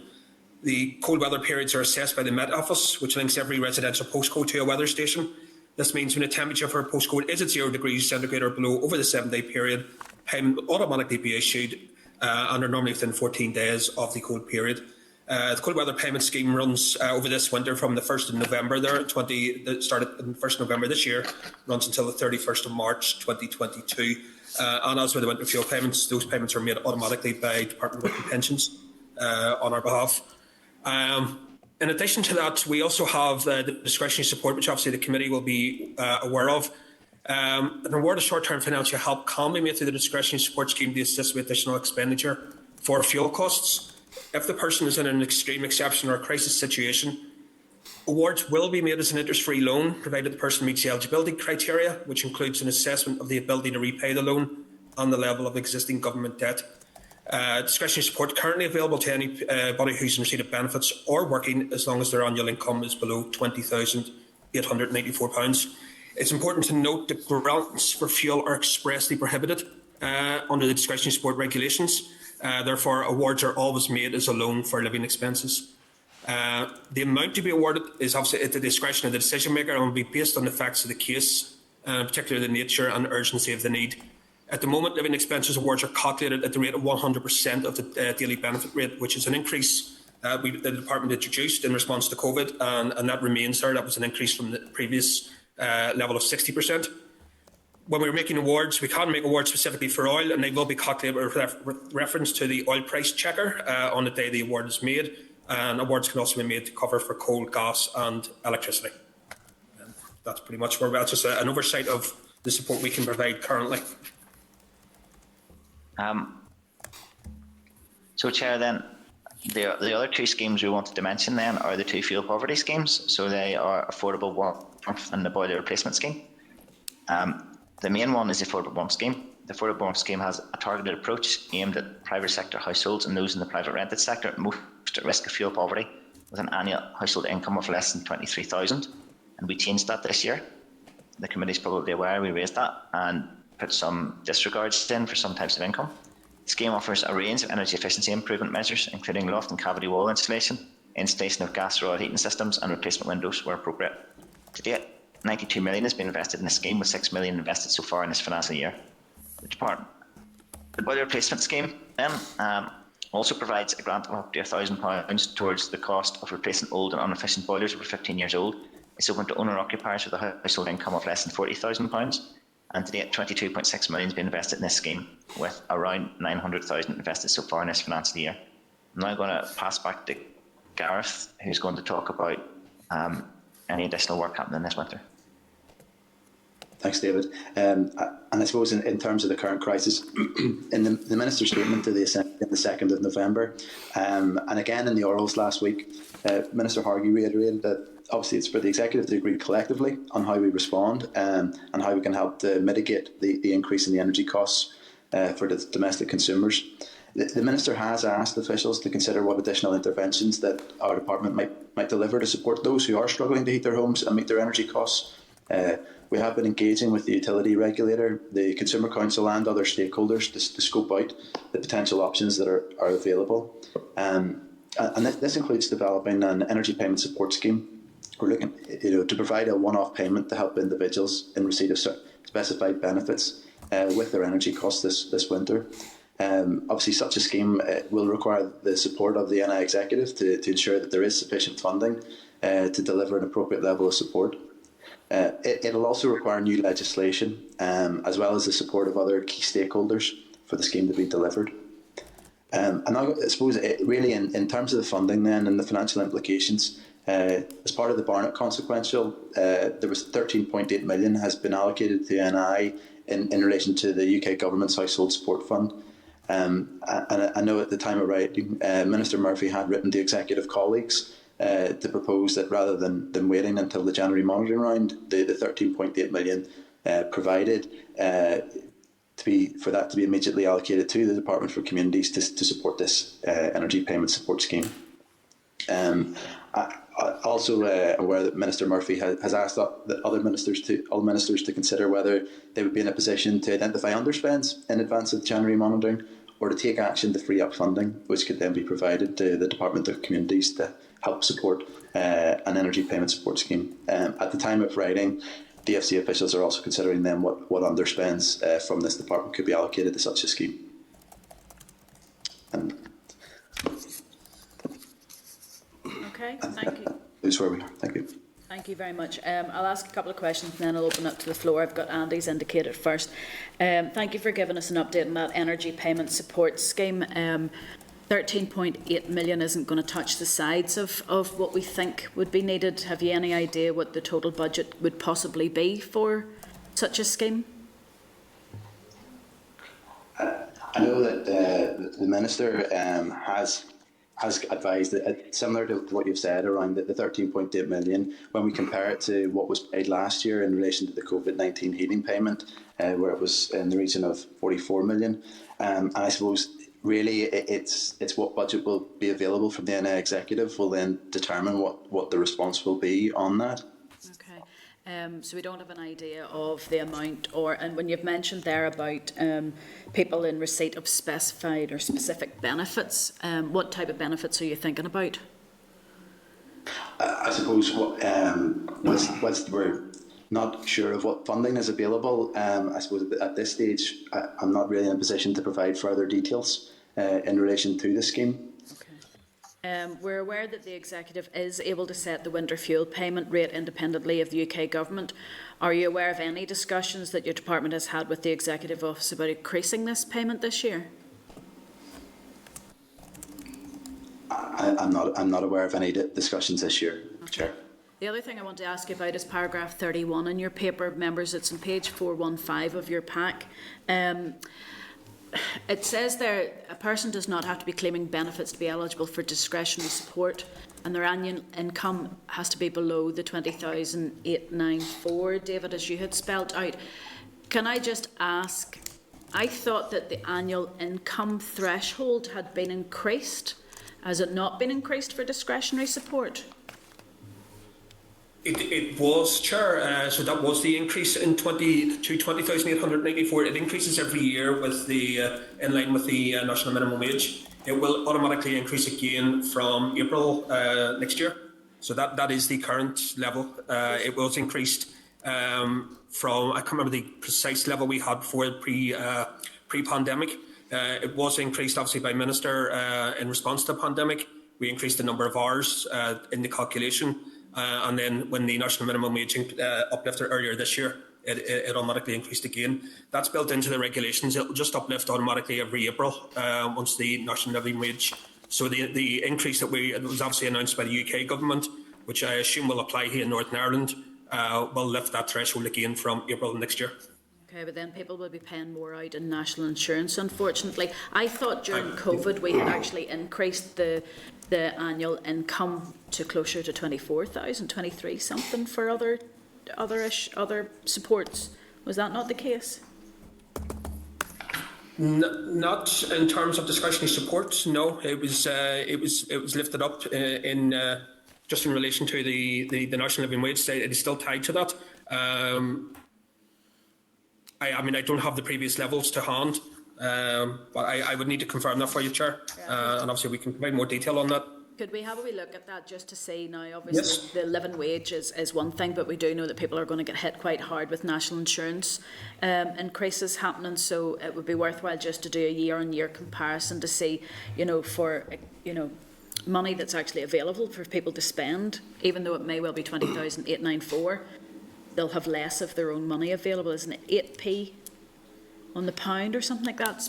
The cold weather periods are assessed by the Met Office, which links every residential postcode to a weather station. This means when the temperature for a postcode is at 0 degrees centigrade or below over the 7-day period, payment will automatically be issued and are normally within 14 days of the cold period. The cold weather payment scheme runs over this winter from the 1st of November started on the 1st of November this year, runs until the 31st of March 2022. And as with the winter fuel payments, those payments are made automatically by Department of Work and Pensions on our behalf. In addition to that, we also have the discretionary support, which obviously the committee will be aware of. An award of short-term financial help can be made through the discretionary support scheme to assist with additional expenditure for fuel costs. If the person is in an extreme exception or a crisis situation, awards will be made as an interest-free loan, provided the person meets the eligibility criteria, which includes an assessment of the ability to repay the loan and the level of existing government debt. Discretionary support currently available to anybody who's in receipt of benefits or working as long as their annual income is below £20,884. It's important to note that grants for fuel are expressly prohibited under the discretionary support regulations. Therefore, awards are always made as a loan for living expenses. The amount to be awarded is obviously at the discretion of the decision maker and will be based on the facts of the case, particularly the nature and urgency of the need. At the moment, living expenses awards are calculated at the rate of 100% of the daily benefit rate, which is an increase the department introduced in response to COVID, and that remains there. That was an increase from the previous level of 60%. When we're making awards, we can't make awards specifically for oil, and they will be calculated with reference to the oil price checker on the day the award is made. And awards can also be made to cover for coal, gas and electricity. And that's pretty much where we're at. Just an oversight of the support we can provide currently. So, Chair, then, the other two schemes we wanted to mention then are the two fuel poverty schemes. So they are Affordable Warmth and the Boiler Replacement Scheme. The main one is the Affordable Warmth Scheme. The Affordable Warmth Scheme has a targeted approach aimed at private sector households and those in the private rented sector most at risk of fuel poverty with an annual household income of less than 23,000. And we changed that this year. The committee is probably aware we raised that and put some disregards in for some types of income. The scheme offers a range of energy efficiency improvement measures, including loft and cavity wall installation of gas rod heating systems and replacement windows where appropriate. To date, 92 million has been invested in the scheme, with 6 million invested so far in this financial year. The boiler replacement scheme then also provides a grant of up to £1,000 towards the cost of replacing old and inefficient boilers over 15 years old. It's open to owner-occupiers with a household income of less than £40,000, and to date 22.6 million has been invested in this scheme, with around 900,000 invested so far in this financial year. I'm now going to pass back to Gareth, who's going to talk about any additional work happening this winter. Thanks, David. And I suppose in terms of the current crisis, in the Minister's statement to the Assembly on the 2nd of November, and again in the orals last week, Minister Hargey reiterated that obviously it's for the Executive to agree collectively on how we respond and how we can help to mitigate the increase in the energy costs for the domestic consumers. The Minister has asked officials to consider what additional interventions that our department might deliver to support those who are struggling to heat their homes and meet their energy costs. We have been engaging with the utility regulator, the Consumer Council and other stakeholders to scope out the potential options that are available. And this includes developing an energy payment support scheme. We're looking to provide a one-off payment to help individuals in receipt of specified benefits with their energy costs this winter. Obviously, such a scheme will require the support of the NI Executive to ensure that there is sufficient funding to deliver an appropriate level of support. It'll also require new legislation, as well as the support of other key stakeholders for the scheme to be delivered. And I suppose, really, in terms of the funding then and the financial implications, as part of the Barnett consequential, there was 13.8 million has been allocated to NI in relation to the UK Government's Household Support Fund. And I know at the time of writing, Minister Murphy had written to executive colleagues to propose that rather than waiting until the January monitoring round, the 13.8 million provided for that to be immediately allocated to the Department for Communities to support this energy payment support scheme. Also aware that Minister Murphy has asked that all ministers to consider whether they would be in a position to identify underspends in advance of January monitoring, or to take action to free up funding, which could then be provided to the Department of Communities to help support an energy payment support scheme. At the time of writing, DFC officials are also considering then what underspends from this department could be allocated to such a scheme. Okay, thank you. That's where we are. Thank you. Thank you very much. I'll ask a couple of questions and then I'll open up to the floor. I've got Andy's indicated first. Thank you for giving us an update on that energy payment support scheme. 13.8 million isn't going to touch the sides of what we think would be needed. Have you any idea what the total budget would possibly be for such a scheme? I know that the Minister has advised that similar to what you've said around the 13.8 million, when we compare it to what was paid last year in relation to the COVID-19 heating payment, where it was in the region of 44 million. And I suppose really it's what budget will be available from the NI Executive will then determine what the response will be on that. So we don't have an idea of the amount, and when you've mentioned there about people in receipt of specified or specific benefits, what type of benefits are you thinking about? I suppose what not sure of what funding is available. I suppose at this stage, I'm not really in a position to provide further details in relation to the scheme. We're aware that the Executive is able to set the winter fuel payment rate independently of the UK Government. Are you aware of any discussions that your department has had with the Executive Office about increasing this payment this year? I'm not aware of any discussions this year, Chair. The other thing I want to ask you about is paragraph 31 in your paper, members. It's on page 415 of your pack. It says there, a person does not have to be claiming benefits to be eligible for discretionary support, and their annual income has to be below the 20,894, David, as you had spelt out. Can I just ask, I thought that the annual income threshold had been increased. Has it not been increased for discretionary support? It was, Chair. So that was the increase in to 20,894. It increases every year with the in line with the national minimum wage. It will automatically increase again from April next year. So that is the current level. It was increased from, I can't remember the precise level we had before pre-pandemic. It was increased obviously by Minister in response to the pandemic. We increased the number of hours in the calculation. And then when the national minimum wage uplifted earlier this year, it automatically increased again. That's built into the regulations. It'll just uplift automatically every April once the national living wage. So the increase that it was obviously announced by the UK Government, which I assume will apply here in Northern Ireland, will lift that threshold again from April next year. Okay, but then people will be paying more out in national insurance, unfortunately. I thought during COVID we had actually increased the annual income to closer to 24,000, 23 something for other supports. Was that not the case? Not in terms of discretionary support. No, it was lifted up in just in relation to the national living wage. It is still tied to that. I mean, I don't have the previous levels to hand, but I would need to confirm that for you, Chair. And obviously we can provide more detail on that. Could we have a wee look at that just to see now? Obviously, yes. The living wage is one thing, but we do know that people are going to get hit quite hard with national insurance increases happening. So it would be worthwhile just to do a year-on-year comparison to see, for money that's actually available for people to spend, even though it may well be 20,894. They'll have less of their own money available, isn't it? 8p on the pound or something like that.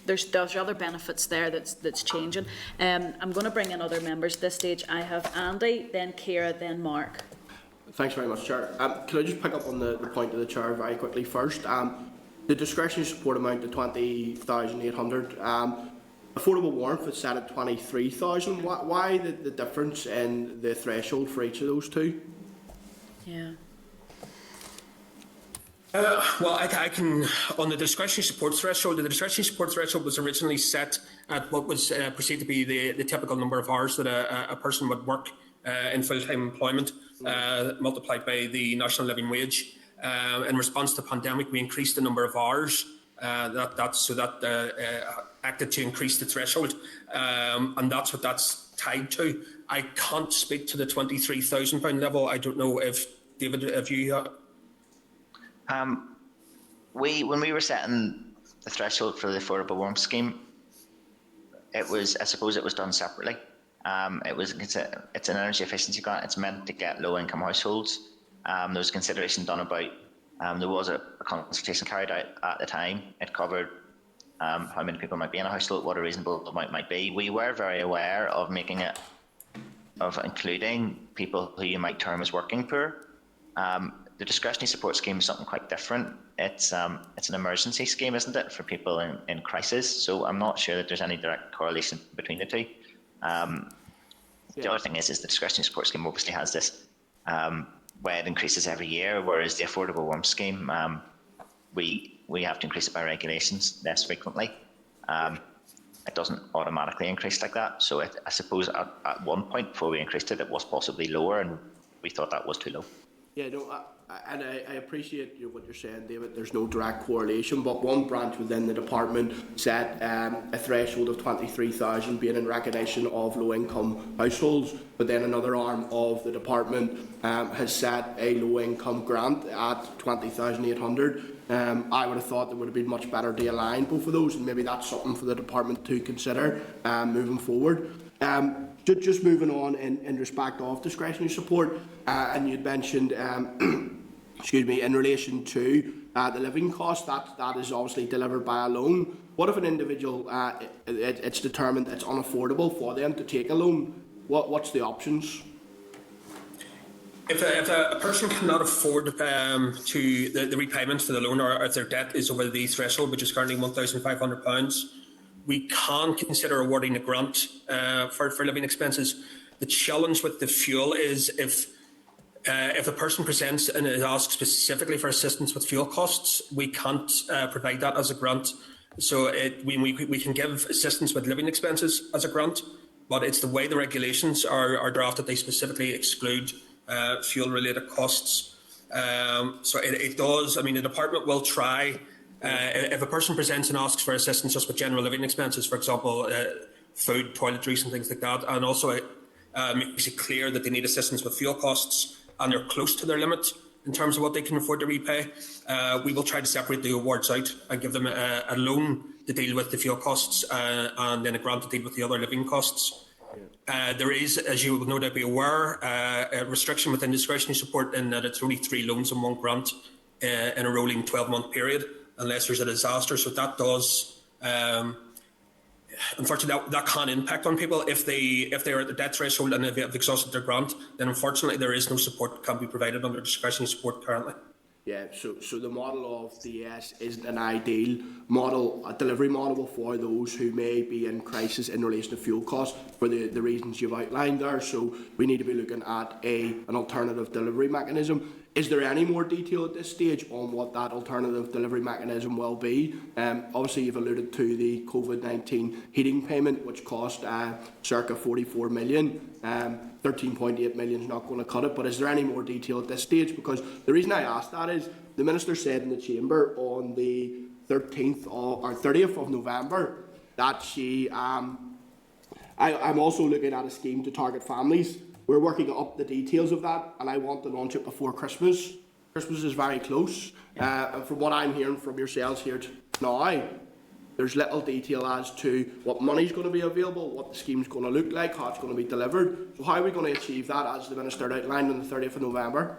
There's other benefits there that's changing. I'm going to bring in other members at this stage. I have Andy, then Ciara, then Mark. Thanks very much, Chair. Can I just pick up on the point of the Chair very quickly first? The discretionary support amount to 20,800. Affordable warmth is set at 23,000. Why the difference in the threshold for each of those two? Yeah. Well, I can, on the discretionary support threshold, the discretionary support threshold was originally set at what was perceived to be the typical number of hours that a person would work in full-time employment, multiplied by the national living wage. In response to the pandemic, we increased the number of hours that acted to increase the threshold, and that's what that's tied to. I can't speak to the £23,000 level. I don't know if, David, if you... When we were setting the threshold for the affordable warmth scheme, I suppose it was done separately. It's an energy efficiency grant. It's meant to get low income households. There was consideration done about, there was a consultation carried out at the time. It covered how many people might be in a household, what a reasonable amount might be. We were very aware of including people who you might term as working poor. The discretionary support scheme is something quite different. It's an emergency scheme, isn't it, for people in crisis? So I'm not sure that there's any direct correlation between the two. The other thing is the discretionary support scheme obviously has this where it increases every year, whereas the affordable warmth scheme, we have to increase it by regulations less frequently. It doesn't automatically increase like that. So I suppose at one point before we increased it, it was possibly lower, and we thought that was too low. Yeah, no, And I appreciate what you're saying, David. There's no direct correlation, but one branch within the department set a threshold of 23,000 being in recognition of low-income households, but then another arm of the department has set a low-income grant at 20,800. I would have thought there would have been much better to align both of those, and maybe that's something for the department to consider moving forward. Just moving on in respect of discretionary support, and you'd mentioned, excuse me, in relation to the living cost, that is obviously delivered by a loan. What if an individual, it's determined it's unaffordable for them to take a loan? What's the options? If a person cannot afford the repayment for the loan, or if their debt is over the threshold, which is currently £1,500, we can consider awarding a grant for living expenses. The challenge with the fuel is if a person presents and asks specifically for assistance with fuel costs, we can't provide that as a grant. So we can give assistance with living expenses as a grant, but it's the way the regulations are drafted. They specifically exclude fuel-related costs. So it does. I mean, the department will try. If a person presents and asks for assistance just with general living expenses, for example, food, toiletries and things like that, and also makes it clear that they need assistance with fuel costs and they're close to their limit in terms of what they can afford to repay, we will try to separate the awards out and give them a loan to deal with the fuel costs and then a grant to deal with the other living costs. There is, as you will no doubt be aware, a restriction within discretionary support in that it's only 3 loans and 1 grant in a rolling 12-month period, unless there's a disaster. So that does, unfortunately, that can impact on people. If they're at the debt threshold and they've exhausted their grant, then unfortunately there is no support that can be provided under discretionary support currently. Yeah, so the model of the ES isn't an ideal model, a delivery model for those who may be in crisis in relation to fuel costs for the reasons you've outlined there. So we need to be looking at an alternative delivery mechanism. Is there any more detail at this stage on what that alternative delivery mechanism will be? Obviously, you've alluded to the COVID-19 heating payment, which cost circa 44 million. 13.8 million is not going to cut it, but is there any more detail at this stage? Because the reason I asked that is the Minister said in the Chamber on the 30th of November that she, I'm also looking at a scheme to target families. We're working up the details of that, and I want to launch it before Christmas. Christmas is very close, and from what I'm hearing from yourselves here now, there's little detail as to what money's going to be available, what the scheme's going to look like, how it's going to be delivered. So how are we going to achieve that, as the Minister outlined on the 30th of November?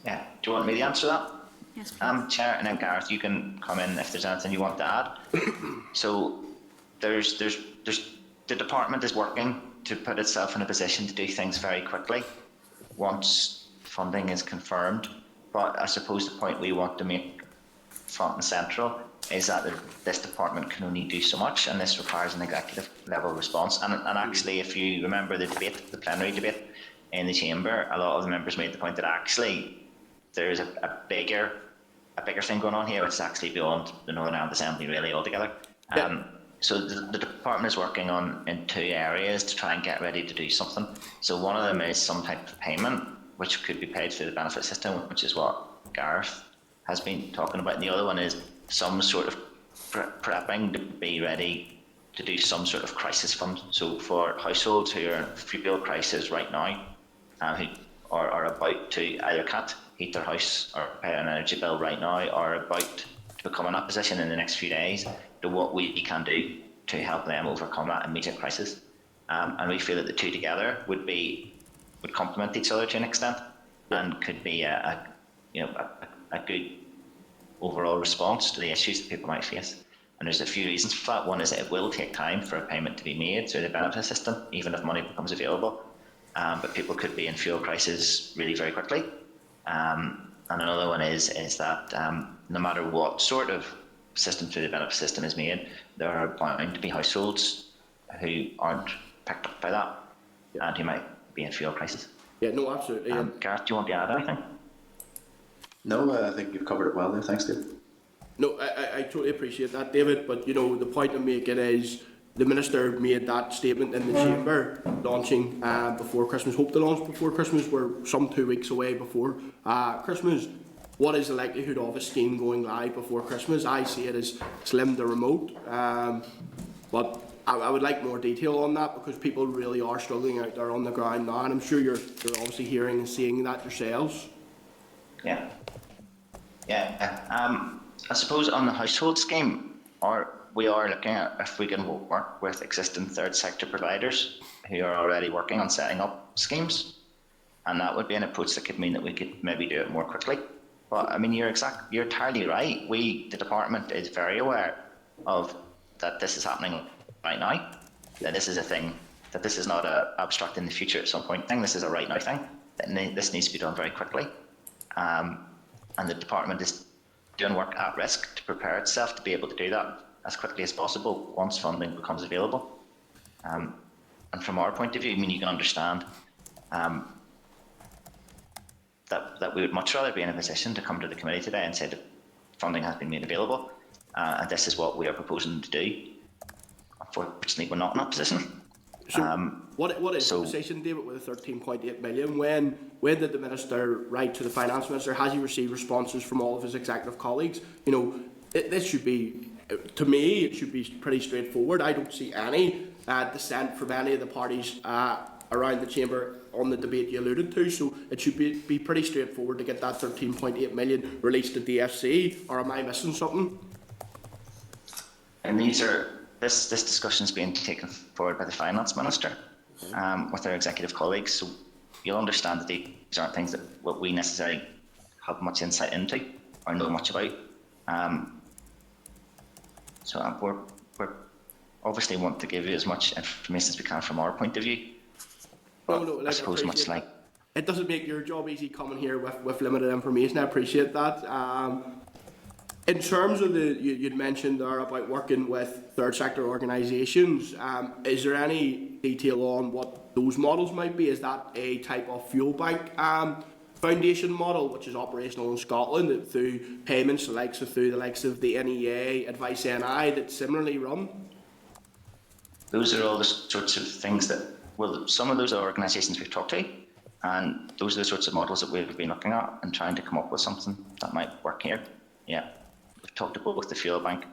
Yeah, do you want me to answer that? Yes, please. Chair, and then Gareth, you can come in if there's anything you want to add. So there's the department is working to put itself in a position to do things very quickly once funding is confirmed. But I suppose the point we want to make front and central is that this department can only do so much, and this requires an executive level response. And actually, if you remember the plenary debate in the Chamber, a lot of the members made the point that actually there is a bigger thing going on here, which is actually beyond the Northern Ireland Assembly really altogether. So the department is working in 2 areas to try and get ready to do something. So one of them is some type of payment, which could be paid through the benefit system, which is what Gareth has been talking about. And the other one is some sort of prepping to be ready to do some sort of crisis fund. So for households who are in fuel crisis right now, who are about to either can't heat their house or pay an energy bill right now, or about to become in that position in the next few days, to what we can do to help them overcome that immediate crisis. And we feel that the 2 together would complement each other to an extent, and could be a good overall response to the issues that people might face. And there's a few reasons for that. One is that it will take time for a payment to be made through the benefit system, even if money becomes available. But people could be in fuel crisis really very quickly. And another one is that no matter what sort of system through the benefit system is made, there are bound to be households who aren't picked up by that, and who might be in fuel crisis. Yeah, no, absolutely. Gareth, do you want to add anything? No, I think you've covered it well there. Thanks, Dave. No, I totally appreciate that, David, but the point I'm making is the Minister made that statement in the Chamber, launching before Christmas, hope to launch before Christmas. We're some 2 weeks away before Christmas. What is the likelihood of a scheme going live before Christmas? I see it as slim to remote, but I would like more detail on that, because people really are struggling out there on the ground now, and I'm sure you're obviously hearing and seeing that yourselves. Yeah. I suppose on the household scheme, we are looking at if we can work with existing third sector providers who are already working on setting up schemes, and that would be an approach that could mean that we could maybe do it more quickly. But I mean, you're entirely right. The department is very aware of that this is happening right now, that this is a thing, that this is not a abstract in the future at some point thing. This is a right now thing. That this needs to be done very quickly, and the department is doing work at risk to prepare itself to be able to do that as quickly as possible once funding becomes available. And from our point of view, I mean, you can understand that we would much rather be in a position to come to the committee today and say that funding has been made available, and this is what we are proposing to do. Unfortunately, we're not in that position. So what is the position, David, with the 13.8 million? When did the Minister write to the Finance Minister? Has he received responses from all of his executive colleagues? You know, this should be, to me, it should be pretty straightforward. I don't see any dissent from any of the parties around the chamber on the debate you alluded to, so it should be pretty straightforward to get that 13.8 million released to DFC, or am I missing something? And this discussion is being taken forward by the Finance Minister with their executive colleagues, so you'll understand that these aren't things that we necessarily have much insight into or know much about. So we're obviously want to give you as much information as we can from our point of view. But I suppose much like it doesn't make your job easy coming here with limited information. I appreciate that. In terms of you'd mentioned there about working with third sector organisations, is there any detail on what those models might be? Is that a type of fuel bank foundation model which is operational in Scotland through payments through the likes of the NEA, Advice NI that similarly run? Those are all the sorts of things that, well, some of those are organisations we've talked to, and those are the sorts of models that we've been looking at and trying to come up with something that might work here. Yeah, we've talked to both the fuel bank,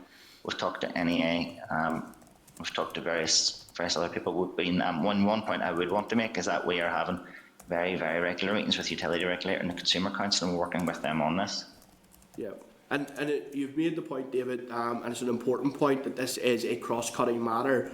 we've talked to NEA, we've talked to various other people. One point I would want to make is that we are having very, very regular meetings with Utility Regulator and the Consumer Council, and we're working with them on this. Yeah. And you've made the point, David, and it's an important point, that this is a cross-cutting matter.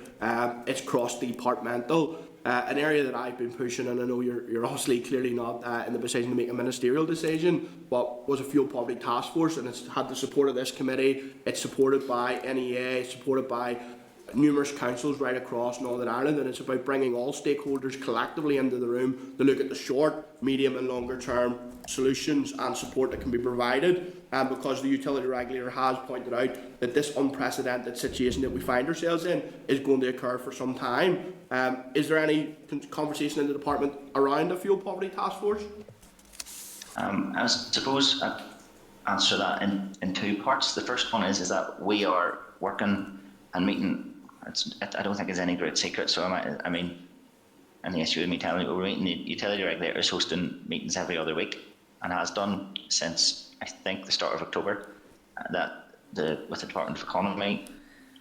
It's cross-departmental. An area that I've been pushing, and I know you're obviously clearly not in the position to make a ministerial decision, but was a fuel poverty task force, and it's had the support of this committee. It's supported by NEA, it's supported by numerous councils right across Northern Ireland, and it's about bringing all stakeholders collectively into the room to look at the short, medium and longer term solutions and support that can be provided, because the utility regulator has pointed out that this unprecedented situation that we find ourselves in is going to occur for some time. Is there any conversation in the department around a fuel poverty task force? I suppose I'd answer that in two parts. The first one is that we are working and meeting. I don't think it's any great secret, so I mean, and the issue with me telling you, we're meeting, the utility regulator is hosting meetings every other week and has done since I think the start of October. With the Department of Economy,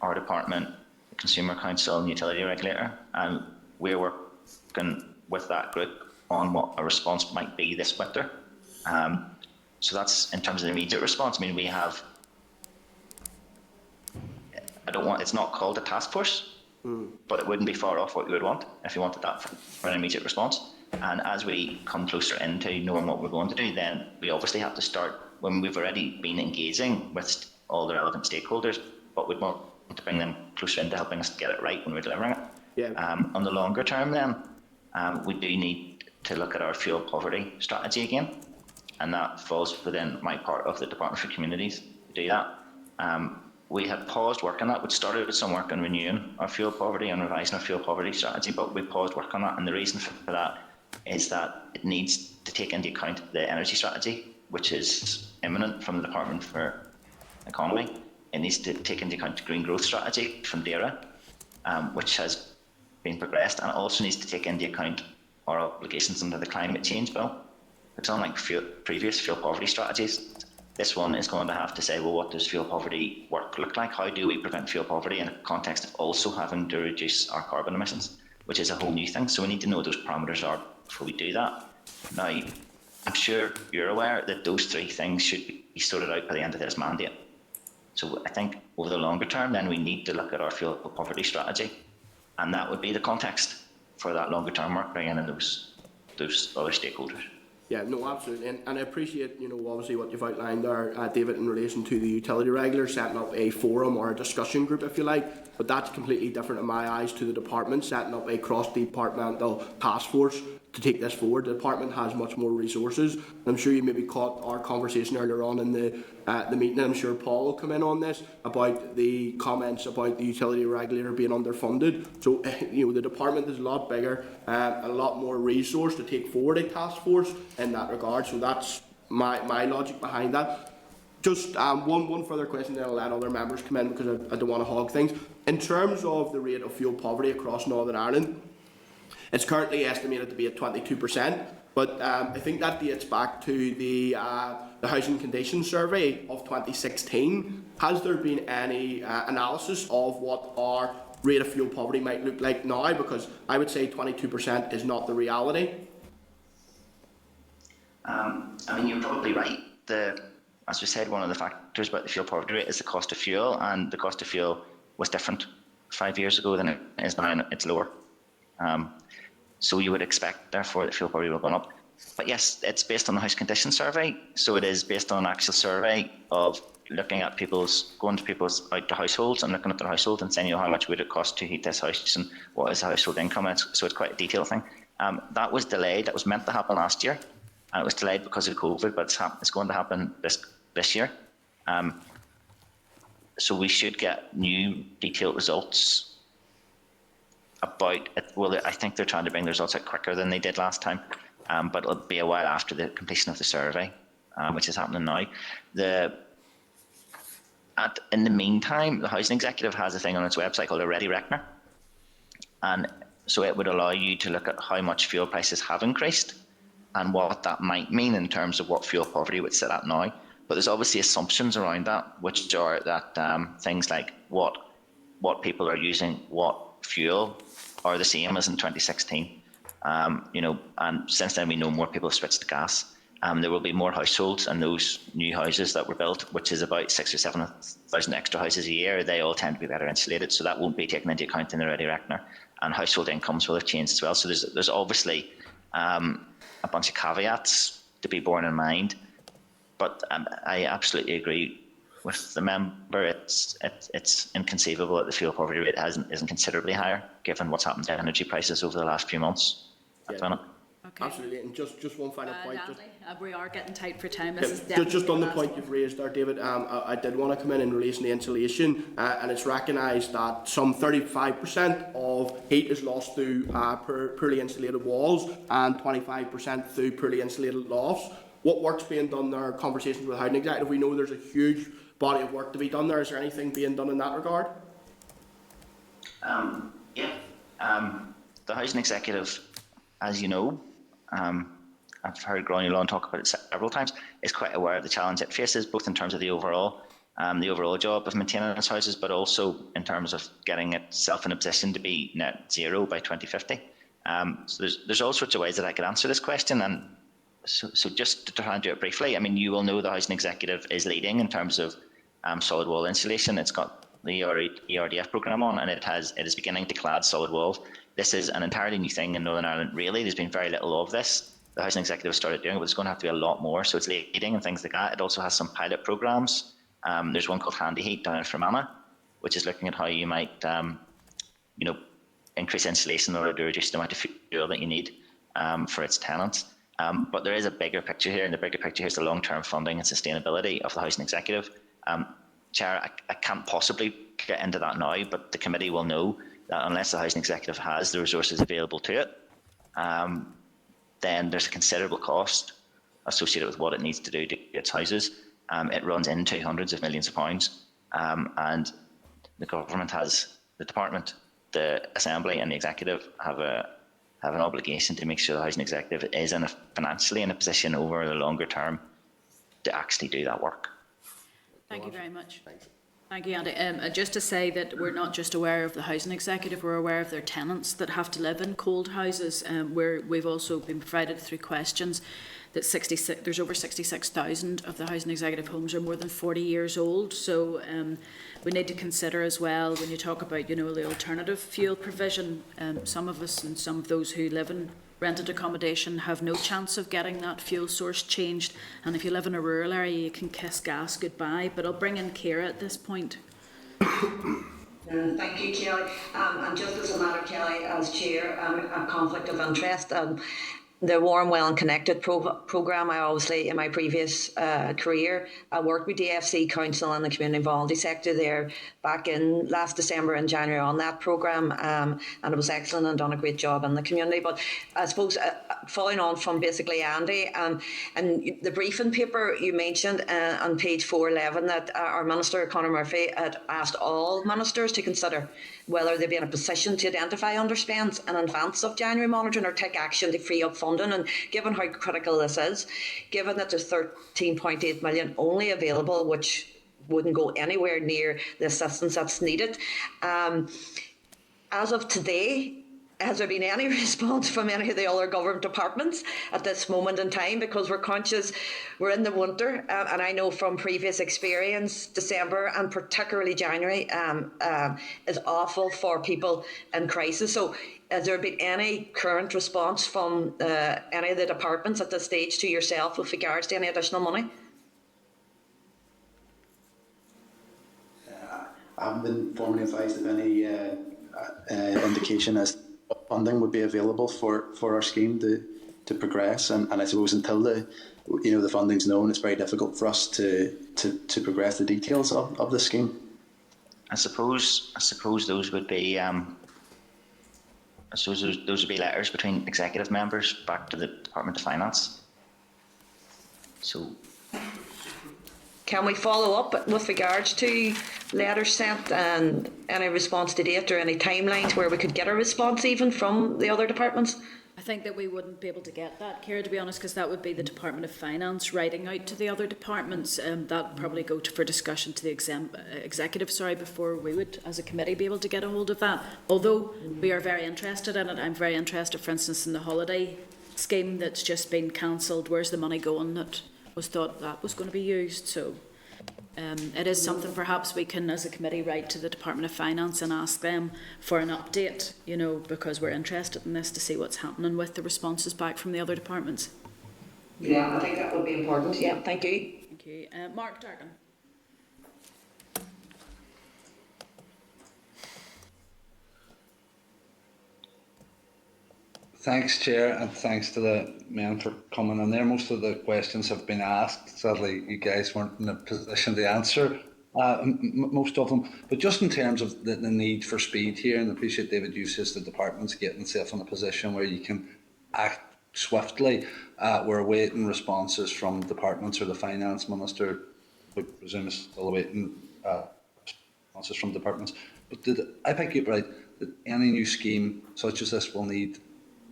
our department, the Consumer Council and the Utility Regulator, and we're working with that group on what a response might be this winter. So that's in terms of the immediate response. I mean, we have, it's not called a task force, but it wouldn't be far off what you would want if you wanted that for an immediate response. And as we come closer into knowing what we're going to do, then we obviously have to start when we've already been engaging with all the relevant stakeholders, but we'd want to bring them closer into helping us get it right when we're delivering it. Yeah. On the longer term then, we do need to look at our fuel poverty strategy again, and that falls within my part of the Department for Communities to do that. We had paused work on that. We'd started with some work on renewing our fuel poverty and revising our fuel poverty strategy, but we paused work on that, and the reason for that is that it needs to take into account the energy strategy, which is imminent from the Department for Economy. It needs to take into account the green growth strategy from DAERA, which has been progressed, and it also needs to take into account our obligations under the climate change bill. It's unlike previous fuel poverty strategies. This one is going to have to say, well, what does fuel poverty work look like? How do we prevent fuel poverty in a context of also having to reduce our carbon emissions, which is a whole new thing. So we need to know what those parameters are before we do that. Now, I'm sure you're aware that those three things should be sorted out by the end of this mandate. So I think over the longer term, then we need to look at our fuel poverty strategy, and that would be the context for that longer term work, bringing in those other stakeholders. Yeah, no, absolutely, and I appreciate, obviously what you've outlined there, David, in relation to the utility regulator setting up a forum or a discussion group, if you like, but that's completely different in my eyes to the department setting up a cross-departmental task force to take this forward. The department has much more resources. I'm sure you maybe caught our conversation earlier on in the meeting. I'm sure Paul will come in on this about the comments about the utility regulator being underfunded. So the department is a lot bigger, a lot more resource to take forward a task force in that regard. So that's my logic behind that. Just one further question, then I'll let other members come in because I don't want to hog things. In terms of the rate of fuel poverty across Northern Ireland, it's currently estimated to be at 22%, but I think that dates back to the Housing Conditions Survey of 2016. Has there been any analysis of what our rate of fuel poverty might look like now? Because I would say 22% is not the reality. You're probably right. As we said, one of the factors about the fuel poverty rate is the cost of fuel, and the cost of fuel was different 5 years ago than it is now, and it's lower. So you would expect, therefore, that fuel poverty will go up. But yes, it's based on the House Condition Survey, so it is based on an actual survey of looking at going out to households and looking at their household and saying, how much would it cost to heat this house and what is the household income? So it's quite a detailed thing. That was delayed. That was meant to happen last year, and it was delayed because of COVID, but it's going to happen this year. So we should get new detailed results about it. Well, I think they're trying to bring the results out quicker than they did last time, but it'll be a while after the completion of the survey, which is happening now. In the meantime, the Housing Executive has a thing on its website called a Ready Reckoner, and so it would allow you to look at how much fuel prices have increased and what that might mean in terms of what fuel poverty would sit at now. But there's obviously assumptions around that, which are that things like what people are using, what fuel, are the same as in 2016. And since then we know more people have switched to gas. There will be more households, and those new houses that were built, which is about 6,000 or 7,000 extra houses a year, they all tend to be better insulated, so that won't be taken into account in the Ready Reckoner. And household incomes will have changed as well. So there's obviously a bunch of caveats to be borne in mind, but I absolutely agree with the member. It's inconceivable that the fuel poverty rate isn't considerably higher, given what's happened to energy prices over the last few months. Yeah. Okay. Absolutely, and just one final point. We are getting tight for time. Just on the point you've raised there, David, I did want to come in relation to insulation, and it's recognised that some 35% of heat is lost through poorly insulated walls and 25% through poorly insulated lofts. What work's being done there? Conversations with the Housing Executive. We know there's a huge body of work to be done there. Is there anything being done in that regard? The Housing Executive, as you know, I've heard Gráinne Lawn talk about it several times, is quite aware of the challenge it faces, both in terms of the overall job of maintaining its houses, but also in terms of getting itself in a position to be net zero by 2050. So there's all sorts of ways that I could answer this question, and so just to try and do it briefly, you will know the Housing Executive is leading in terms of solid wall insulation. It's got the ERDF programme on, and it is beginning to clad solid walls. This is an entirely new thing in Northern Ireland, really. There's been very little of this. The Housing Executive started doing it, but it's going to have to be a lot more. So it's leading and things like that. It also has some pilot programmes. There's one called Handy Heat down in Fermanagh, which is looking at how you might, increase insulation in order to reduce the amount of fuel that you need for its tenants. But there is a bigger picture here, and the bigger picture here is the long-term funding and sustainability of the Housing Executive. Chair, I can't possibly get into that now, but the committee will know that unless the Housing Executive has the resources available to it, then there's a considerable cost associated with what it needs to do to its houses. It runs into hundreds of millions of pounds, and the department the Assembly and the Executive have an obligation to make sure the Housing Executive is financially in a position over the longer term to actually do that work. Thank you very much. Thank you, Andy. Just to say that we're not just aware of the Housing Executive, we're aware of their tenants that have to live in cold houses. We've also been provided through questions that there's over 66,000 of the Housing Executive homes are more than 40 years old. So we need to consider as well, when you talk about, the alternative fuel provision, some of us and some of those who live in rented accommodation have no chance of getting that fuel source changed. And if you live in a rural area, you can kiss gas goodbye. But I'll bring in Ciara at this point. Thank you, Kelly. And just as a matter, Kelly, as chair, a conflict of interest. The Warm, Well and Connected programme, I obviously, in my previous career, I worked with DFC Council and the community voluntary sector there back in last December and January on that programme, and it was excellent and done a great job in the community. But I suppose following on from basically Andy, and the briefing paper you mentioned on page 411 that our Minister, Conor Murphy, had asked all ministers to consider whether they'd be in a position to identify underspends in advance of January monitoring or take action to free up funding. And given how critical this is, given that there's 13.8 million only available, which wouldn't go anywhere near the assistance that's needed, as of today, has there been any response from any of the other government departments at this moment in time? Because we're conscious we're in the winter, and I know from previous experience, December and particularly January is awful for people in crisis. So has there been any current response from any of the departments at this stage to yourself with regards to any additional money? I haven't been formally advised of any indication as funding would be available for our scheme to progress, and I suppose until the funding's known, it's very difficult for us to progress the details of the scheme. I suppose those would be those would be letters between executive members back to the Department of Finance. So can we follow up with regards to letters sent and any response to date or any timelines where we could get a response even from the other departments? I think that we wouldn't be able to get that, Ciara, to be honest, because that would be the Department of Finance writing out to the other departments. That would probably go for discussion to the executive, before we would, as a committee, be able to get a hold of that. Although we are very interested in it. I'm very interested, for instance, in the holiday scheme that's just been cancelled. Where's the money going that was thought that was going to be used? So it is something perhaps we can, as a committee, write to the Department of Finance and ask them for an update, because we're interested in this to see what's happening with the responses back from the other departments. Yeah, I think that would be important. Yeah, thank you. Thank you. Mark Dargan. Thanks, Chair, and thanks to the men for coming in there. Most of the questions have been asked. Sadly, you guys weren't in a position to answer most of them. But just in terms of the need for speed here, and I appreciate David uses the departments getting itself in a position where you can act swiftly. We're awaiting responses from departments, or the Finance Minister, we presume, is still awaiting responses from departments. But did I pick you up right that any new scheme such as this will need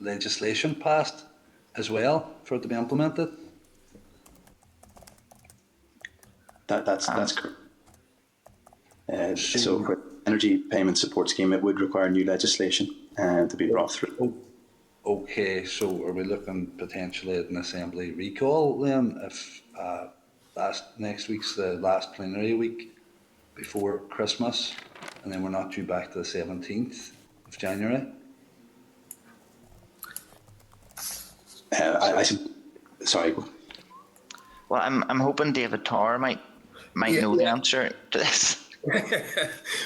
legislation passed as well for it to be implemented? That's correct. So for energy payment support scheme, it would require new legislation to be brought through. Okay, so are we looking potentially at an Assembly recall then, if next week's the last plenary week before Christmas, and then we're not due back to the 17th of January? Sorry. Well, I'm hoping David Tarr might know the answer to this.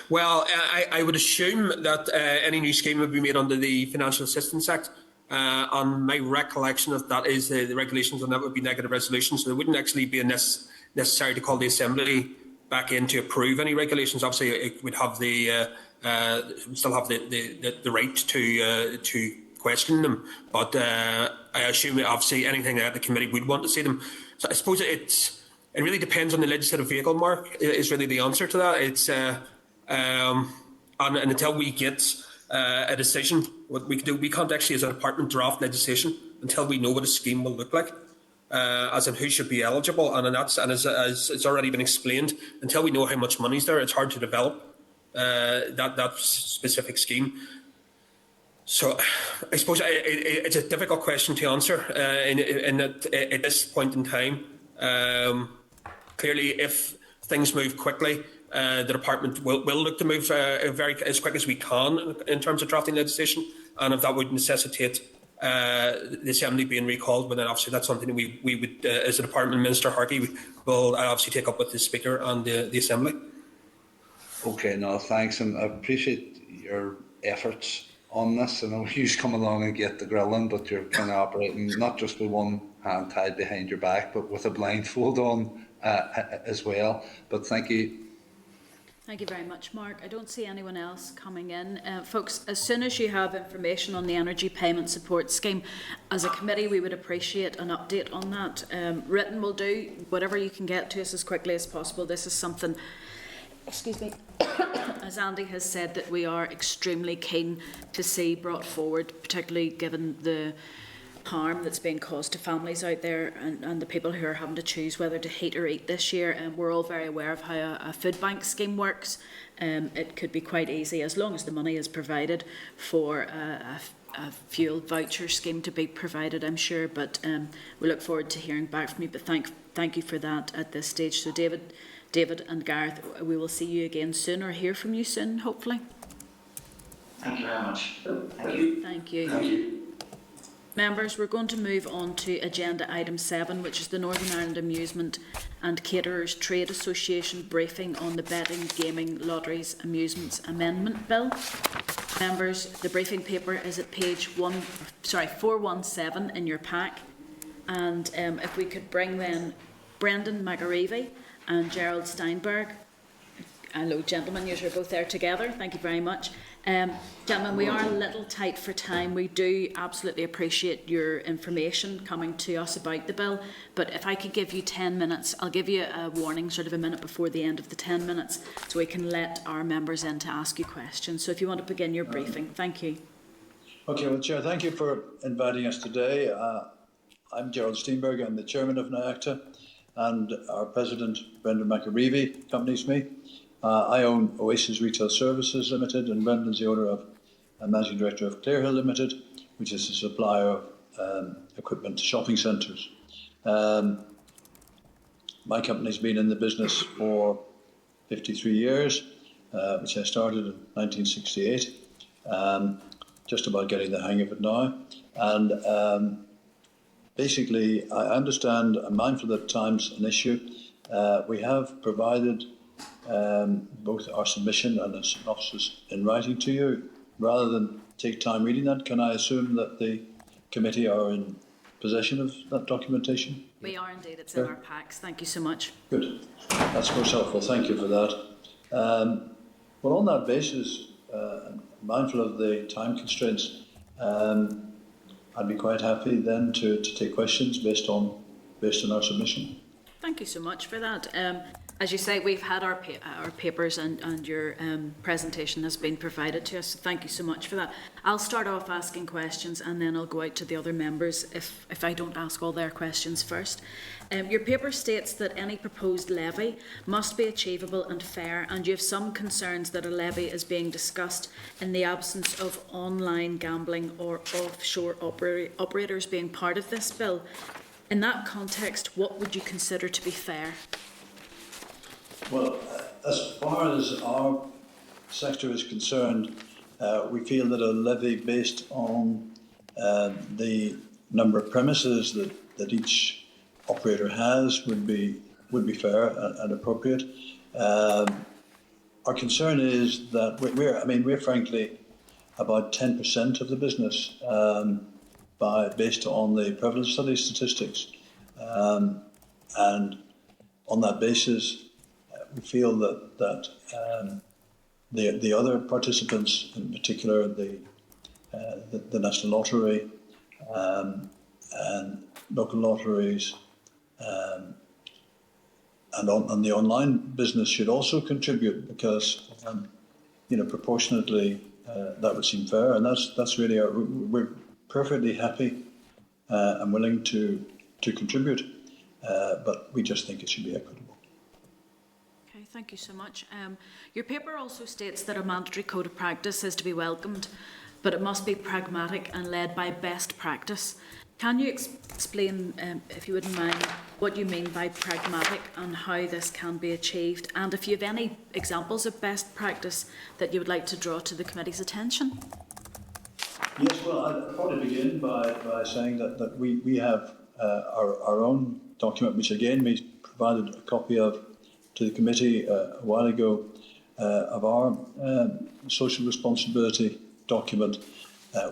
Well, I would assume that any new scheme would be made under the Financial Assistance Act. On my recollection of that is the regulations on that would be negative resolution, so there wouldn't actually be necessary to call the Assembly back in to approve any regulations. Obviously, it would have still have the right to question them, but I assume that obviously anything that the committee would want to see them. So I suppose it really depends on the legislative vehicle, Mark, is really the answer to that. It's and until we get a decision. What we can do, we can't actually, as a department, draft legislation until we know what a scheme will look like, as in who should be eligible, and as it's already been explained, until we know how much money's there, it's hard to develop that specific scheme. So I suppose it's a difficult question to answer at this point in time. Clearly, if things move quickly, the department will look to move as quick as we can in terms of drafting legislation, and if that would necessitate the Assembly being recalled, but then obviously that's something we would, as a department, Minister Harkey will obviously take up with the Speaker and the Assembly. Okay, no, thanks, and I appreciate your efforts on this. I know you come along and get the grilling, but you're kind of operating not just with one hand tied behind your back, but with a blindfold on as well. But thank you. Thank you very much, Mark. I don't see anyone else coming in. Folks, as soon as you have information on the Energy Payment Support Scheme, as a committee, we would appreciate an update on that. Written will do, whatever you can get to us as quickly as possible. This is something, excuse me, as Andy has said, that we are extremely keen to see brought forward, particularly given the harm that's being caused to families out there and the people who are having to choose whether to heat or eat this year. And we're all very aware of how a food bank scheme works. It could be quite easy, as long as the money is provided, for a fuel voucher scheme to be provided, I'm sure. But we look forward to hearing back from you. But thank you for that at this stage. So David and Gareth, we will see you again soon, or hear from you soon, hopefully. Thank you very much. Thank you. Thank you. Thank you. Members, we're going to move on to agenda item 7, which is the Northern Ireland Amusement and Caterers Trade Association briefing on the Betting, Gaming, Lotteries, Amusements Amendment Bill. Members, the briefing paper is at page 417 in your pack. And if we could bring then Brendan McAreevy and Gerald Steinberg. Hello, gentlemen, you're both there together. Thank you very much. Gentlemen, we are a little tight for time. We do absolutely appreciate your information coming to us about the bill, but if I could give you 10 minutes, I'll give you a warning sort of a minute before the end of the 10 minutes so we can let our members in to ask you questions. So if you want to begin your briefing, thank you. Okay, well, Chair, thank you for inviting us today. I'm Gerald Steinberg, I'm the Chairman of NIACTA, and our President, Brendan McAreevy, accompanies me. I own Oasis Retail Services Limited, and Brendan's the owner of and Managing Director of Clearhill Limited, which is a supplier of equipment to shopping centres. My company's been in the business for 53 years, which I started in 1968, just about getting the hang of it now. And basically, I understand, I'm mindful that time's an issue. We have provided both our submission and a synopsis in writing to you. Rather than take time reading that, can I assume that the committee are in possession of that documentation? We are indeed, it's in our packs. Thank you so much. Good, that's most helpful, thank you for that. Well, on that basis, mindful of the time constraints, I'd be quite happy then to take questions based on our submission. Thank you so much for that. As you say, we've had our papers and your presentation has been provided to us, so thank you so much for that. I'll start off asking questions and then I'll go out to the other members if I don't ask all their questions first. Your paper states that any proposed levy must be achievable and fair, and you have some concerns that a levy is being discussed in the absence of online gambling or offshore operators being part of this bill. In that context, what would you consider to be fair? Well, as far as our sector is concerned, we feel that a levy based on the number of premises that each operator has would be fair and appropriate. Our concern is that we're frankly about 10% of the business based on the prevalence study statistics, and on that basis, we feel that the other participants, in particular the National Lottery and local lotteries, and the online business should also contribute because proportionately that would seem fair, and that's really we're perfectly happy and willing to contribute, but we just think it should be equitable. Okay, thank you so much. Your paper also states that a mandatory code of practice is to be welcomed, but it must be pragmatic and led by best practice. Can you explain, if you wouldn't mind, what you mean by pragmatic and how this can be achieved, and if you have any examples of best practice that you would like to draw to the committee's attention? Yes, well, I'd probably begin by saying that we have our own document, which again we provided a copy of to the committee a while ago, of our social responsibility document,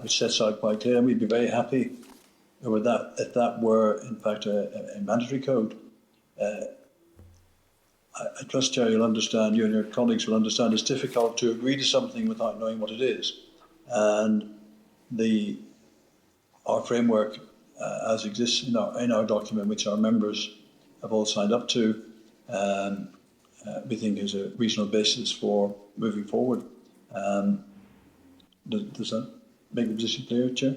which sets out quite clear, and we'd be very happy with that if that were in fact a mandatory code. I trust, Chair, you'll understand, you and your colleagues will understand, it's difficult to agree to something without knowing what it is. And our framework, as exists in our document, which our members have all signed up to, we think is a reasonable basis for moving forward. Does that make the position clear, Chair?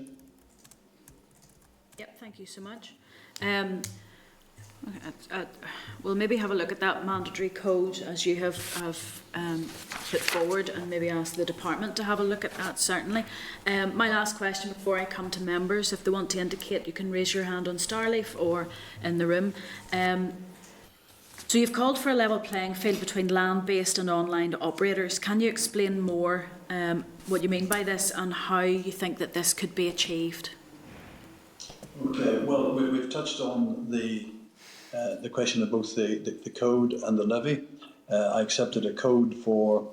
Yep, thank you so much. We'll maybe have a look at that mandatory code as you have put forward, and maybe ask the department to have a look at that, certainly. My last question before I come to members, if they want to indicate, you can raise your hand on Starleaf or in the room. So you've called for a level playing field between land-based and online operators. Can you explain more what you mean by this and how you think that this could be achieved? Okay, well, we've touched on the question of both the code and the levy. I accepted a code for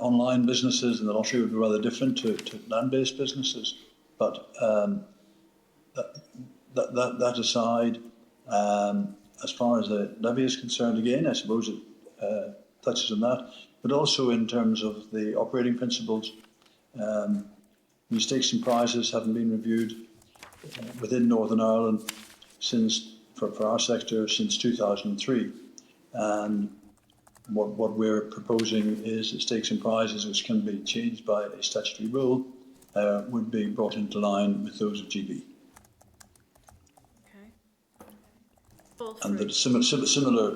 online businesses, and the lottery would be rather different to land-based businesses. But that aside, as far as the levy is concerned, again, I suppose it touches on that, but also in terms of the operating principles. Stakes and prizes haven't been reviewed within Northern Ireland for our sector since 2003, and what we're proposing is that stakes and prizes, which can be changed by a statutory rule, would be brought into line with those of GB. Okay. And that similar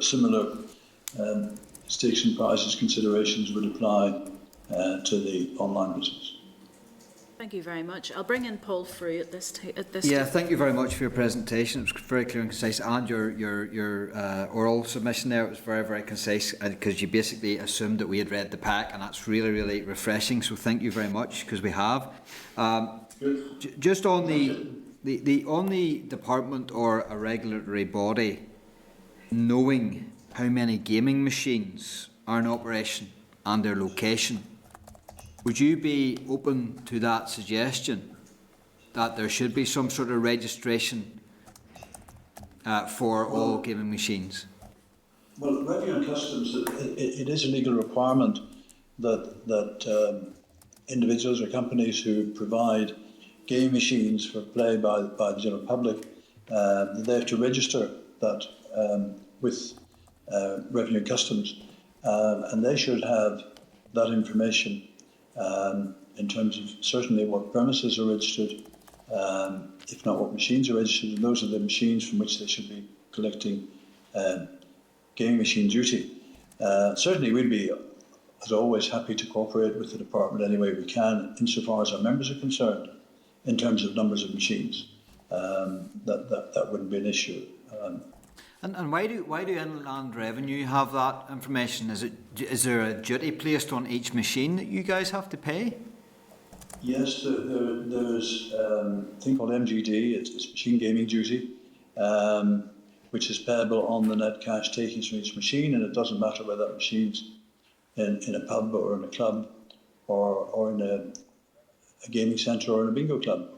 stakes and prizes considerations would apply to the online business. Thank you very much. I'll bring in Paul Frew at this. Yeah, thank you very much for your presentation. It was very clear and concise, and your oral submission there, it was very, very concise, because you basically assumed that we had read the pack, and that's really, really refreshing. So thank you very much, because we have. Just on the department or a regulatory body knowing how many gaming machines are in operation and their location, would you be open to that suggestion, that there should be some sort of registration for all gaming machines? Well, Revenue and Customs, it is a legal requirement that individuals or companies who provide game machines for play by the general public, they have to register that with Revenue and Customs, and they should have that information in terms of certainly what premises are registered, if not what machines are registered, and those are the machines from which they should be collecting gaming machine duty. Certainly we'd be, as always, happy to cooperate with the department any way we can, insofar as our members are concerned, in terms of numbers of machines. That wouldn't be an issue. And why do Inland Revenue have that information? Is there a duty placed on each machine that you guys have to pay? Yes, there's a thing called MGD. It's machine gaming duty, which is payable on the net cash takings from each machine, and it doesn't matter whether that machine's in a pub or in a club or in a gaming centre or in a bingo club.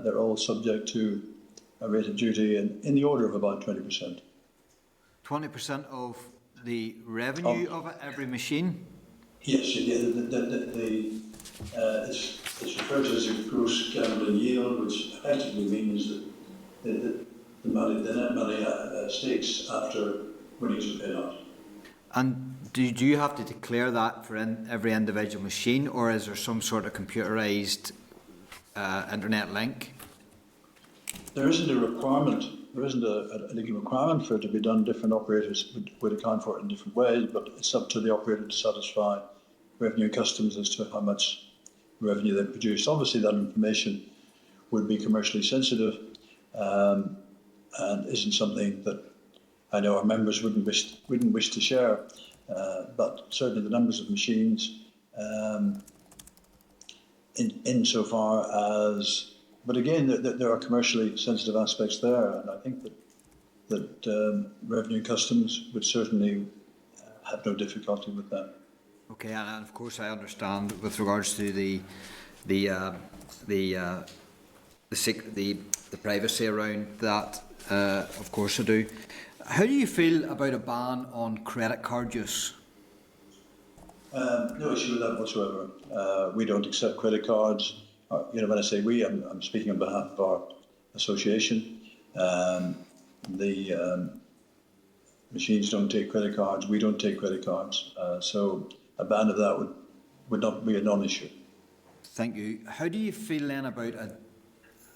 They're all subject to a rate of duty in the order of about 20%. 20% of the revenue of every machine? Yes, it's referred to as a gross gambling yield, which effectively means that the net money stakes after winnings are paid out. And do you have to declare that for every individual machine, or is there some sort of computerised internet link? There isn't a requirement. There isn't a legal requirement for it to be done. Different operators would account for it in different ways, but it's up to the operator to satisfy revenue and customs as to how much revenue they produce. Obviously, that information would be commercially sensitive and isn't something that I know our members wouldn't wish to share. But certainly the numbers of machines, insofar as, but again, there are commercially sensitive aspects there, and I think that revenue and customs would certainly have no difficulty with that. Okay, and of course I understand with regards to the privacy around that. Of course I do. How do you feel about a ban on credit card use? No issue with that whatsoever. We don't accept credit cards. When I say we, I'm speaking on behalf of our association. The machines don't take credit cards. We don't take credit cards. So a ban of that would not be a non-issue. Thank you. How do you feel then about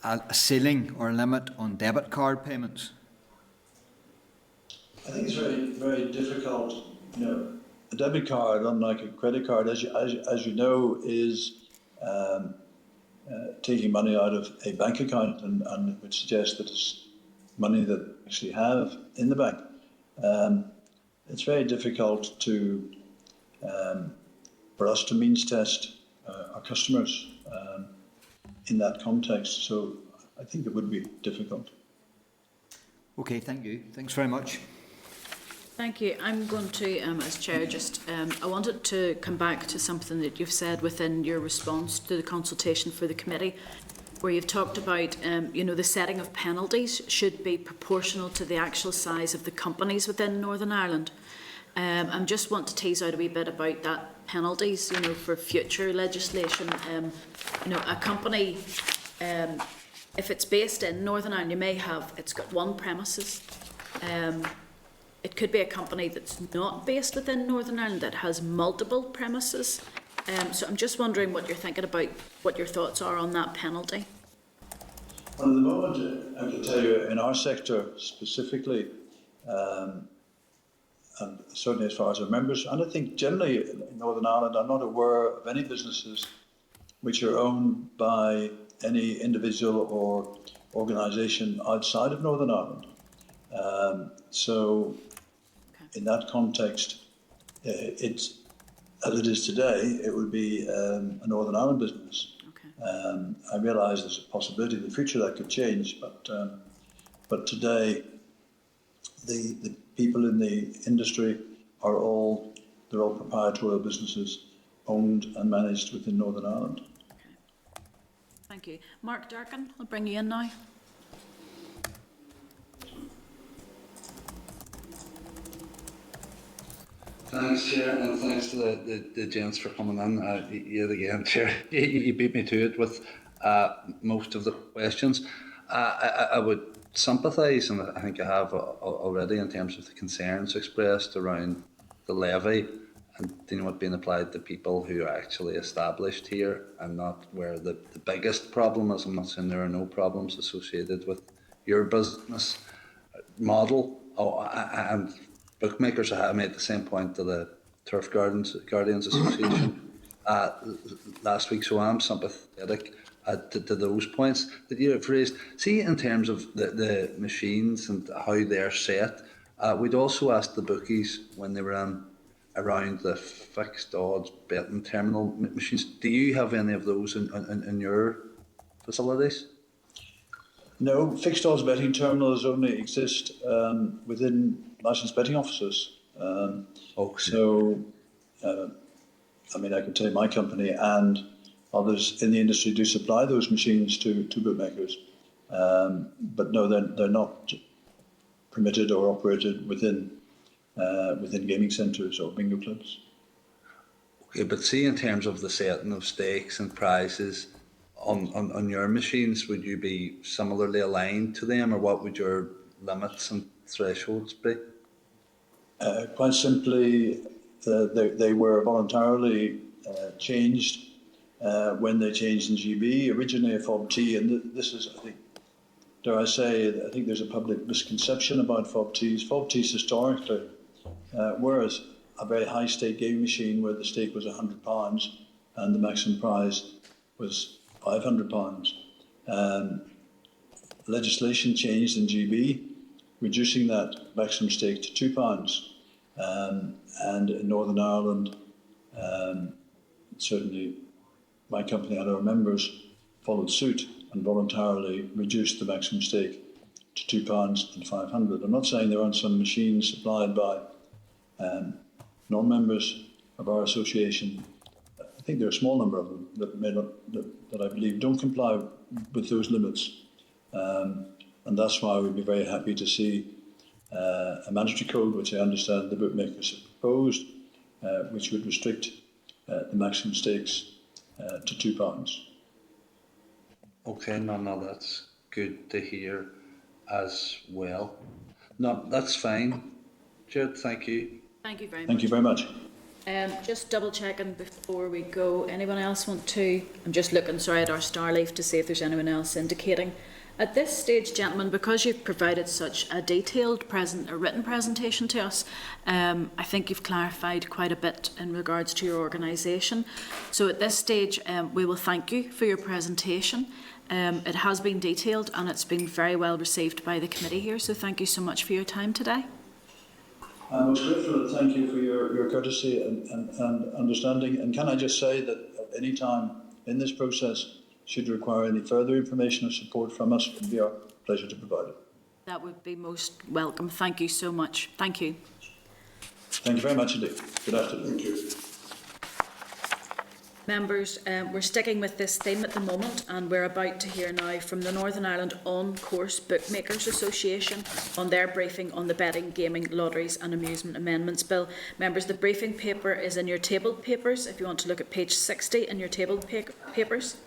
a ceiling or limit on debit card payments? I think it's very, very difficult. A debit card, unlike a credit card, as you know, is taking money out of a bank account, and it would suggest that it's money that you actually have in the bank. It's very difficult for us to means test our customers in that context. So I think it would be difficult. Okay, thank you. Thanks very much. Thank you. I'm going to, as Chair, I wanted to come back to something that you've said within your response to the consultation for the committee, where you've talked about, the setting of penalties should be proportional to the actual size of the companies within Northern Ireland. I just want to tease out a wee bit about that penalties, for future legislation. A company, if it's based in Northern Ireland, it's got one premises. It could be a company that's not based within Northern Ireland that has multiple premises. So I'm just wondering what you're thinking about, what your thoughts are on that penalty. Well, at the moment, I can tell you, in our sector specifically, and certainly as far as our members, and I think generally in Northern Ireland, I'm not aware of any businesses which are owned by any individual or organisation outside of Northern Ireland. So in that context, it's, as it is today, it would be a Northern Ireland business. Okay. I realise there's a possibility in the future that could change, but today the people in the industry they're all proprietorial businesses owned and managed within Northern Ireland. Okay. Thank you. Mark Durkin, I'll bring you in now. Thanks, Chair, and thanks to the gents for coming in. Yet again, Chair, you beat me to it with most of the questions. I would sympathise, and I think I have already, in terms of the concerns expressed around the levy and it being applied to people who are actually established here, and not where the biggest problem is. I'm not saying there are no problems associated with your business model. And bookmakers have made the same point to the Turf Guardians Association last week, so I'm sympathetic to those points that you have raised. See, in terms of the machines and how they're set, we'd also asked the bookies when they were around the fixed odds betting terminal machines. Do you have any of those in your facilities? No, fixed odds betting terminals only exist within licensed betting offices. Okay. So, I can tell you my company and others in the industry do supply those machines to bookmakers. But no, they're not permitted or operated within gaming centres or bingo clubs. Okay, but see, in terms of the setting of stakes and prizes on your machines, would you be similarly aligned to them, or what would your limits and thresholds be? Quite simply, they were voluntarily changed when they changed in GB, originally a FOB-T, and this is, I think, dare I say, I think there's a public misconception about FOB-Ts. FOB-Ts historically, whereas a very high stake game machine where the stake was £100 and the maximum prize was £500. Legislation changed in GB, reducing that maximum stake to £2. And in Northern Ireland, certainly my company and our members followed suit and voluntarily reduced the maximum stake to £2 and 500. I'm not saying there aren't some machines supplied by non-members of our association. I think there are a small number of them that may not, that I believe don't comply with those limits, and that's why we'd be very happy to see a mandatory code, which I understand the bookmakers have proposed, which would restrict the maximum stakes to £2. Okay, no, that's good to hear as well. No, that's fine. Jude, thank you. Thank you very much. Thank you very much. Just double checking before we go. Anyone else want to? I'm just looking, sorry, at our star leaf to see if there's anyone else indicating. At this stage, gentlemen, because you've provided such a detailed written presentation to us, I think you've clarified quite a bit in regards to your organisation. So at this stage, we will thank you for your presentation. It has been detailed and it's been very well received by the committee here, so thank you so much for your time today. I'm most grateful and thank you for your courtesy and understanding. And can I just say that at any time in this process, should you require any further information or support from us, it would be our pleasure to provide it. That would be most welcome. Thank you so much. Thank you. Thank you very much indeed. Good afternoon. Thank you. Members, we're sticking with this theme at the moment, and we're about to hear now from the Northern Ireland On-Course Bookmakers Association on their briefing on the Betting, Gaming, Lotteries and Amusement Amendments Bill. Members, the briefing paper is in your tabled papers, if you want to look at page 60 in your tabled papers.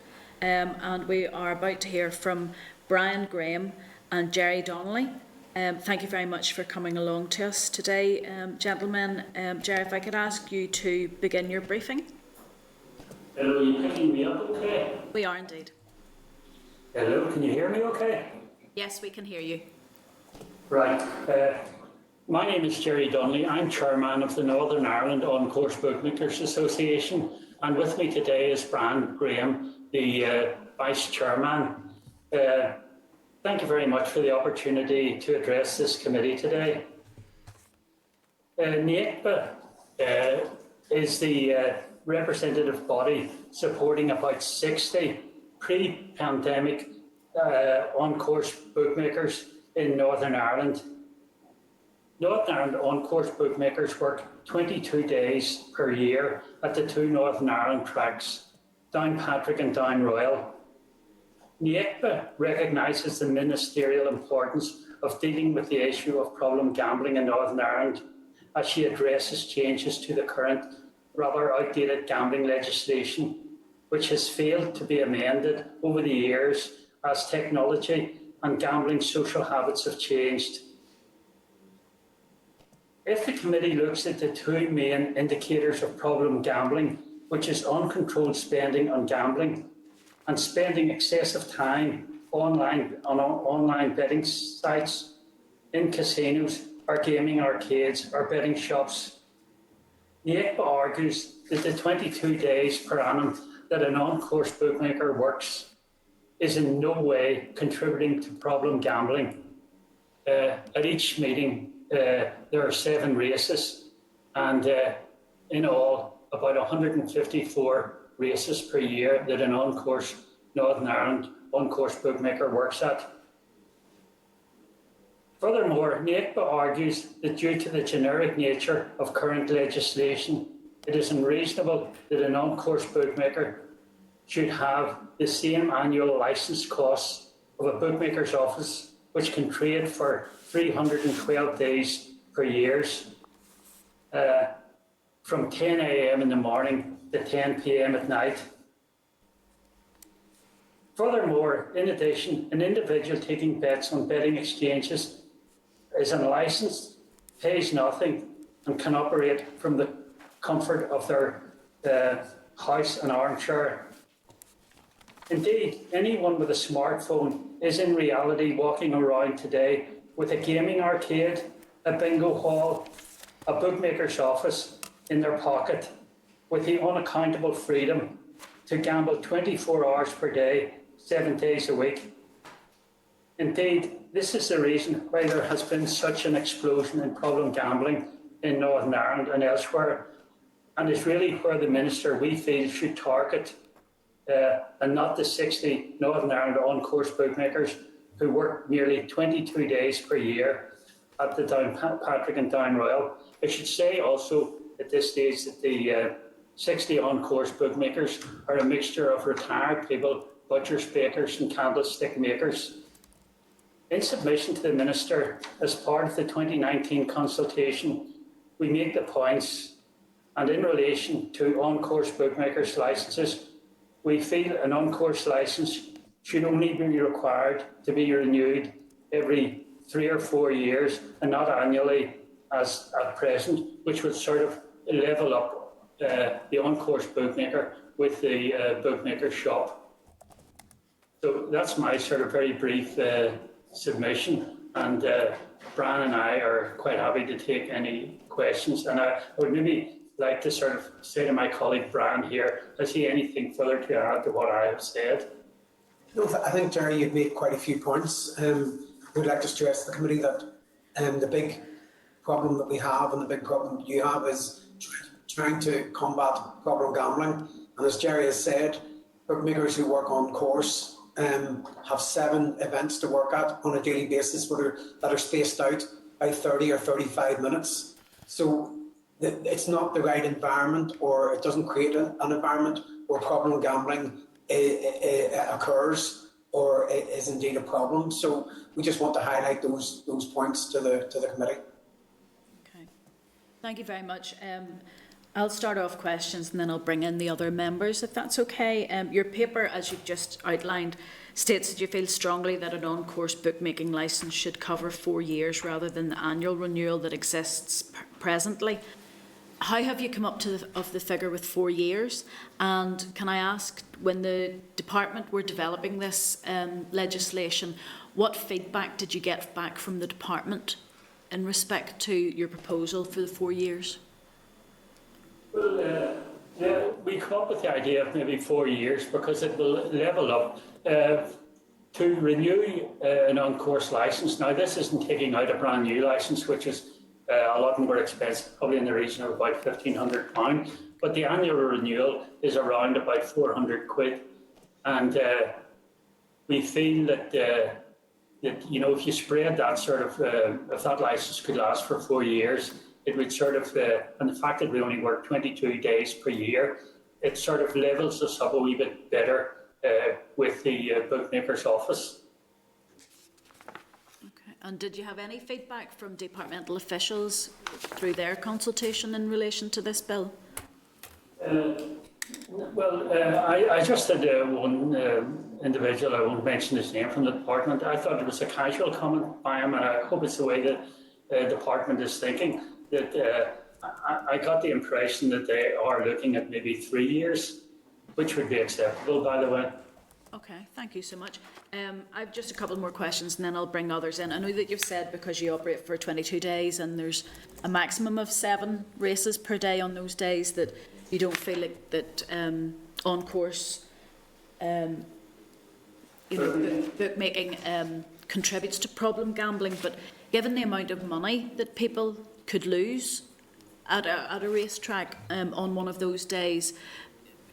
And we are about to hear from Brian Graham and Jerry Donnelly. Thank you very much for coming along to us today, gentlemen. Jerry, if I could ask you to begin your briefing. Hello, are you picking me up okay? We are indeed. Hello, can you hear me okay? Yes, we can hear you. Right. My name is Jerry Donnelly. I'm chairman of the Northern Ireland On-Course Bookmakers Association, and with me today is Brian Graham, the vice chairman. Thank you very much for the opportunity to address this committee today. NAECBA is the representative body supporting about 60 pre-pandemic on-course bookmakers in Northern Ireland. Northern Ireland on-course bookmakers work 22 days per year at the two Northern Ireland tracks, Downpatrick and Down Royal. NAECBA recognises the ministerial importance of dealing with the issue of problem gambling in Northern Ireland as she addresses changes to the current rather outdated gambling legislation, which has failed to be amended over the years as technology and gambling social habits have changed. If the committee looks at the two main indicators of problem gambling, which is uncontrolled spending on gambling and spending excessive time online on online betting sites, in casinos, or gaming arcades, or betting shops, NAECBA argues that the 22 days per annum that an on-course bookmaker works is in no way contributing to problem gambling. At each meeting, there are 7 races, and in all, about 154 races per year that an on-course Northern Ireland on-course bookmaker works at. Furthermore, NAECBA argues that due to the generic nature of current legislation, it is unreasonable that an on-course bookmaker should have the same annual licence costs of a bookmaker's office, which can trade for 312 days per year, from 10 a.m. in the morning to 10 p.m. at night. Furthermore, in addition, an individual taking bets on betting exchanges is unlicensed, pays nothing, and can operate from the comfort of their house and armchair. Indeed, anyone with a smartphone is in reality walking around today with a gaming arcade, a bingo hall, a bookmaker's office in their pocket, with the unaccountable freedom to gamble 24 hours per day, 7 days a week. Indeed, this is the reason why there has been such an explosion in problem gambling in Northern Ireland and elsewhere, and it's really where the Minister, we feel, should target, and not the 60 Northern Ireland on-course bookmakers who work nearly 22 days per year at the Downpatrick and Down Royal. I should say also at this stage that the 60 on-course bookmakers are a mixture of retired people, butchers, bakers and candlestick makers. In submission to the Minister, as part of the 2019 consultation, we make the points, and in relation to on-course bookmakers' licences, we feel an on-course licence should only be required to be renewed every 3 or 4 years and not annually as at present, which would sort of level up the on-course bookmaker with the bookmaker shop. So that's my sort of very brief submission, and Brian and I are quite happy to take any questions, and I would maybe like to sort of say to my colleague Brian here, has he anything further to add to what I have said? No, I think, Jerry, you've made quite a few points. We'd like to stress to the committee that the big problem that we have and the big problem you have is trying to combat problem gambling. And as Jerry has said, bookmakers who work on course have 7 events to work at on a daily basis that are spaced out by 30 or 35 minutes. So it's not the right environment, or it doesn't create an environment where problem gambling occurs or is indeed a problem. So we just want to highlight those points to the committee. Okay, thank you very much. I'll start off questions and then I'll bring in the other members, if that's okay. Your paper, as you've just outlined, states that you feel strongly that an on-course bookmaking licence should cover 4 years rather than the annual renewal that exists presently. How have you come up to the figure with 4 years? And can I ask, when the department were developing this legislation, what feedback did you get back from the department in respect to your proposal for the 4 years? Well, we come up with the idea of maybe 4 years because it will level up. To renew an on-course licence, now this isn't taking out a brand new licence, which is a lot more expensive, probably in the region of about £1,500, but the annual renewal is around about 400 quid. And we feel that, you know, if you spread that sort of, if that licence could last for 4 years, it would sort of, and the fact that we only work 22 days per year, it sort of levels us up a wee bit better with the bookmaker's office. And did you have any feedback from departmental officials through their consultation in relation to this bill? I just had one individual, I won't mention his name, from the department. I thought it was a casual comment by him, and I hope it's the way that the department is thinking. That I got the impression that they are looking at maybe 3 years, which would be acceptable, by the way. Okay, thank you so much. I've just a couple more questions and then I'll bring others in. I know that you've said because you operate for 22 days and there's a maximum of 7 races per day on those days that you don't feel like that on-course bookmaking contributes to problem gambling, but given the amount of money that people could lose at a racetrack on one of those days,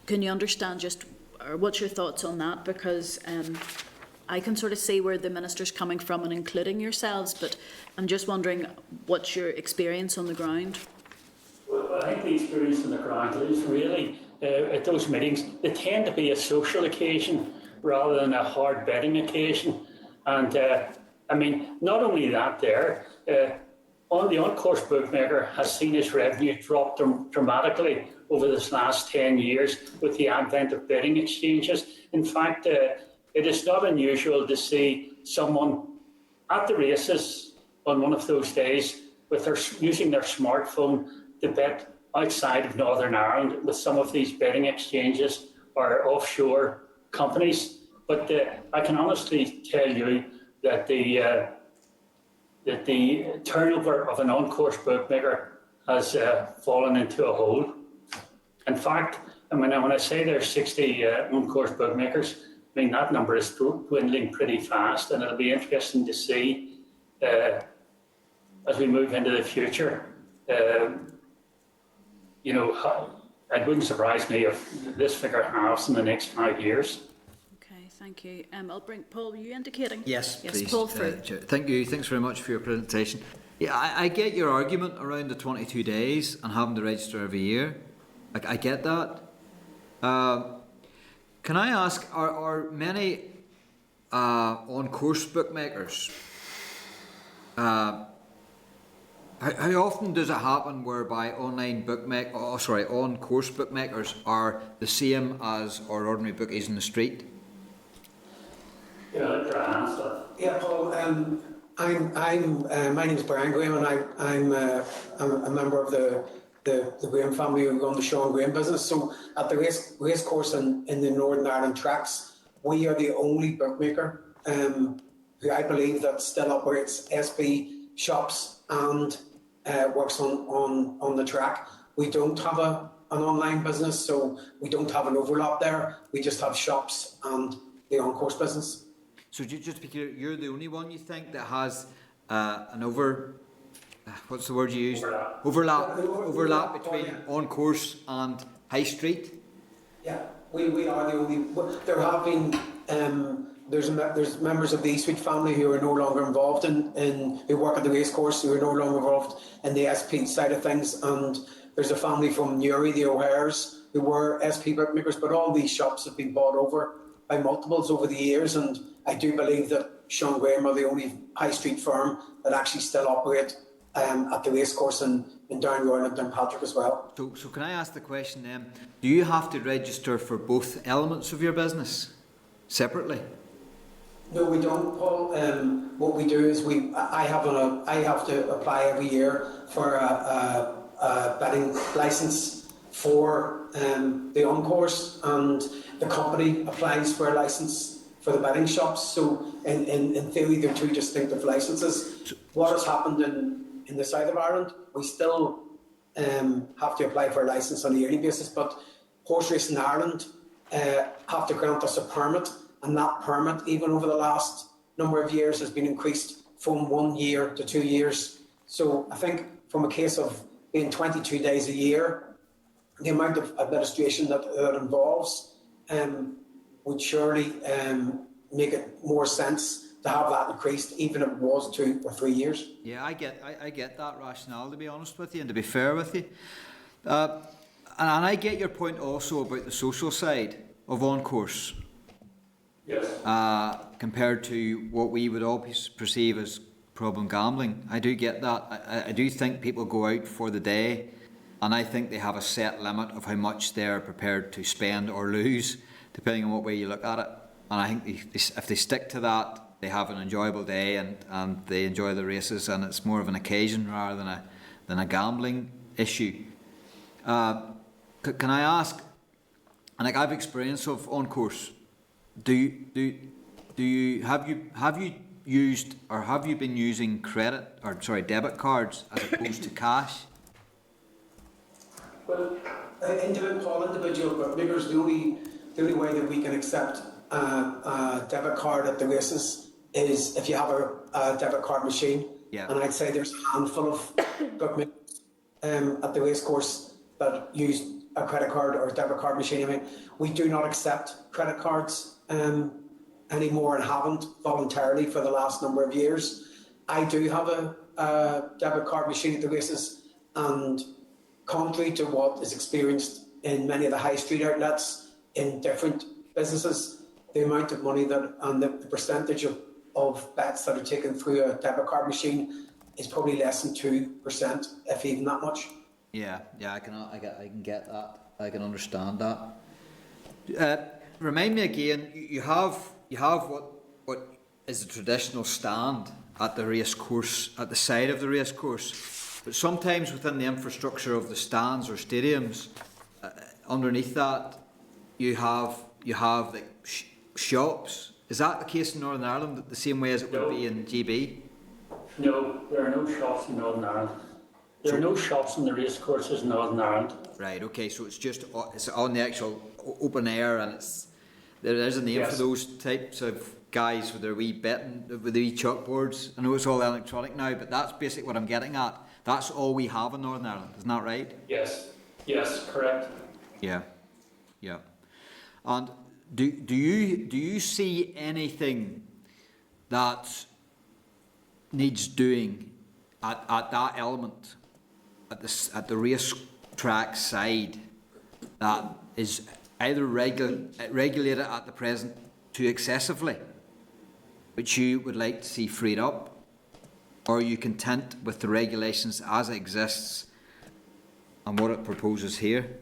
can you understand just, or what's your thoughts on that? Because I can sort of see where the Minister's coming from and including yourselves, but I'm just wondering what's your experience on the ground? Well, I think the experience on the ground is really, at those meetings, they tend to be a social occasion rather than a hard betting occasion. And I mean, not only that there, the on-course bookmaker has seen his revenue drop dramatically over this last 10 years with the advent of betting exchanges. In fact, it is not unusual to see someone at the races on one of those days with using their smartphone to bet outside of Northern Ireland with some of these betting exchanges or offshore companies. But I can honestly tell you that the turnover of an on-course bookmaker has fallen into a hole. In fact, when I say there's 60 on-course bookmakers, I mean that number is dwindling pretty fast, and it'll be interesting to see as we move into the future. It wouldn't surprise me if this figure halves in the next 5 years. Okay, thank you. I'll bring Paul. Were you indicating? Yes, please. Paul through. Thank you. Thanks very much for your presentation. Yeah, I get your argument around the 22 days and having to register every year. I get that. Can I ask, are many on-course bookmakers? How often does it happen whereby on-course bookmakers are the same as our ordinary bookies in the street? Yeah, Paul. My name is Brian Graham, and I'm a member of the Graham family who run the Sean Graham business. So at the race course in the Northern Ireland tracks, we are the only bookmaker who I believe that still operates SB shops and works on the track. We don't have an online business, so we don't have an overlap there. We just have shops and the on-course business. So just to be clear, you're the only one you think that has what's the word you used? Overlap between on-course and high street? Yeah, we are the only. There have been there's members of the Eastwood family who are no longer involved in who work at the racecourse, who are no longer involved in the SP side of things, and there's a family from Newry, the O'Hares, who were SP bookmakers. But all these shops have been bought over by multiples over the years, and I do believe that Sean Graham are the only high street firm that actually still operate at the racecourse in Down Royal and Downpatrick as well. So can I ask the question then, do you have to register for both elements of your business separately? No, we don't, Paul. What we do is I have to apply every year for a betting license for the on-course, and the company applies for a license for the betting shops. So in theory, they're two distinctive licenses. What has happened in the south of Ireland, we still have to apply for a license on a yearly basis, but horse racing in Ireland have to grant us a permit, and that permit, even over the last number of years, has been increased from 1 year to 2 years. So I think from a case of being 22 days a year, the amount of administration that involves would surely make it more sense to have that increased, even if it was 2 or 3 years. Yeah, I get that rationale, to be honest with you, and to be fair with you. And I get your point also about the social side of on-course. Yes. Compared to what we would always perceive as problem gambling. I do get that. I do think people go out for the day, and I think they have a set limit of how much they're prepared to spend or lose, depending on what way you look at it. And I think if they stick to that, they have an enjoyable day and they enjoy the races, and it's more of an occasion rather than a gambling issue. Can I ask? And like I've experience of on-course. Have you used or have you been using debit cards as opposed to cash? Well, individual bookmakers, the only way that we can accept a debit card at the races is if you have a debit card machine. Yeah. And I'd say there's a handful of bookmakers at the racecourse that use a credit card or a debit card machine. I mean, we do not accept credit cards anymore, and haven't voluntarily for the last number of years. I do have a debit card machine at the races, and contrary to what is experienced in many of the high street outlets in different businesses, the amount of money and the percentage of bets that are taken through a debit card machine is probably less than 2%, if even that much. Yeah, I can get that. I can understand that. Remind me again. You have what is the traditional stand at the race course, at the side of the race course. But sometimes within the infrastructure of the stands or stadiums, underneath that, you have like shops. Is that the case in Northern Ireland, the same way as it would be in GB? No, there are no shops in Northern Ireland. There are no shops in the racecourses in Northern Ireland. Right. Okay. So it's on the actual open air, and there's a name for those types of guys with their wee betting, with the wee chalkboards. I know it's all electronic now, but that's basically what I'm getting at. That's all we have in Northern Ireland, isn't that right? Yes. Yes, correct. Yeah. Yeah. And do you see anything that needs doing at that element, at the racetrack side, that is either regulated at the present too excessively, which you would like to see freed up, or are you content with the regulations as it exists and what it proposes here?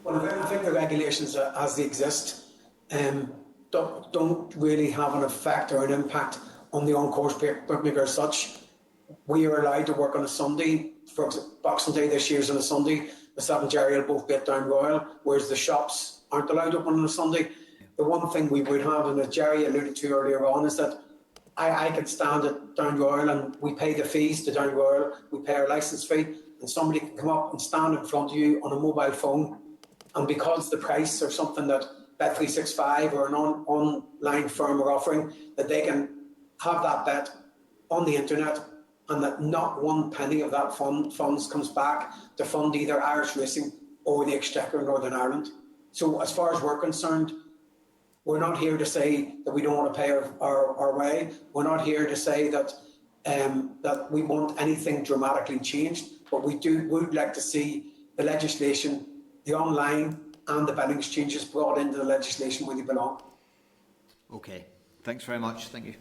Well, I think the regulations as they exist don't really have an effect or an impact on the on-course bookmaker as such. We are allowed to work on a Sunday. For example, Boxing Day this year is on a Sunday. Myself and Jerry will both be at Down Royal, whereas the shops aren't allowed to open on a Sunday. The one thing we would have, and as Jerry alluded to earlier on, is that I could stand at Down Royal and we pay the fees to Down Royal, we pay our licence fee, and somebody can come up and stand in front of you on a mobile phone, and because the price or something that Bet365 or an online firm are offering, that they can have that bet on the internet, and that not one penny of that funds comes back to fund either Irish racing or the Exchequer in Northern Ireland. So as far as we're concerned, we're not here to say that we don't want to pay our way. We're not here to say that that we want anything dramatically changed, but would like to see the legislation, the online and the betting exchanges brought into the legislation where they belong. Okay, thanks very much. Thank you.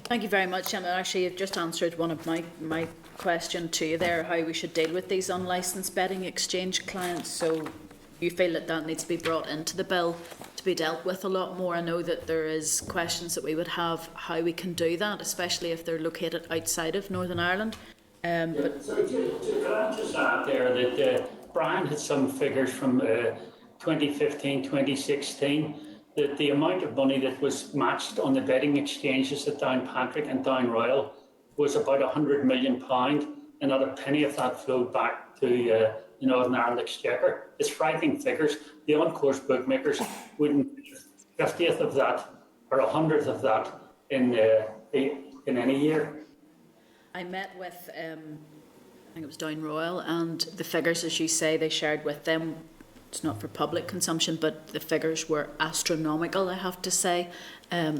Thank you very much, Emma. Actually, you've just answered one of my question to you there, how we should deal with these unlicensed betting exchange clients. So you feel that needs to be brought into the bill to be dealt with a lot more. I know that there is questions that we would have how we can do that, especially if they're located outside of Northern Ireland. But so could I just add there that Brian had some figures from 2015, 2016, that the amount of money that was matched on the betting exchanges at Downpatrick and Down Royal was about £100 million, and not a penny of that flowed back to the Northern Ireland Exchequer. It's frightening figures. The on-course bookmakers wouldn't 50th of that or 100th of that in any year. I met with, I think it was Down Royal, and the figures, as you say, they shared with them. It's not for public consumption, but the figures were astronomical, I have to say.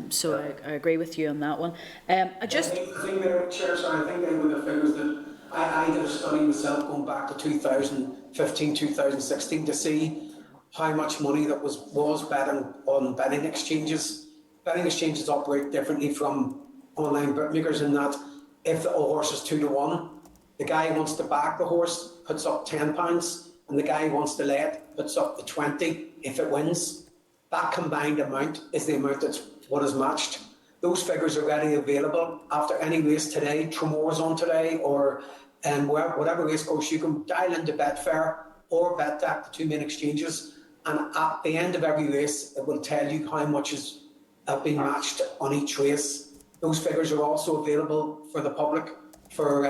So I agree with you on that one. I think there, Chair, sorry, I think they were the figures that I did a study myself going back to 2015, 2016 to see how much money that was betting on betting exchanges. Betting exchanges operate differently from online bookmakers in that if the horse is 2-1, the guy who wants to back the horse puts up £10, and the guy who wants to lay it puts up the 20 if it wins. That combined amount is the amount that's what is matched. Those figures are readily available after any race today. Tremore's on today, or whatever race course, you can dial into Betfair or BetDAC, the two main exchanges, and at the end of every race, it will tell you how much is being matched on each race. Those figures are also available for the public for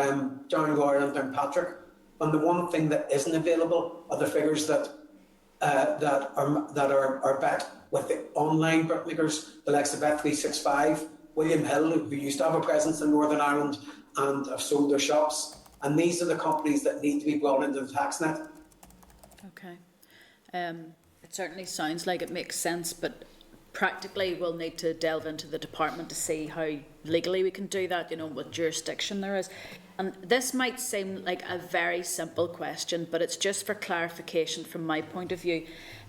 Down Royal and Downpatrick. And the one thing that isn't available are the figures that are bet with the online bookmakers, the likes of Bet365, William Hill, who used to have a presence in Northern Ireland and have sold their shops. And these are the companies that need to be brought into the tax net. Okay. It certainly sounds like it makes sense, but practically we'll need to delve into the department to see how legally we can do that, what jurisdiction there is. And this might seem like a very simple question, but it's just for clarification from my point of view.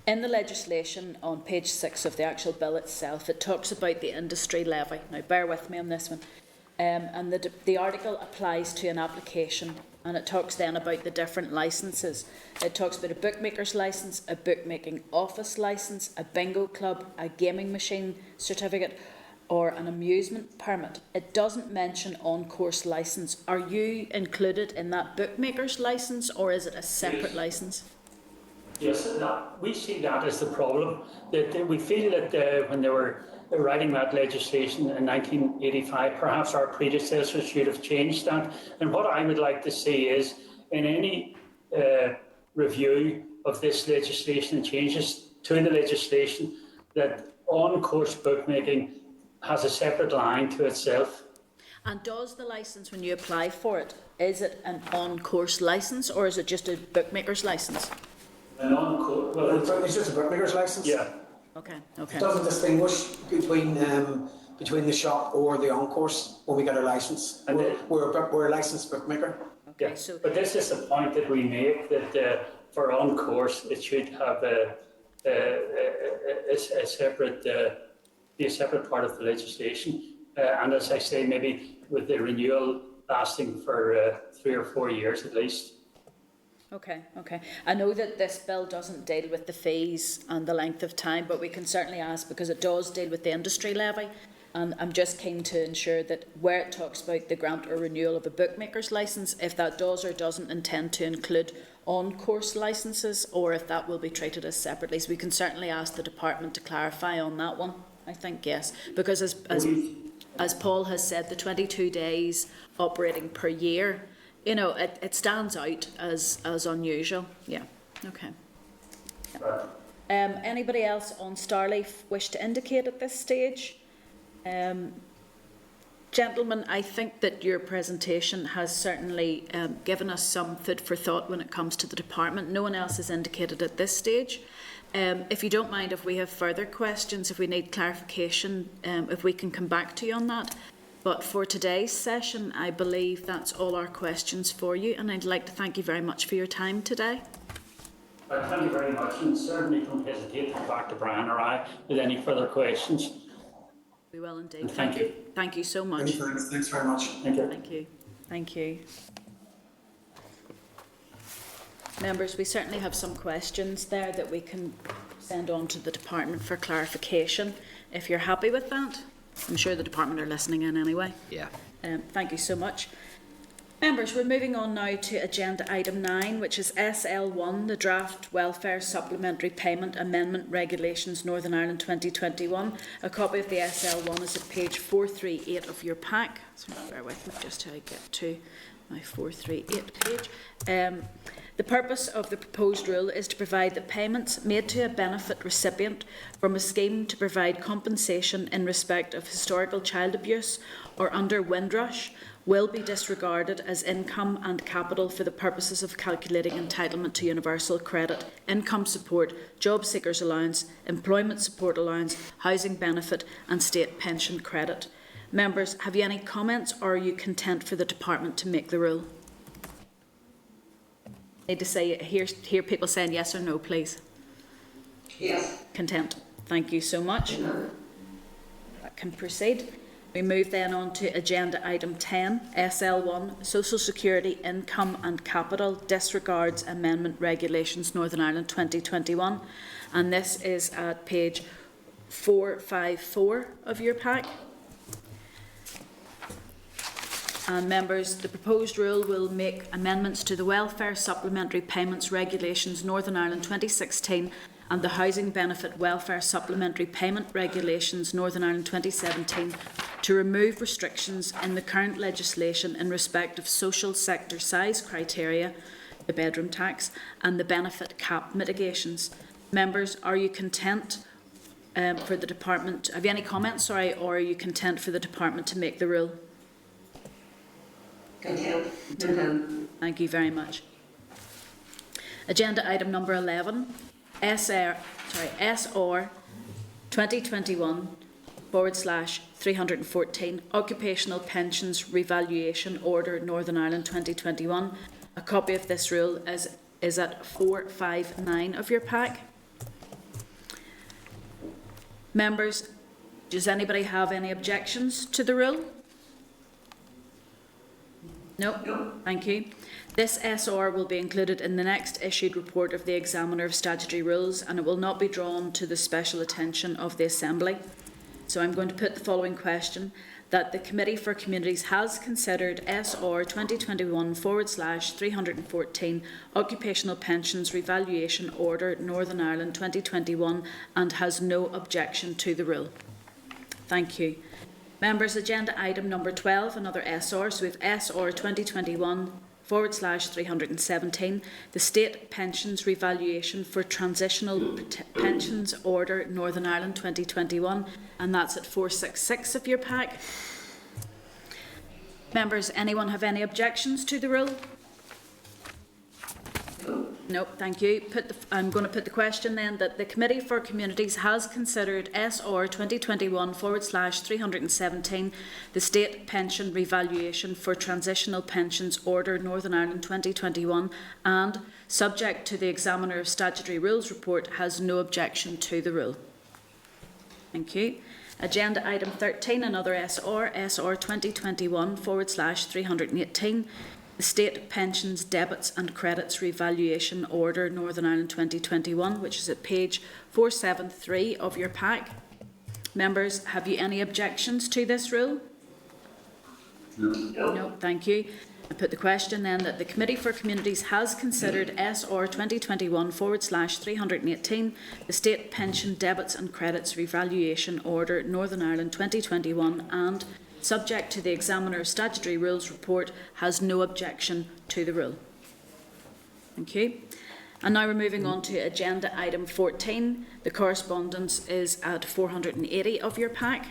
In the legislation on page 6 of the actual bill itself, it talks about the industry levy. Now, bear with me on this one. And the article applies to an application, and it talks then about the different licences. It talks about a bookmaker's licence, a bookmaking office licence, a bingo club, a gaming machine certificate, or an amusement permit. It doesn't mention on-course licence. Are you included in that bookmaker's licence, or is it a separate licence? Yes, we see that as the problem. That we feel that when they were writing that legislation in 1985, perhaps our predecessors should have changed that. And what I would like to see is, in any review of this legislation and changes to the legislation, that on-course bookmaking has a separate line to itself. And does the licence, when you apply for it, is it an on-course licence, or is it just a bookmaker's licence? An on-course, well, It's just a bookmaker's licence. yeah. Okay, okay. It doesn't distinguish between the shop or the on-course when we get our licence. And We're a licensed bookmaker. Okay, Yeah. so But this is the point that we make, that for on-course, it should have a separate, be a separate part of the legislation. And as I say, maybe with the renewal lasting for 3 or 4 years at least. okay, okay. I know that this bill doesn't deal with the fees and the length of time, but we can certainly ask, because it does deal with the industry levy. And I'm just keen to ensure that where it talks about the grant or renewal of a bookmaker's licence, if that does or doesn't intend to include on-course licences, or if that will be treated as separately. So we can certainly ask the department to clarify on that one, I think, yes. Because as Paul has said, the 22 days operating per year, you know, it stands out as unusual. Yeah, okay. Anybody else on Starleaf wish to indicate at this stage? Gentlemen, I think that your presentation has certainly given us some food for thought when it comes to the department. No one else has indicated at this stage. If you don't mind, if we have further questions, if we need clarification, if we can come back to you on that. But for today's session, I believe that's all our questions for you, and I'd like to thank you very much for your time today. Thank you very much, and certainly don't hesitate to come back to Brian or I with any further questions. We will indeed. And thank you. Thank you so much. Thanks very much. Thank you. Thank you. Thank you. Members, we certainly have some questions there that we can send on to the department for clarification. If you're happy with that, I'm sure the department are listening in anyway. Yeah. Thank you so much. Members, we're moving on now to agenda item 9, which is SL1, the Draft Welfare Supplementary Payment Amendment Regulations Northern Ireland 2021. A copy of the SL1 is at page 438 of your pack. So bear with me just till I get to my 438 page. The purpose of the proposed rule is to provide that payments made to a benefit recipient from a scheme to provide compensation in respect of historical child abuse or under Windrush will be disregarded as income and capital for the purposes of calculating entitlement to universal credit, income support, job seekers allowance, employment support allowance, housing benefit and state pension credit. Members, have you any comments, or are you content for the department to make the rule? I need to hear people saying yes or no, please. Yes. Content. Thank you so much. That can proceed. We move then on to agenda item 10, SL1, Social Security Income and Capital Disregards Amendment Regulations Northern Ireland 2021. And this is at page 454 of your pack. And members, the proposed rule will make amendments to the Welfare Supplementary Payments Regulations Northern Ireland 2016 and the Housing Benefit Welfare Supplementary Payment Regulations Northern Ireland 2017 to remove restrictions in the current legislation in respect of social sector size criteria, the bedroom tax, and the benefit cap mitigations. Members, are you content for the department? Have you any comments, or are you content for the department to make the rule? Content. Thank you very much. Agenda item number 11, SR 2021/314 Occupational Pensions Revaluation Order Northern Ireland 2021. A copy of this rule is at 459 of your pack. Members, does anybody have any objections to the rule? No. Thank you. This SR will be included in the next issued report of the Examiner of Statutory Rules, and it will not be drawn to the special attention of the Assembly. So I'm going to put the following question: that the Committee for Communities has considered SR 2021/314 Occupational Pensions Revaluation Order Northern Ireland 2021 and has no objection to the rule. Thank you. Members, agenda item number 12, another SR. So we have SR 2021/317, the State Pensions Revaluation for Transitional Pensions Order Northern Ireland 2021, and that's at 466 of your pack. Members, anyone have any objections to the rule? No, thank you. I'm going to put the question then that the Committee for Communities has considered SR 2021/317, the State Pension Revaluation for Transitional Pensions Order Northern Ireland 2021, and, subject to the Examiner of Statutory Rules report, has no objection to the rule. Thank you. Agenda item 13, another SR 2021/318, the State Pensions Debits and Credits Revaluation Order Northern Ireland 2021, which is at page 473 of your pack. Members, have you any objections to this rule? No. No, thank you. I put the question then that the Committee for Communities has considered SR 2021/318, the State Pension Debits and Credits Revaluation Order Northern Ireland 2021, and, subject to the Examiner of Statutory Rules report, has no objection to the rule. Thank you. And now we're moving on to agenda item 14. The correspondence is at 480 of your pack.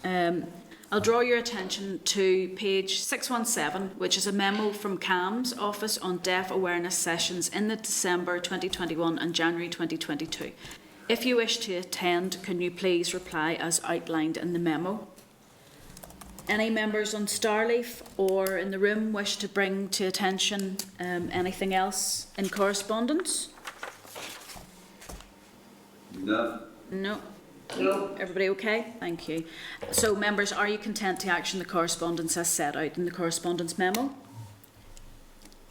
I'll draw your attention to page 617, which is a memo from CAM's office on deaf awareness sessions in the December 2021 and January 2022. If you wish to attend, can you please reply as outlined in the memo? Any members on Starleaf or in the room wish to bring to attention anything else in correspondence? No. No. No. Everybody okay? Thank you. So, members, are you content to action the correspondence as set out in the correspondence memo?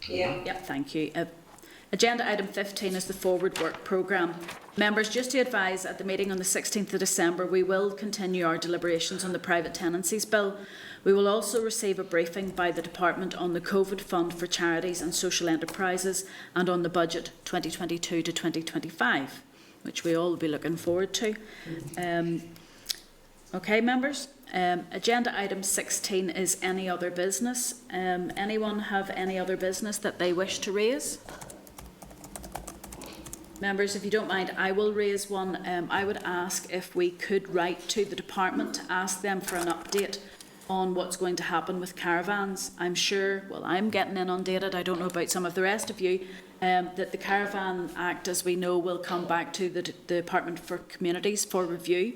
Yeah. Yep, thank you. Agenda item 15 is the Forward Work Programme. Members, just to advise, at the meeting on the 16th of December, we will continue our deliberations on the Private Tenancies Bill. We will also receive a briefing by the Department on the COVID Fund for Charities and Social Enterprises and on the budget 2022 to 2025, which we all will be looking forward to. Okay, members. Agenda item 16 is any other business. Anyone have any other business that they wish to raise? Members, if you don't mind, I will raise one. I would ask if we could write to the department to ask them for an update on what's going to happen with caravans. I'm sure, well, I'm getting inundated, I don't know about some of the rest of you, that the Caravan Act, as we know, will come back to the Department for Communities for review.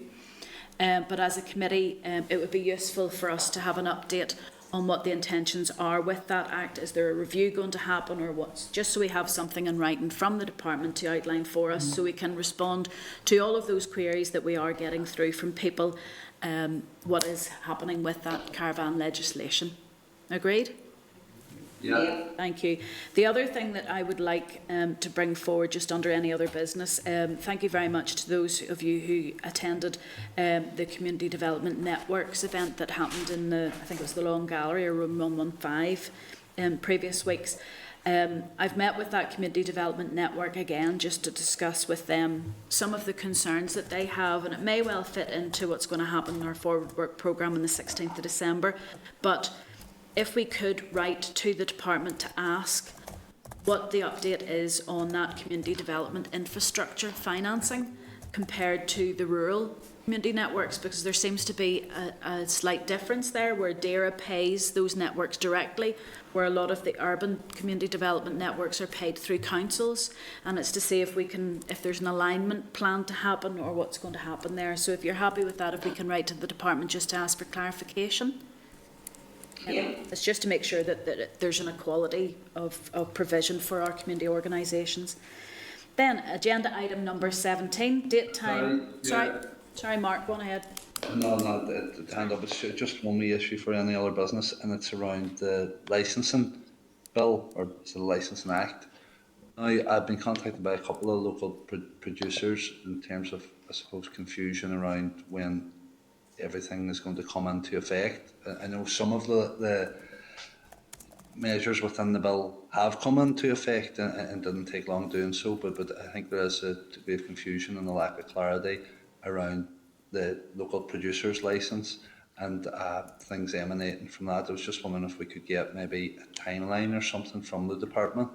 But as a committee, it would be useful for us to have an update on what the intentions are with that Act. Is there a review going to happen, or what's, just so we have something in writing from the department to outline for us, so we can respond to all of those queries that we are getting through from people, what is happening with that caravan legislation. Agreed? Yeah. Thank you. The other thing that I would like to bring forward, just under any other business, thank you very much to those of you who attended the Community Development Networks event that happened in the, I think it was the Long Gallery or Room 115 in previous weeks. I've met with that Community Development Network again just to discuss with them some of the concerns that they have, and it may well fit into what's going to happen in our Forward Work Programme on the 16th of December. But if we could write to the department to ask what the update is on that community development infrastructure financing compared to the rural community networks, because there seems to be a slight difference there where DAERA pays those networks directly, where a lot of the urban community development networks are paid through councils, and it's to see if we can, if there's an alignment plan to happen or what's going to happen there. So if you're happy with that, if we can write to the department just to ask for clarification. Yeah. It's just to make sure that there's an equality of provision for our community organisations. Then, agenda item number 17, date time. Sorry, Mark, go on ahead. No, the hand up. It's just one wee issue for any other business, and it's around the licensing bill, or it's the Licensing Act. I've been contacted by a couple of local producers in terms of, I suppose, confusion around when everything is going to come into effect. I know some of the measures within the bill have come into effect and didn't take long doing so, but I think there is a degree of confusion and a lack of clarity around the local producer's licence and things emanating from that. I was just wondering if we could get maybe a timeline or something from the department.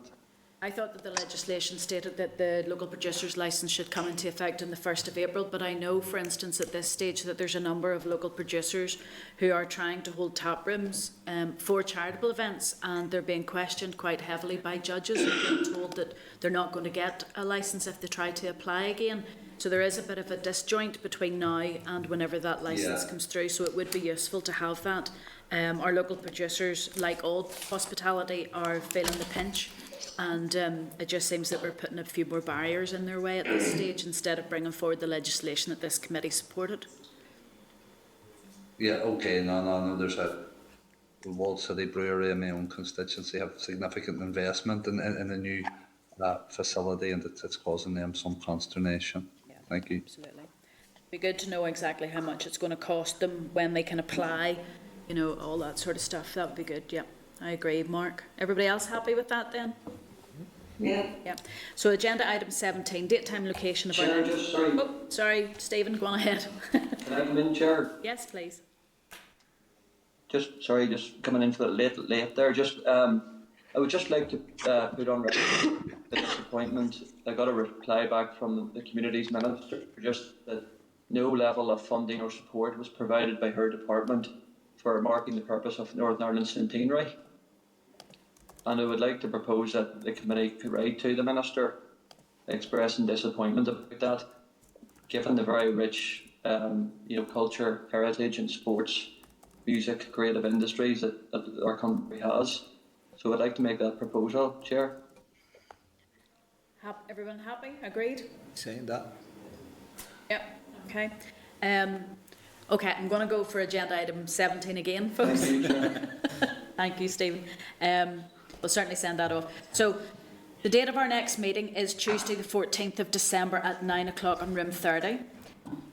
I thought that the legislation stated that the local producer's licence should come into effect on the 1st of April, but I know, for instance, at this stage that there's a number of local producers who are trying to hold tap rooms for charitable events, and they're being questioned quite heavily by judges and being told that they're not going to get a licence if they try to apply again. So there is a bit of a disjoint between now and whenever that licence comes through, so it would be useful to have that. Our local producers, like all hospitality, are feeling the pinch. And it just seems that we're putting a few more barriers in their way at this stage instead of bringing forward the legislation that this committee supported. Yeah, okay, no, there's the Walled City Brewery in my own constituency have significant investment in the new facility, and it's causing them some consternation. Yeah, thank you. Absolutely. It'd be good to know exactly how much it's going to cost them, when they can apply, you know, all that sort of stuff. That would be good, yeah. I agree, Mark. Everybody else happy with that then? Yeah. So agenda item 17, date, time, location of our... Chair, just sorry. Oh, sorry, Stephen, go on ahead. Can I come in, Chair? Yes, please. Just coming in for the late there. I would just like to put on record the disappointment. I got a reply back from the Communities Minister just that no level of funding or support was provided by her department for marking the purpose of Northern Ireland Centenary. And I would like to propose that the committee could write to the Minister expressing disappointment about that, given the very rich culture, heritage and sports, music, creative industries that our country has. So I'd like to make that proposal, Chair. Everyone happy? Agreed? Saying that. Yep, okay. Okay, I'm going to go for agenda item 17 again, folks. Thank you, Chair. Thank you, Stephen. We'll certainly send that off. So the date of our next meeting is Tuesday the 14th of December at 9 o'clock on room 30.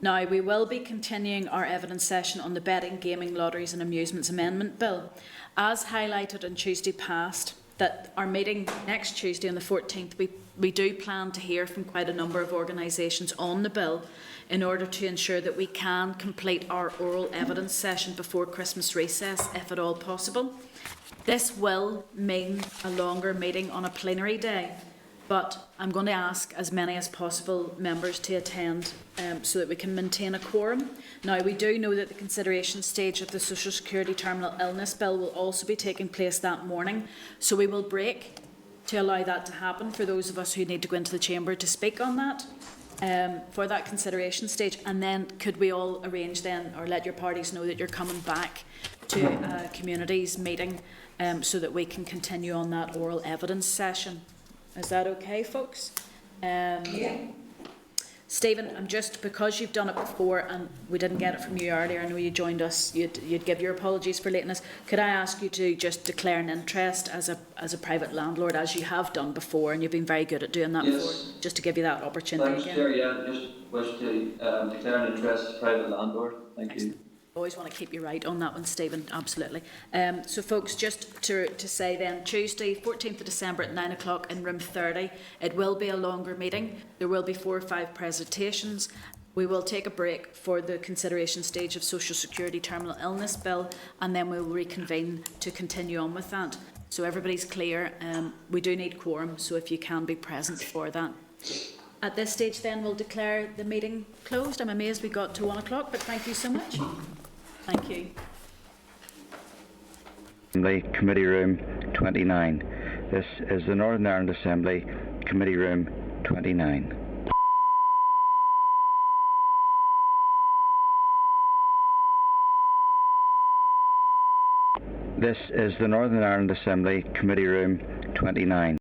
Now, we will be continuing our evidence session on the Betting, Gaming, Lotteries and Amusements Amendment Bill. As highlighted on Tuesday past, that our meeting next Tuesday on the 14th, we do plan to hear from quite a number of organisations on the bill in order to ensure that we can complete our oral evidence session before Christmas recess, if at all possible. This will mean a longer meeting on a plenary day, but I'm going to ask as many as possible members to attend so that we can maintain a quorum. Now, we do know that the consideration stage of the Social Security Terminal Illness Bill will also be taking place that morning, so we will break to allow that to happen for those of us who need to go into the chamber to speak on that. For that consideration stage, and then could we all arrange then, or let your parties know that you're coming back to a communities meeting so that we can continue on that oral evidence session. Is that okay, folks? Yeah. Stephen, I'm just, because you've done it before and we didn't get it from you earlier, I know you joined us, you'd give your apologies for lateness. Could I ask you to just declare an interest as a private landlord, as you have done before, and you've been very good at doing that before, just to give you that opportunity Thanks, again? Chair, yeah, just wish to declare an interest as a private landlord. Thank you. Always want to keep you right on that one, Stephen, absolutely. So folks, just to say then, Tuesday 14th of December at 9 o'clock in room 30, it will be a longer meeting. There will be 4 or 5 presentations. We will take a break for the consideration stage of Social Security Terminal Illness Bill, and then we will reconvene to continue on with that. So everybody's clear. We do need quorum, so if you can be present for that. At this stage then, we'll declare the meeting closed. I'm amazed we got to 1 o'clock, but thank you so much. Thank you. Assembly Committee Room 29. This is the Northern Ireland Assembly Committee Room 29. This is the Northern Ireland Assembly Committee Room 29.